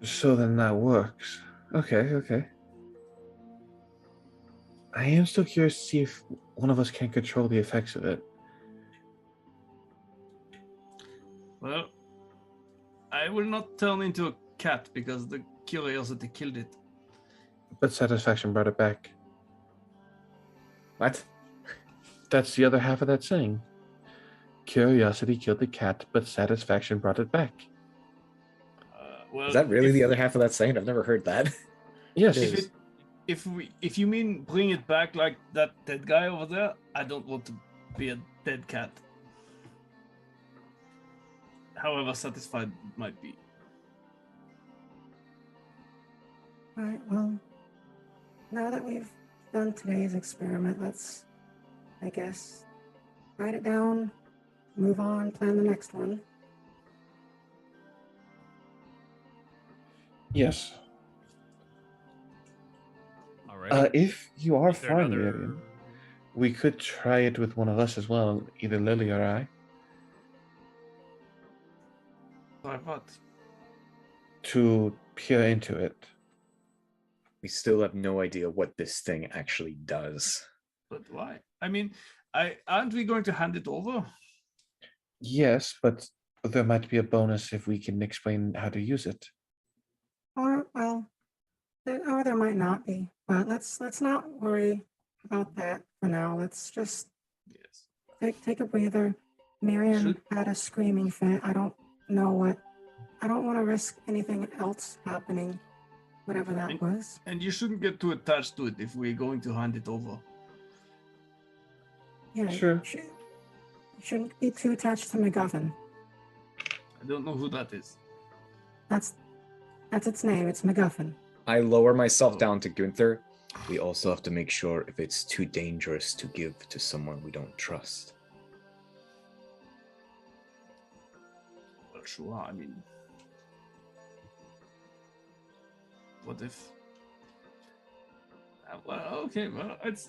So then that works. Okay. I am still curious to see if one of us can control the effects of it. Well, I will not turn into a cat because the curiosity killed it. But satisfaction brought it back. What? That's the other half of that saying. Curiosity killed the cat, but satisfaction brought it back. Well, Is that really the other half of that saying? I've never heard that. Yes. If you mean bring it back like that dead guy over there, I don't want to be a dead cat. However satisfied it might be. All right, well, now that we've done today's experiment, let's, I guess, write it down, move on, plan the next one. Yes. All right. If you are Is there fine, another- Miriam, we could try it with one of us as well, either Lily or I, Sorry, what? to peer into it. We still have no idea what this thing actually does. But why? I mean, aren't we going to hand it over? Yes, but there might be a bonus if we can explain how to use it. Or, well, there might not be, but let's not worry about that for now. Let's just Yes. take a breather. Miriam Should- had a screaming fit. I don't want to risk anything else happening, whatever that was. And you shouldn't get too attached to it if we're going to hand it over. Yeah, Sure. you shouldn't be too attached to MacGuffin. I don't know who that is. That's its name. It's MacGuffin. I lower myself down to Gunther. We also have to make sure if it's too dangerous to give to someone we don't trust. Well, sure. I mean, what if? Well, okay. Well, it's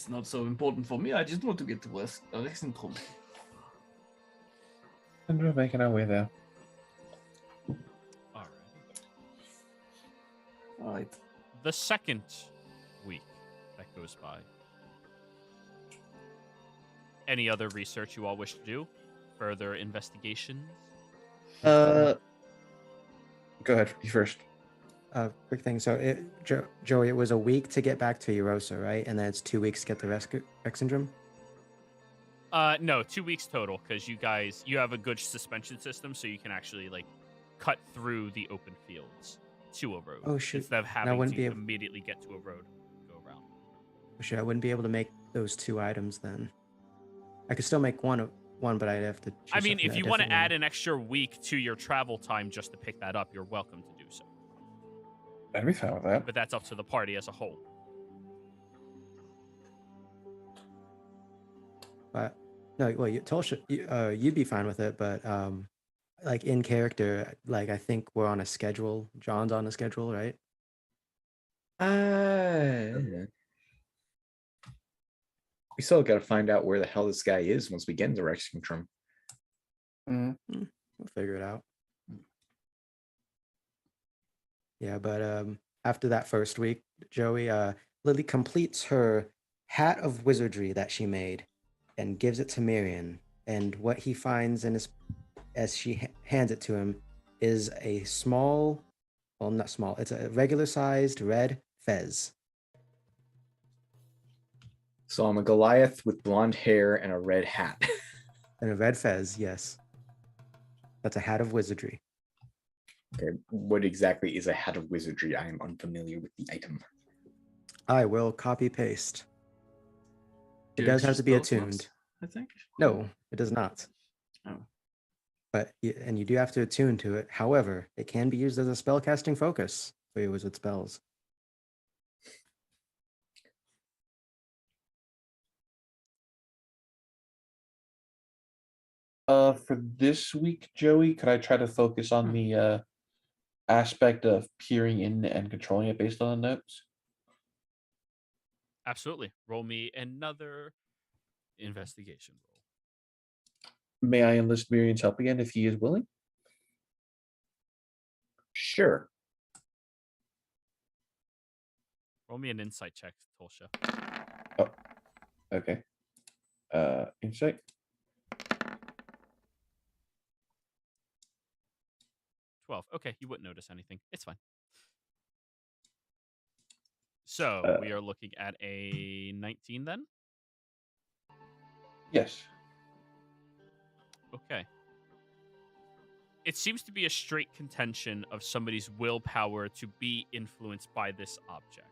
not so important for me. I just want to get to Rexentrum. And we're making our way there. All right. All right. The second week that goes by. Any other research you all wish to do? Further investigations? Go ahead, you first. Quick thing. So, Joey, it was a week to get back to Erosa, right? And then it's 2 weeks to get the Exandria? No, 2 weeks total, because you have a good suspension system, so you can actually cut through the open fields to a road. Oh, shoot. Instead of And I having wouldn't to be able- immediately get to a road and go around. I wouldn't be able to make those 2 items then. I could still make one one, but I'd have to. I choose mean, a if you want to different add one. an extra week to your travel time just to pick that up, you're welcome to do so. I'd be fine with that. But that's up to the party as a whole. But no, well, Tulsha, you'd be fine with it, but like in character, like I think we're on a schedule. John's on a schedule, right? We still got to find out where the hell this guy is once we get in direction from. We'll figure it out. Yeah, but after that first week, Joey, Lily completes her hat of wizardry that she made and gives it to Miriam. And what he finds in his, as she hands it to him, is a small, well, not small, it's a regular-sized red fez. So I'm a Goliath with blonde hair and a red hat. And a red fez, yes. That's a hat of wizardry. Okay, what exactly is a hat of wizardry? I am unfamiliar with the item. I will copy paste. It Do does have extra to be spell slots, attuned. I think. No, it does not. Oh. But and you do have to attune to it. However, it can be used as a spellcasting focus for your wizard spells. For this week, Joey, could I try to focus on the aspect of peering in and controlling it based on the notes? Absolutely. Roll me another investigation roll. May I enlist Miriam's help again if he is willing? Sure. Roll me an insight check, Tulsha. Oh, okay. Insight. 12. Okay, you wouldn't notice anything. It's fine. So we are looking at a 19 then? Yes. Okay. It seems to be a straight contention of somebody's willpower to be influenced by this object.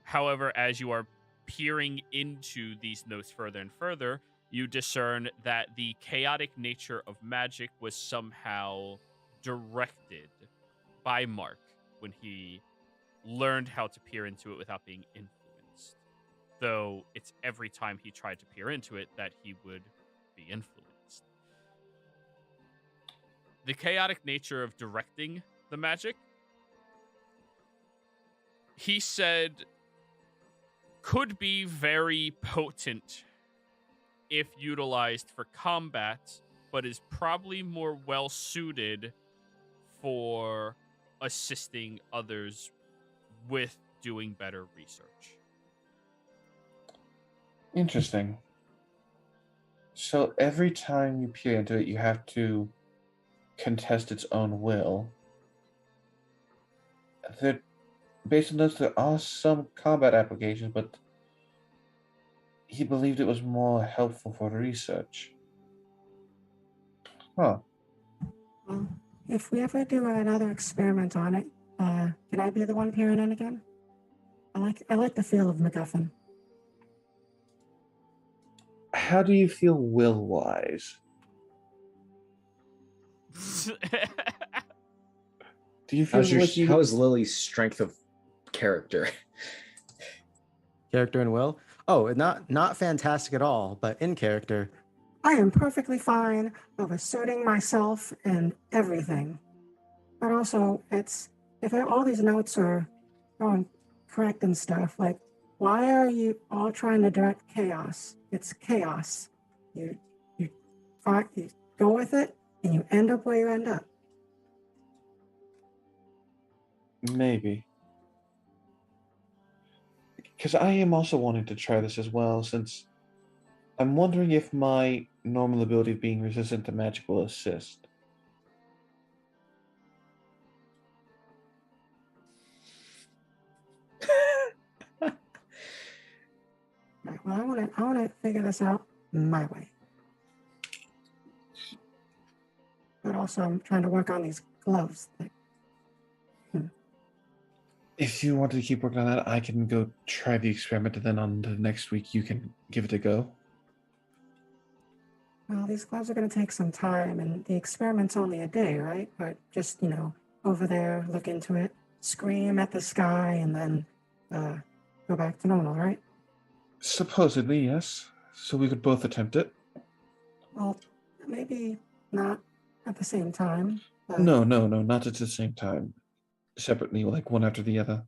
However, as you are peering into these notes further and further, you discern that the chaotic nature of magic was somehow directed by Mark when he learned how to peer into it without being influenced. Though it's every time he tried to peer into it that he would be influenced. The chaotic nature of directing the magic, he said, could be very potent if utilized for combat, but is probably more well suited for assisting others with doing better research. Interesting. So every time you peer into it, you have to contest its own will. Based on this, there are some combat applications, but he believed it was more helpful for research. Huh. Well, if we ever do another experiment on it, can I be the one peering in again? I like the feel of MacGuffin. How do you feel will-wise? Do you feel like you... How is Lily's strength of character? Character and will? Oh, not fantastic at all, but in character. I am perfectly fine of asserting myself and everything. But also, it's if all these notes are going correct and stuff, like, why are you all trying to direct chaos? It's chaos. You go with it, and you end up where you end up. Maybe. Because I am also wanting to try this as well, since I'm wondering if my normal ability of being resistant to magic will assist. Right, well, I want to figure this out my way. But also, I'm trying to work on these gloves. If you want to keep working on that, I can go try the experiment, and then on the next week you can give it a go. Well, these gloves are going to take some time, and the experiment's only a day, right? But just, over there, look into it, scream at the sky, and then go back to normal, right? Supposedly, yes. So we could both attempt it. Well, maybe not at the same time, but No, not at the same time. Separately, like one after the other.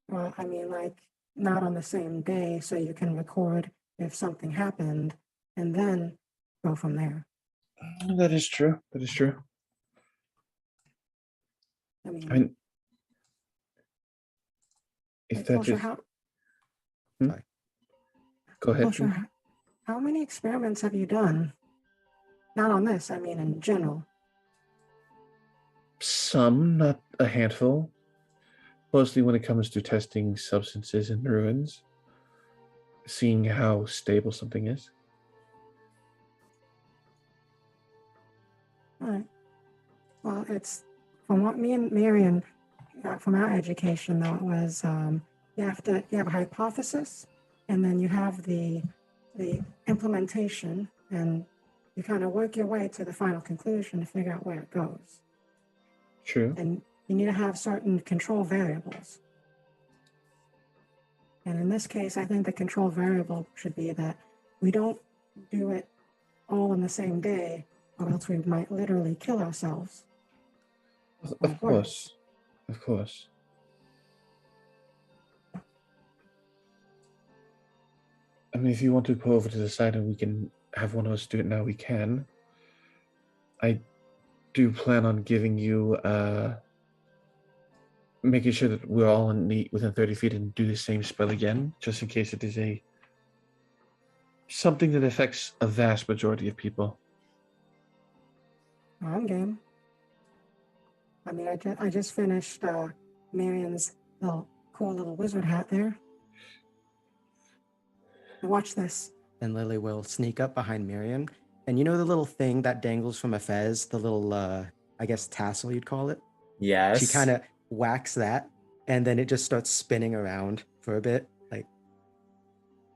well, I mean, like not on the same day, so you can record if something happened, and then go from there. That is true. That is true. I I mean, mean, if like, that Kosher, is. how Sorry. Go ahead. Kosher, Please. how many experiments have you done? Not on this, I mean in general. Some, not a handful. Mostly when it comes to testing substances in ruins, seeing how stable something is. All right. Well, it's from what me and Marion got from our education, though, it was you have a hypothesis, and then you have the implementation, and you kind of work your way to the final conclusion to figure out where it goes. True. And you need to have certain control variables. And in this case, I think the control variable should be that we don't do it all in the same day, or else we might literally kill ourselves. Of course. Of course. I mean, if you want to go over to the side and we can have one of us do it now, we can. I do plan on giving you, making sure that we're all within 30 feet and do the same spell again, just in case it is something that affects a vast majority of people. I'm game. I mean, I just finished Marion's cool little wizard hat there. Watch this. And Lily will sneak up behind Miriam. And you know the little thing that dangles from a fez, the little, I guess, tassel you'd call it? Yes. She kind of whacks that, and then it just starts spinning around for a bit,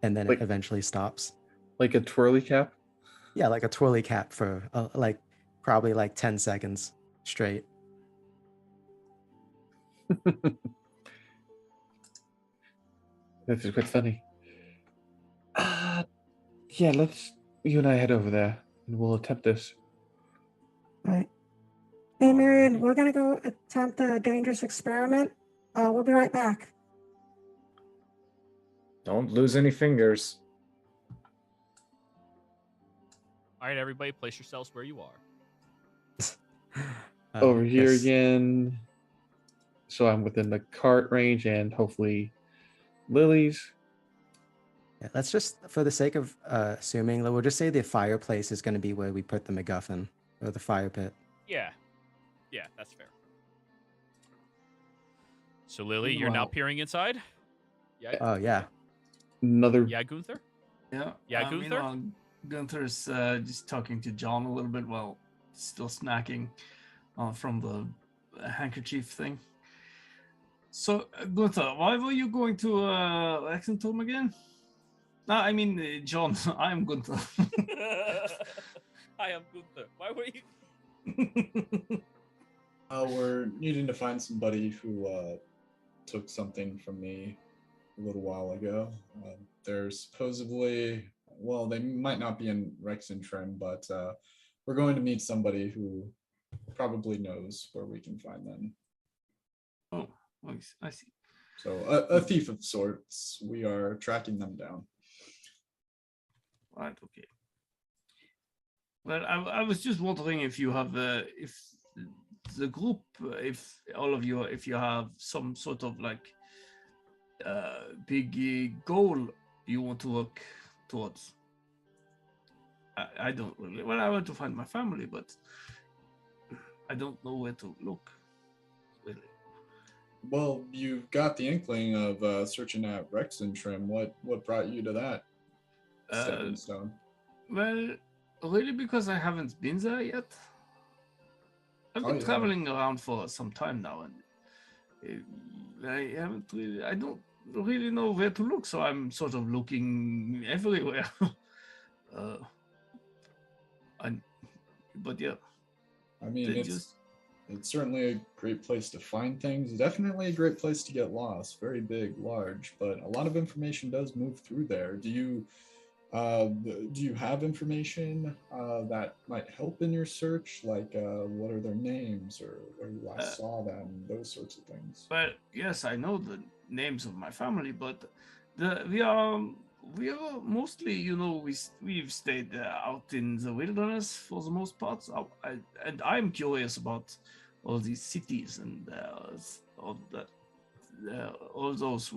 and then Like- it eventually stops. Like a twirly cap? Yeah, like a twirly cap for probably 10 seconds straight. This is quite funny. Yeah, you and I head over there, and we'll attempt this. Right. Hey, Marion, we're gonna go attempt a dangerous experiment. We'll be right back. Don't lose any fingers. All right, everybody, place yourselves where you are. Over here Yes. again. So I'm within the cart range and hopefully Lily's. Yeah, let's just, for the sake of assuming, we'll just say the fireplace is going to be where we put the MacGuffin, or the fire pit. Yeah, that's fair. So, Lily, you're now Wow. peering inside. Yeah, Oh, yeah. Another. yeah, Gunther. Yeah. Yeah, Gunther? Meanwhile, Gunther's just talking to John a little bit while still snacking from the handkerchief thing. So, Gunther, why were you going to Lexington again? No, I mean, John, I am Gunther. I am Gunther. Why were you? We're needing to find somebody who took something from me a little while ago. They're supposedly, well, they might not be in Rexentrim, but we're going to meet somebody who probably knows where we can find them. Oh, I see. So a thief of sorts. We are tracking them down. Right, okay. Well, I was just wondering if you have, if the group, if all of you, if you have some sort of big goal you want to work towards. I don't really, well, I want to find my family, but I don't know where to look, really. Well, you've got the inkling of searching at Rexentrim. What brought you to that stepping stone? Well, really, because I haven't been there yet. I've been traveling around for some time now, and I don't really know where to look, so I'm sort of looking everywhere. but yeah, I mean, they it's just it's certainly a great place to find things. Definitely a great place to get lost. Very big, large, but a lot of information does move through there. Do you have information that might help in your search? Like, what are their names or where you uh, last saw them? Those sorts of things. well, yes, I know the names of my family, but the we are mostly, we've stayed out in the wilderness for the most part. And I'm curious about all these cities and all that, all those.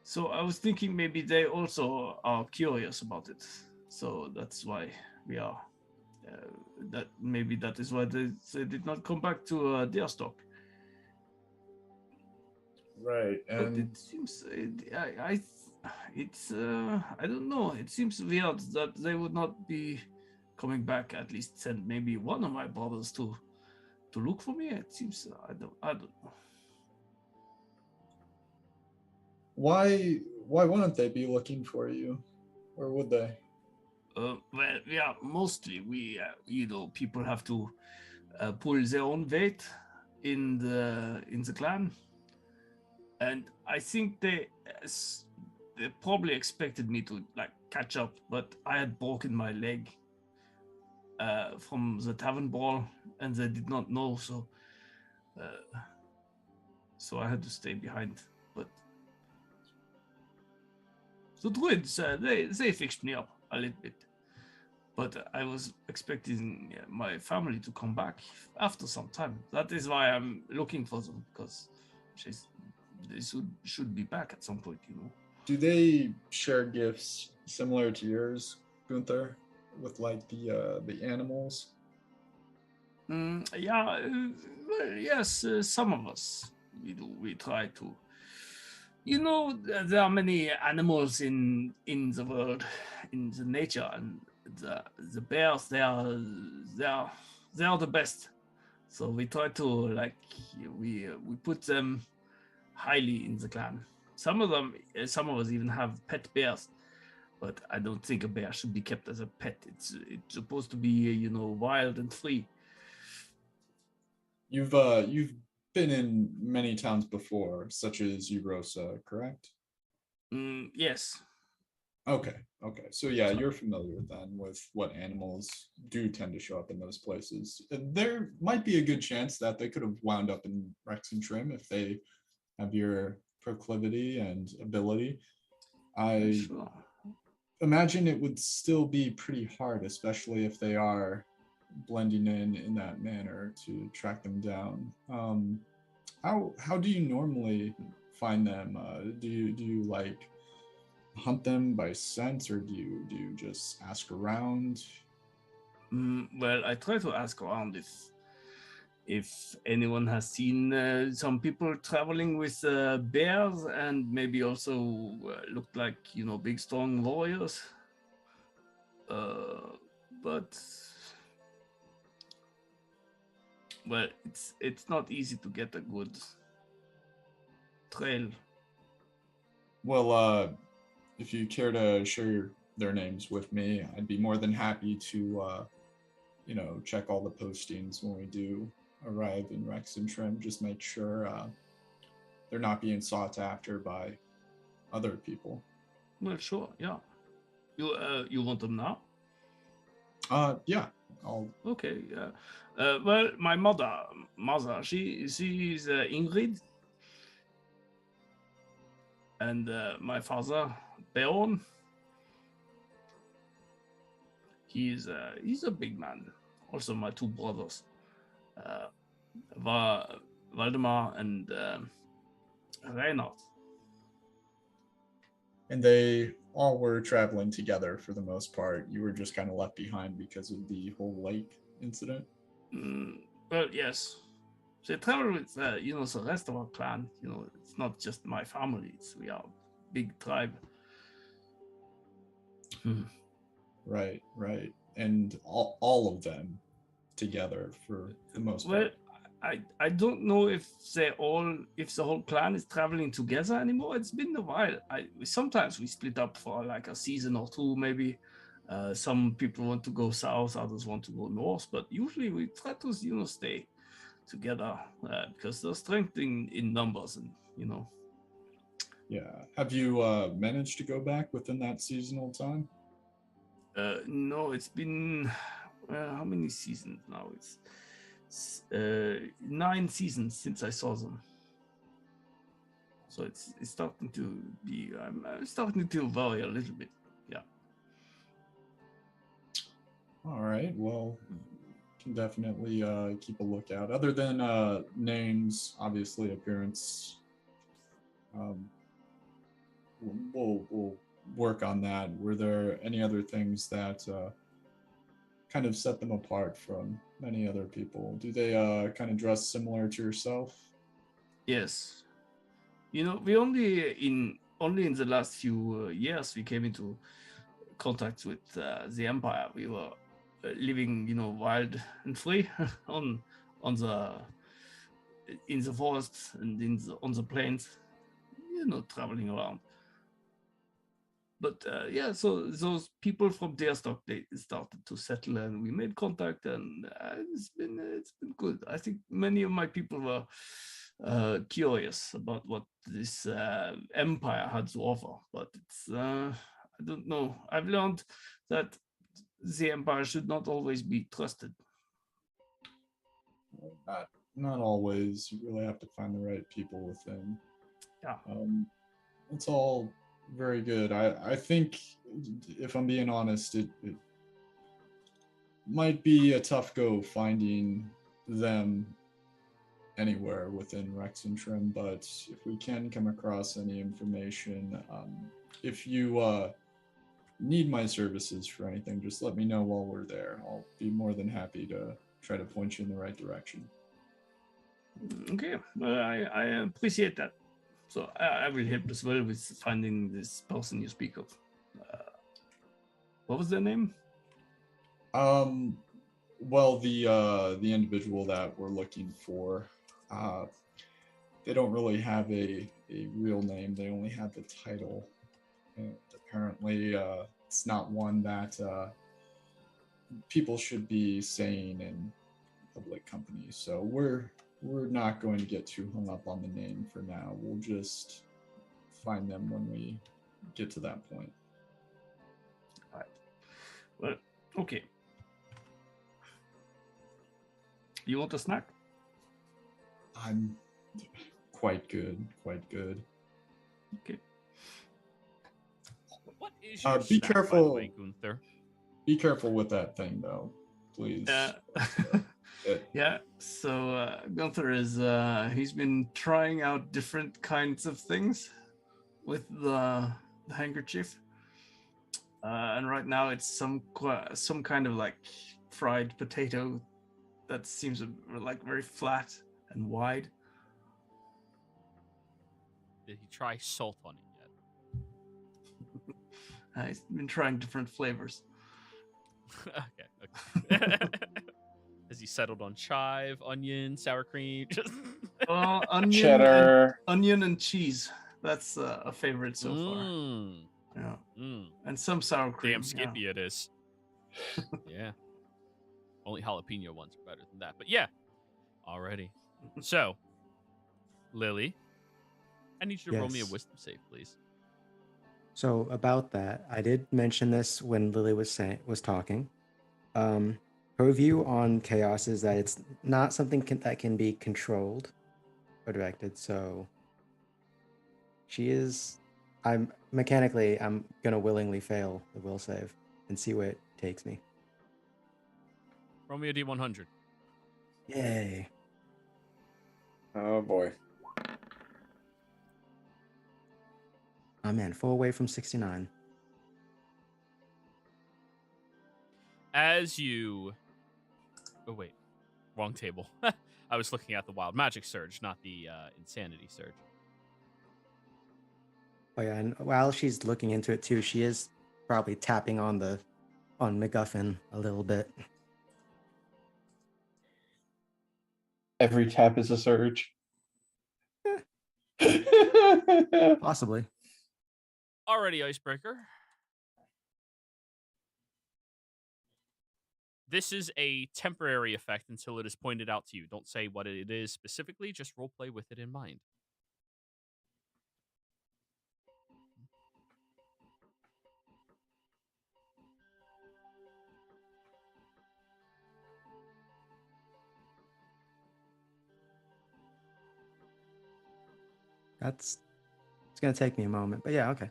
So I was thinking maybe they also are curious about it. So that's why we are. That maybe that is why they did not come back to Deerstock. Right, But and it seems it's I don't know. It seems weird that they would not be coming back. At least send maybe one of my brothers to look for me. It seems I don't know. why wouldn't they be looking for you, or would they? Well, yeah, mostly people have to pull their own weight in the clan, and I think they probably expected me to like catch up, but I had broken my leg from the tavern brawl, and they did not know, so I had to stay behind. But the druids, they fixed me up a little bit. But I was expecting my family to come back after some time. That is why I'm looking for them, because they should be back at some point. Do they share gifts similar to yours, Gunther, with like the animals? Yeah, well, yes, some of us we do. We try to. There are many animals in the world, in the nature, and the bears. They are the best. So we try to we put them highly in the clan. Some of us even have pet bears, but I don't think a bear should be kept as a pet. It's supposed to be wild and free. You've been in many towns before, such as Eurosa, correct? Yes. Okay, okay. So yeah, you're familiar then with what animals do tend to show up in those places. There might be a good chance that they could have wound up in Rex and Trim if they have your proclivity and ability. I Sure. imagine it would still be pretty hard, especially if they are blending in that manner to track them down. How do you normally find them? Do you like hunt them by scent, or do you just ask around? Well, I try to ask around if anyone has seen some people traveling with bears and maybe also looked like big strong warriors. But well, it's not easy to get a good trail. Well, if you care to share their names with me, I'd be more than happy to, check all the postings when we do arrive in Rex and Trim. Just make sure they're not being sought after by other people. Well, sure, yeah. You want them now? Yeah, I'll. Okay, yeah. Well, my mother, she's Ingrid, and my father, Beorn. He's a big man. Also, my two brothers, Valdemar and Reinhard. And they all were traveling together for the most part. You were just kind of left behind because of the whole lake incident. Well, yes. They travel with, the rest of our clan. It's not just my family. We are a big tribe. Right. And all of them together for the most part. I don't know if the whole clan is traveling together anymore. It's been a while. Sometimes we split up for like a season or two, maybe, Some people want to go south, others want to go north, but usually we try to, stay together because there's strength in numbers, and Yeah. Have you managed to go back within that seasonal time? No, it's been how many seasons now? It's 9 seasons since I saw them. So it's starting to be. I'm starting to vary a little bit. Yeah. All right. Well, can definitely keep a lookout. Other than names, obviously appearance. We'll work on that. Were there any other things that kind of set them apart from many other people? Do they kind of dress similar to yourself? Yes. We only in the last few years we came into contact with the Empire. We were living, wild and free on the in the forests and on the plains, traveling around. But yeah, so those people from Deerstock, they started to settle, and we made contact, and it's been good. I think many of my people were curious about what this empire had to offer, but it's I don't know. I've learned that the empire should not always be trusted. Not always. You really have to find the right people within. Yeah. It's all very good. I think, if I'm being honest, it might be a tough go finding them anywhere within Rex and Trim, but if we can come across any information, if you need my services for anything, just let me know while we're there. I'll be more than happy to try to point you in the right direction. Okay, I appreciate that. So I will help as well with finding this person you speak of. What was their name? Well, the individual that we're looking for, they don't really have a real name. They only have the title. And apparently, it's not one that people should be saying in public companies. So we're not going to get too hung up on the name for now. We'll just find them when we get to that point. All right. Well, okay. You want a snack? I'm quite good. Okay. What is your Be snack, careful. by the way, Gunther? Be careful with that thing, though, please. Yeah. So Gunther is he's been trying out different kinds of things with the handkerchief, and right now it's some kind of like fried potato that seems like very flat and wide. Did he try salt on it yet? He's been trying different flavors. Okay. Has he settled on chive, onion, sour cream? Onion, cheddar, onion and cheese. That's a favorite so far. Yeah. And some sour cream. Damn skippy it is. Yeah. Only jalapeno ones are better than that. But yeah. Alrighty. So, Lily, I need you to roll me a Yes. wisdom save, please. So about that, I did mention this when Lily was talking. Her view on chaos is that it's not something that can be controlled or directed. So I'm gonna willingly fail the will save and see where it takes me. Roll me a D100. Yay! Oh boy. Oh man, 4 away from 69. As you... Oh, wait. Wrong table. I was looking at the Wild Magic Surge, not the Insanity Surge. Oh yeah, and while she's looking into it too, she is probably tapping on MacGuffin a little bit. every tap is a surge. Possibly. Alrighty, Icebreaker. This is a temporary effect until it is pointed out to you. Don't say what it is specifically, just roleplay with it in mind. It's gonna take me a moment, but yeah, okay.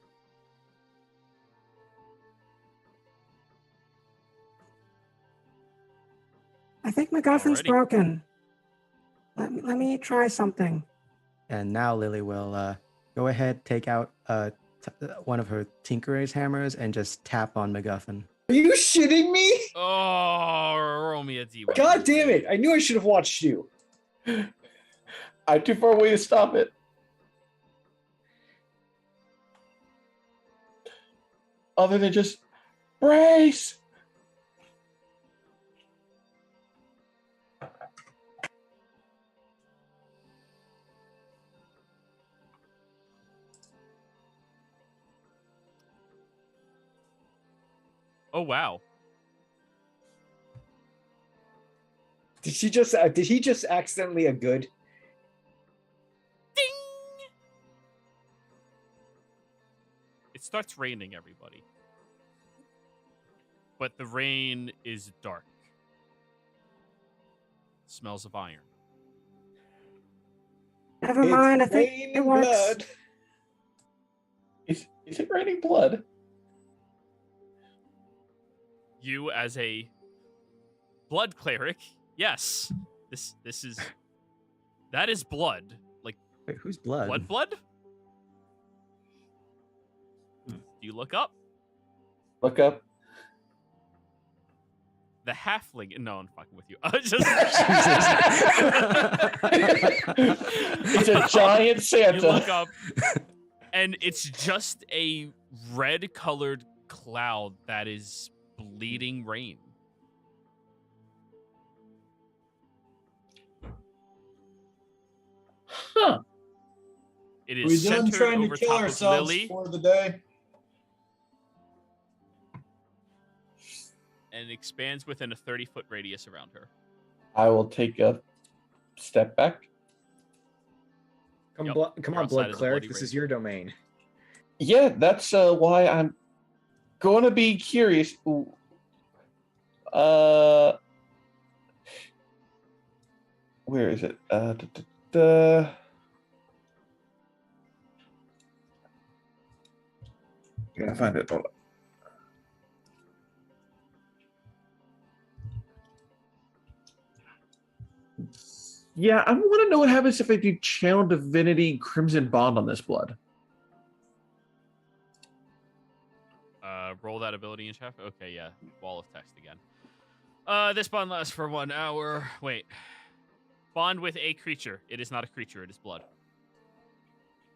I think MacGuffin's Alrighty. broken. Let me try something. And now Lily will go ahead, take out one of her tinkerer's hammers and just tap on MacGuffin. Are you shitting me? Oh, roll me a D1. God damn it! I knew I should have watched you. I'm too far away to stop it. Other than just brace. Oh, wow. Did he just accidentally a good? Ding! It starts raining, everybody. But the rain is dark. Smells of iron. Never mind. I It's think raining it works. blood. Is it raining blood? You as a blood cleric, yes. This is that is blood. Like Wait, who's blood? blood? Do you look up? Look up. The halfling. No, I'm fucking with you. Just It's a giant you Santa. look up, and it's just a red-colored cloud that is bleeding rain. Huh. It We is done centered trying over to kill top of ourselves Lily, for the day. and it expands within a 30-foot radius around her. I will take a step back. Come, Yep, come you're on, outside blood of the cleric. bloody This rain. is your domain. Yeah, that's why I'm going to be curious. Ooh. Where is it? Gotta find it. Hold on. Yeah, I want to know what happens if I do Channel Divinity Crimson Bond on this blood. Roll that ability in chat. Okay, yeah. Wall of text again. This bond lasts for 1 hour. Wait. Bond with a creature. It is not a creature, it is blood.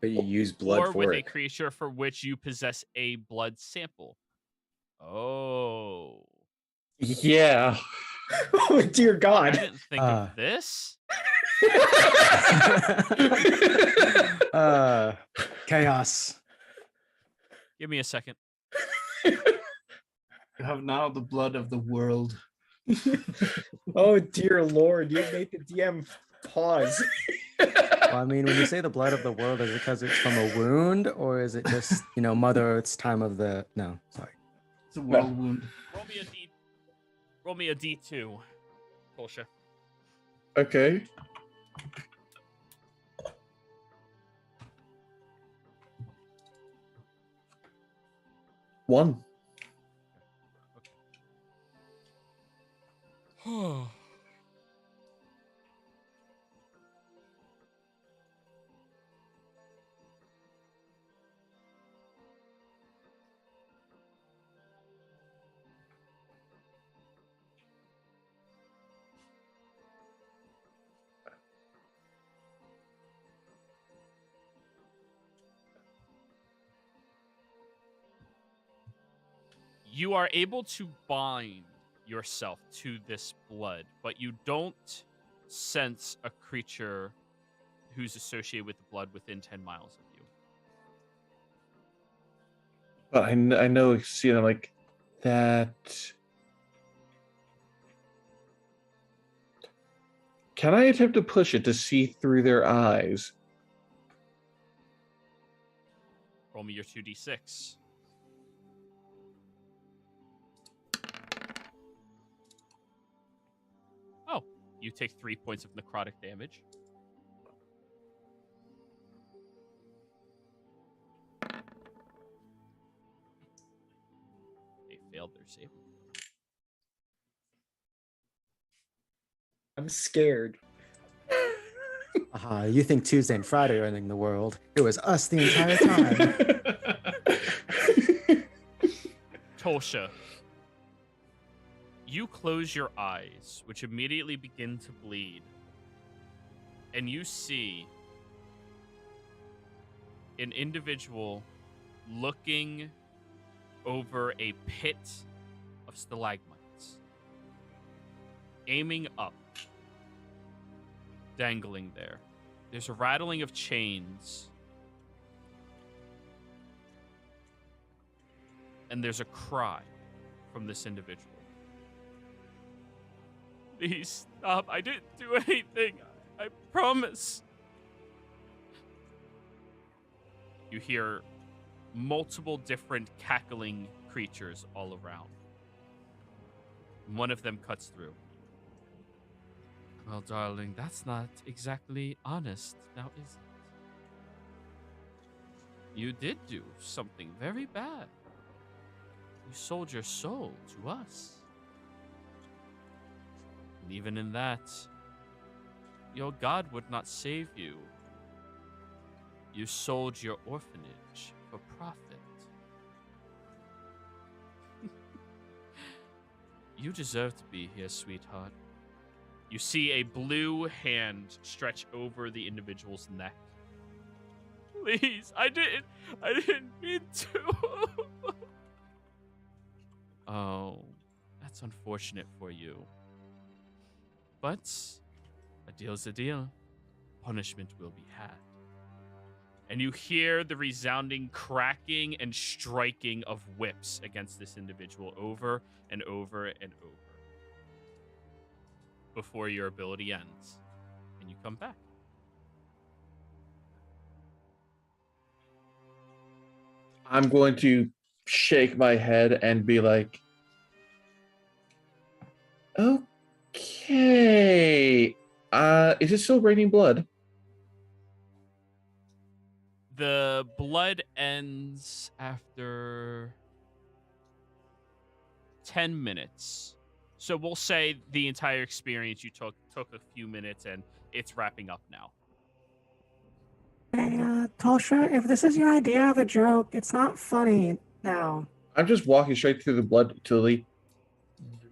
But you use blood or for with it. a creature for which you possess a blood sample. Oh. Yeah. Oh dear I God! didn't think of this. Chaos. Give me a second. You have now the blood of the world. Oh dear Lord! You made the DM pause. Well, I mean, when you say the blood of the world, is it because it's from a wound, or is it just, Mother Earth's time of the? No, sorry. It's a world wound. Roll me a D2. Bullshit. Okay. One. You are able to bind yourself to this blood, but you don't sense a creature who's associated with the blood within 10 miles of you. But I know, see, I'm like, that Can I attempt to push it to see through their eyes? Roll me your 2d6. Oh, you take 3 points of necrotic damage. They failed their save. I'm scared. You think Tuesday and Friday are ending the world? It was us the entire time. Tosha, you close your eyes, which immediately begin to bleed, and you see an individual looking over a pit of stalagmites, aiming up, dangling there. There's a rattling of chains, and there's a cry from this individual. Please stop. I didn't do anything. I promise. You hear multiple different cackling creatures all around. One of them cuts through. Well, darling, that's not exactly honest, now is it? You did do something very bad. You sold your soul to us. And even in that, your God would not save you. You sold your orphanage for profit. You deserve to be here, sweetheart. You see a blue hand stretch over the individual's neck. Please, I didn't mean to. Oh, that's unfortunate for you. But a deal's a deal. Punishment will be had. And you hear the resounding cracking and striking of whips against this individual over and over and over before your ability ends and you come back. I'm going to shake my head and be like, okay, is it still raining blood? The blood ends after 10 minutes. So we'll say the entire experience you took a few minutes and it's wrapping up now. Hey, Tulsha, if this is your idea of a joke, it's not funny now. I'm just walking straight through the blood, Tilly.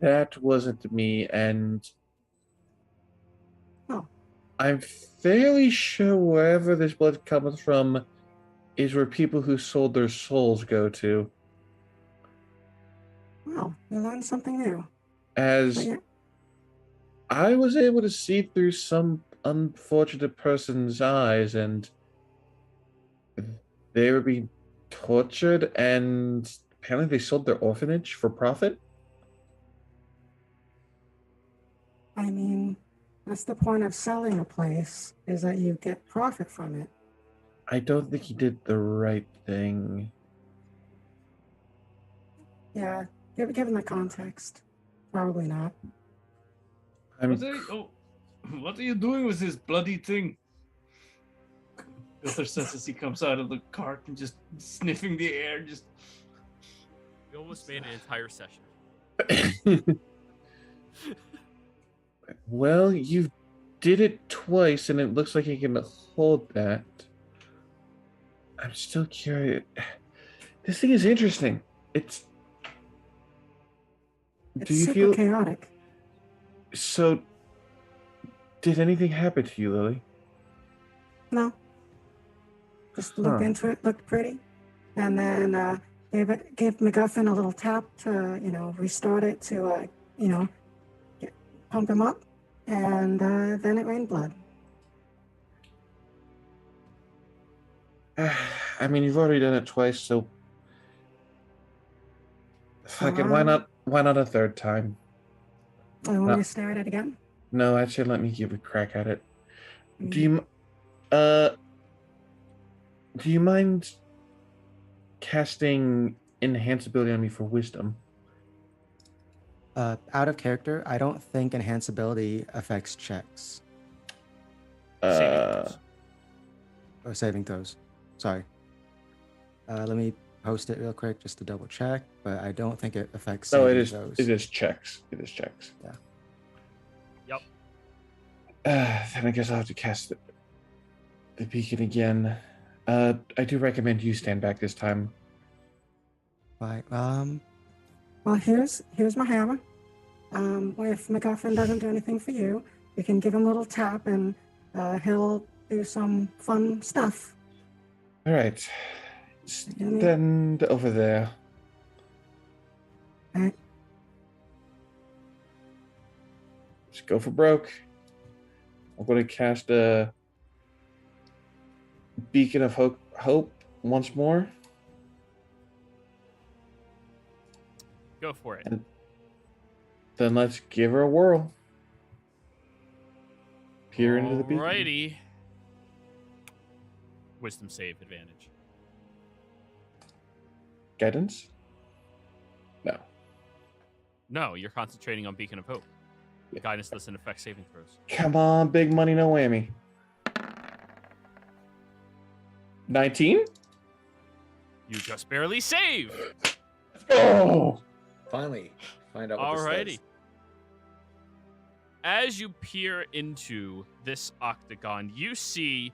That wasn't me, and I'm fairly sure wherever this blood comes from is where people who sold their souls go to. Well, you learned something new. As I was able to see through some unfortunate person's eyes, and they were being tortured, and apparently they sold their orphanage for profit. I mean, that's the point of selling a place, is that you get profit from it. I don't think he did the right thing. Yeah, given the context, probably not. What are you doing with this bloody thing? Filter says as he comes out of the cart and just sniffing the air, just... We almost made an entire session. Well, you did it twice, and it looks like you can hold that. I'm still curious. This thing is interesting. It's do you super feel chaotic. So, did anything happen to you, Lily? No. Just looked into it, looked pretty, and then gave MacGuffin a little tap to, restart it to, pump him up, and then it rained blood. I mean, you've already done it twice, so fuck it. Why not a third time? I want me to stare at it again. No, actually, let me give a crack at it. Do Mm, you, do you mind casting enhance ability on me for wisdom? Out of character, I don't think enhanceability affects checks Saving Uh, throws. or saving throws. Sorry. Let me post it real quick just to double check, but I don't think it affects no, saving it is. throws. It is checks. It is checks. Yeah. Yep. Then I guess I'll have to cast the beacon again. I do recommend you stand back this time. Right. Well, here's my hammer. If MacGuffin doesn't do anything for you, you can give him a little tap, and he'll do some fun stuff. All right, You know? stand over there. Right? Just go for broke. I'm going to cast a beacon of hope once more. Go for it. And then let's give her a whirl. Peer into the beacon. Alrighty. Wisdom save advantage. Guidance? No. No, you're concentrating on Beacon of Hope. Yeah. Guidance doesn't affect saving throws. Come on, big money, no whammy. 19? You just barely save. Let's go! Finally, find out what Alrighty. this does. As you peer into this octagon, you see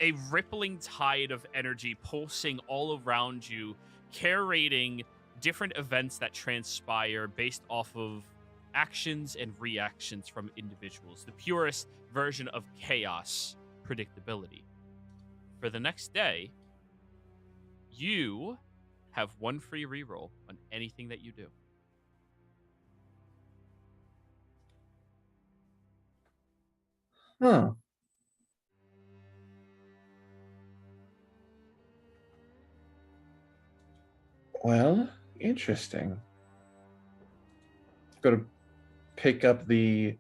a rippling tide of energy pulsing all around you, curating different events that transpire based off of actions and reactions from individuals. The purest version of chaos predictability. For the next day, you have one free reroll on anything that you do. Huh. Well, interesting. Got to pick up the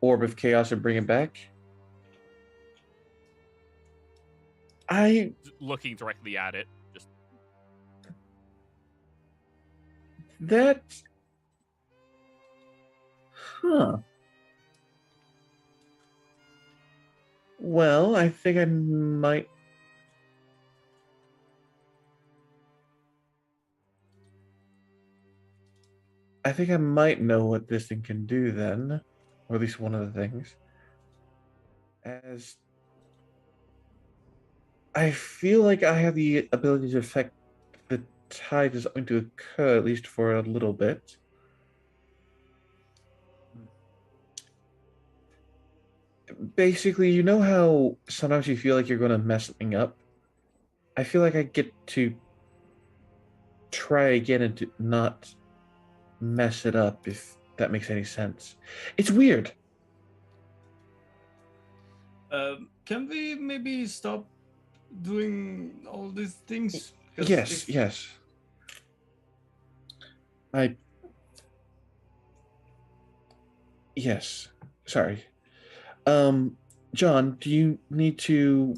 orb of chaos and bring it back. Looking directly at it, just That. Huh. Well, I think I might. I think I might know what this thing can do then, or at least one of the things. As I feel like I have the ability to affect the tide that's going to occur, at least for a little bit. Basically, you know how sometimes you feel like you're going to mess something up? I feel like I get to try again and to not mess it up, if that makes any sense. It's weird. Can we maybe stop doing all these things? 'Cause Yes, yes. Yes. Sorry. John, do you need to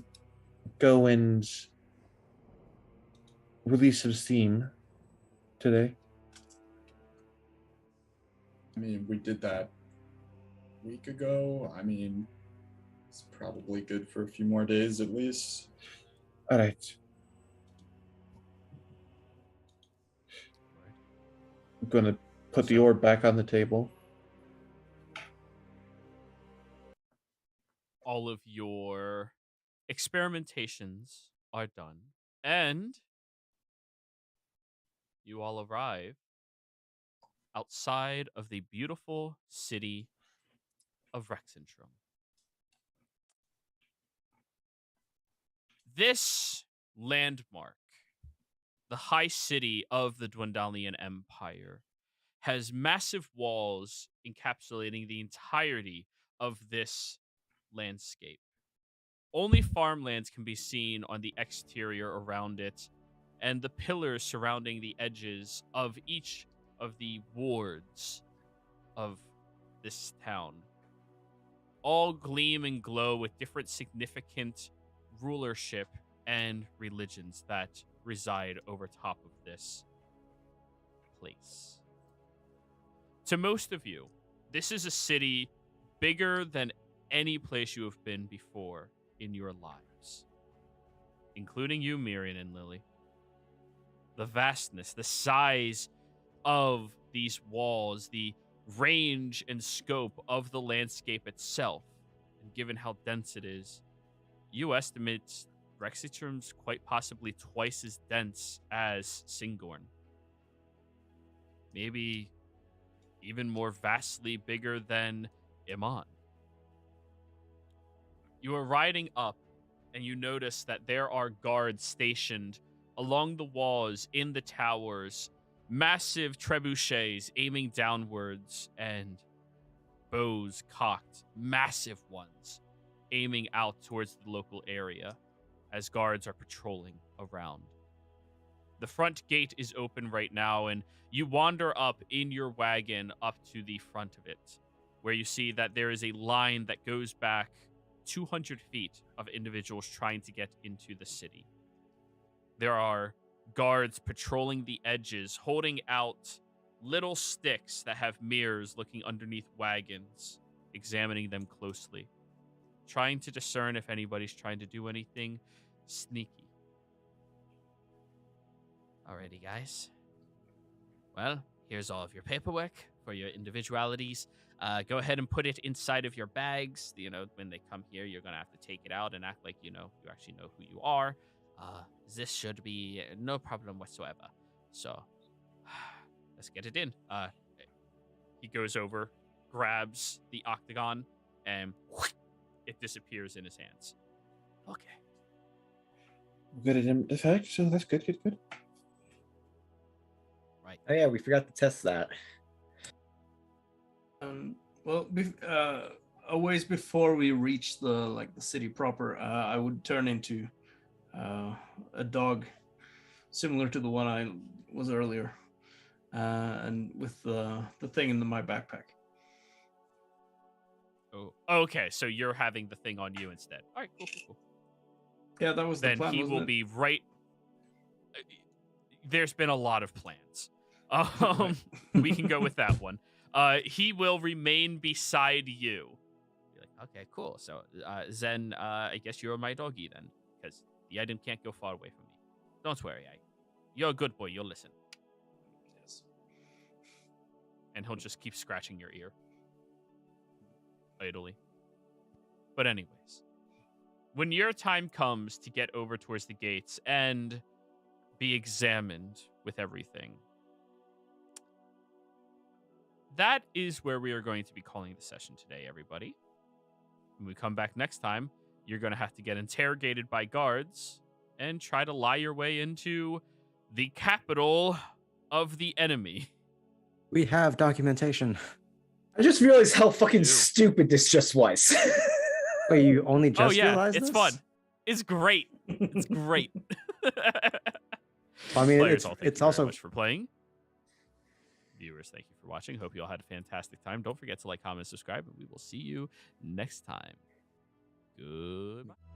go and release some steam today? I mean, we did that a week ago. I mean, it's probably good for a few more days at least. All right. I'm going to put the orb back on the table. all of your experimentations are done, and you all arrive outside of the beautiful city of Rexentrum. This landmark, the high city of the Dwendalian Empire, has massive walls encapsulating the entirety of this landscape. Only farmlands can be seen on the exterior around it, and the pillars surrounding the edges of each of the wards of this town all gleam and glow with different significant rulership and religions that reside over top of this place. To most of you, this is a city bigger than any place you have been before in your lives, including you, Miriam and Lily. The vastness, the size of these walls, the range and scope of the landscape itself, and given how dense it is, you estimate Rexitram's quite possibly twice as dense as Singorn. Maybe even more vastly bigger than Iman. You are riding up, and you notice that there are guards stationed along the walls, in the towers, massive trebuchets aiming downwards, and bows cocked, massive ones, aiming out towards the local area as guards are patrolling around. The front gate is open right now, and you wander up in your wagon up to the front of it, where you see that there is a line that goes back 200 feet of individuals trying to get into the city. There are guards patrolling the edges, holding out little sticks that have mirrors looking underneath wagons, examining them closely, trying to discern if anybody's trying to do anything sneaky. Alrighty, guys. Well, here's all of your paperwork for your individualities. Go ahead and put it inside of your bags. You know, when they come here, you're going to have to take it out and act like, you know, you actually know who you are. This should be no problem whatsoever. So, let's get it in. He goes over, grabs the octagon, and it disappears in his hands. Okay. Good at effect, so that's good. Right. Oh yeah, we forgot to test that. Well, a ways before we reach the city proper, I would turn into a dog similar to the one I was earlier, and with the thing in my backpack. Oh, okay. So you're having the thing on you instead. All right, cool. Yeah, that was the Then plan. he will be right. There's been a lot of plans. We can go with that one. He will remain beside you. Be like, okay, cool. So, Zen, I guess you're my doggy then, because the item can't go far away from me. Don't worry, you're a good boy. You'll listen. Yes. And he'll just keep scratching your ear. Idly. But anyways, when your time comes to get over towards the gates and be examined with everything, that is where we are going to be calling the session today, everybody. When we come back next time, you're going to have to get interrogated by guards and try to lie your way into the capital of the enemy. We have documentation. I just realized how fucking Ew. stupid this just was. Wait, you only just realized it's this? fun. It's great. It's great. I mean, Players, thank it's you also very much for playing. Viewers, thank you for watching. Hope you all had a fantastic time. Don't forget to like, comment, subscribe, and we will see you next time. Goodbye.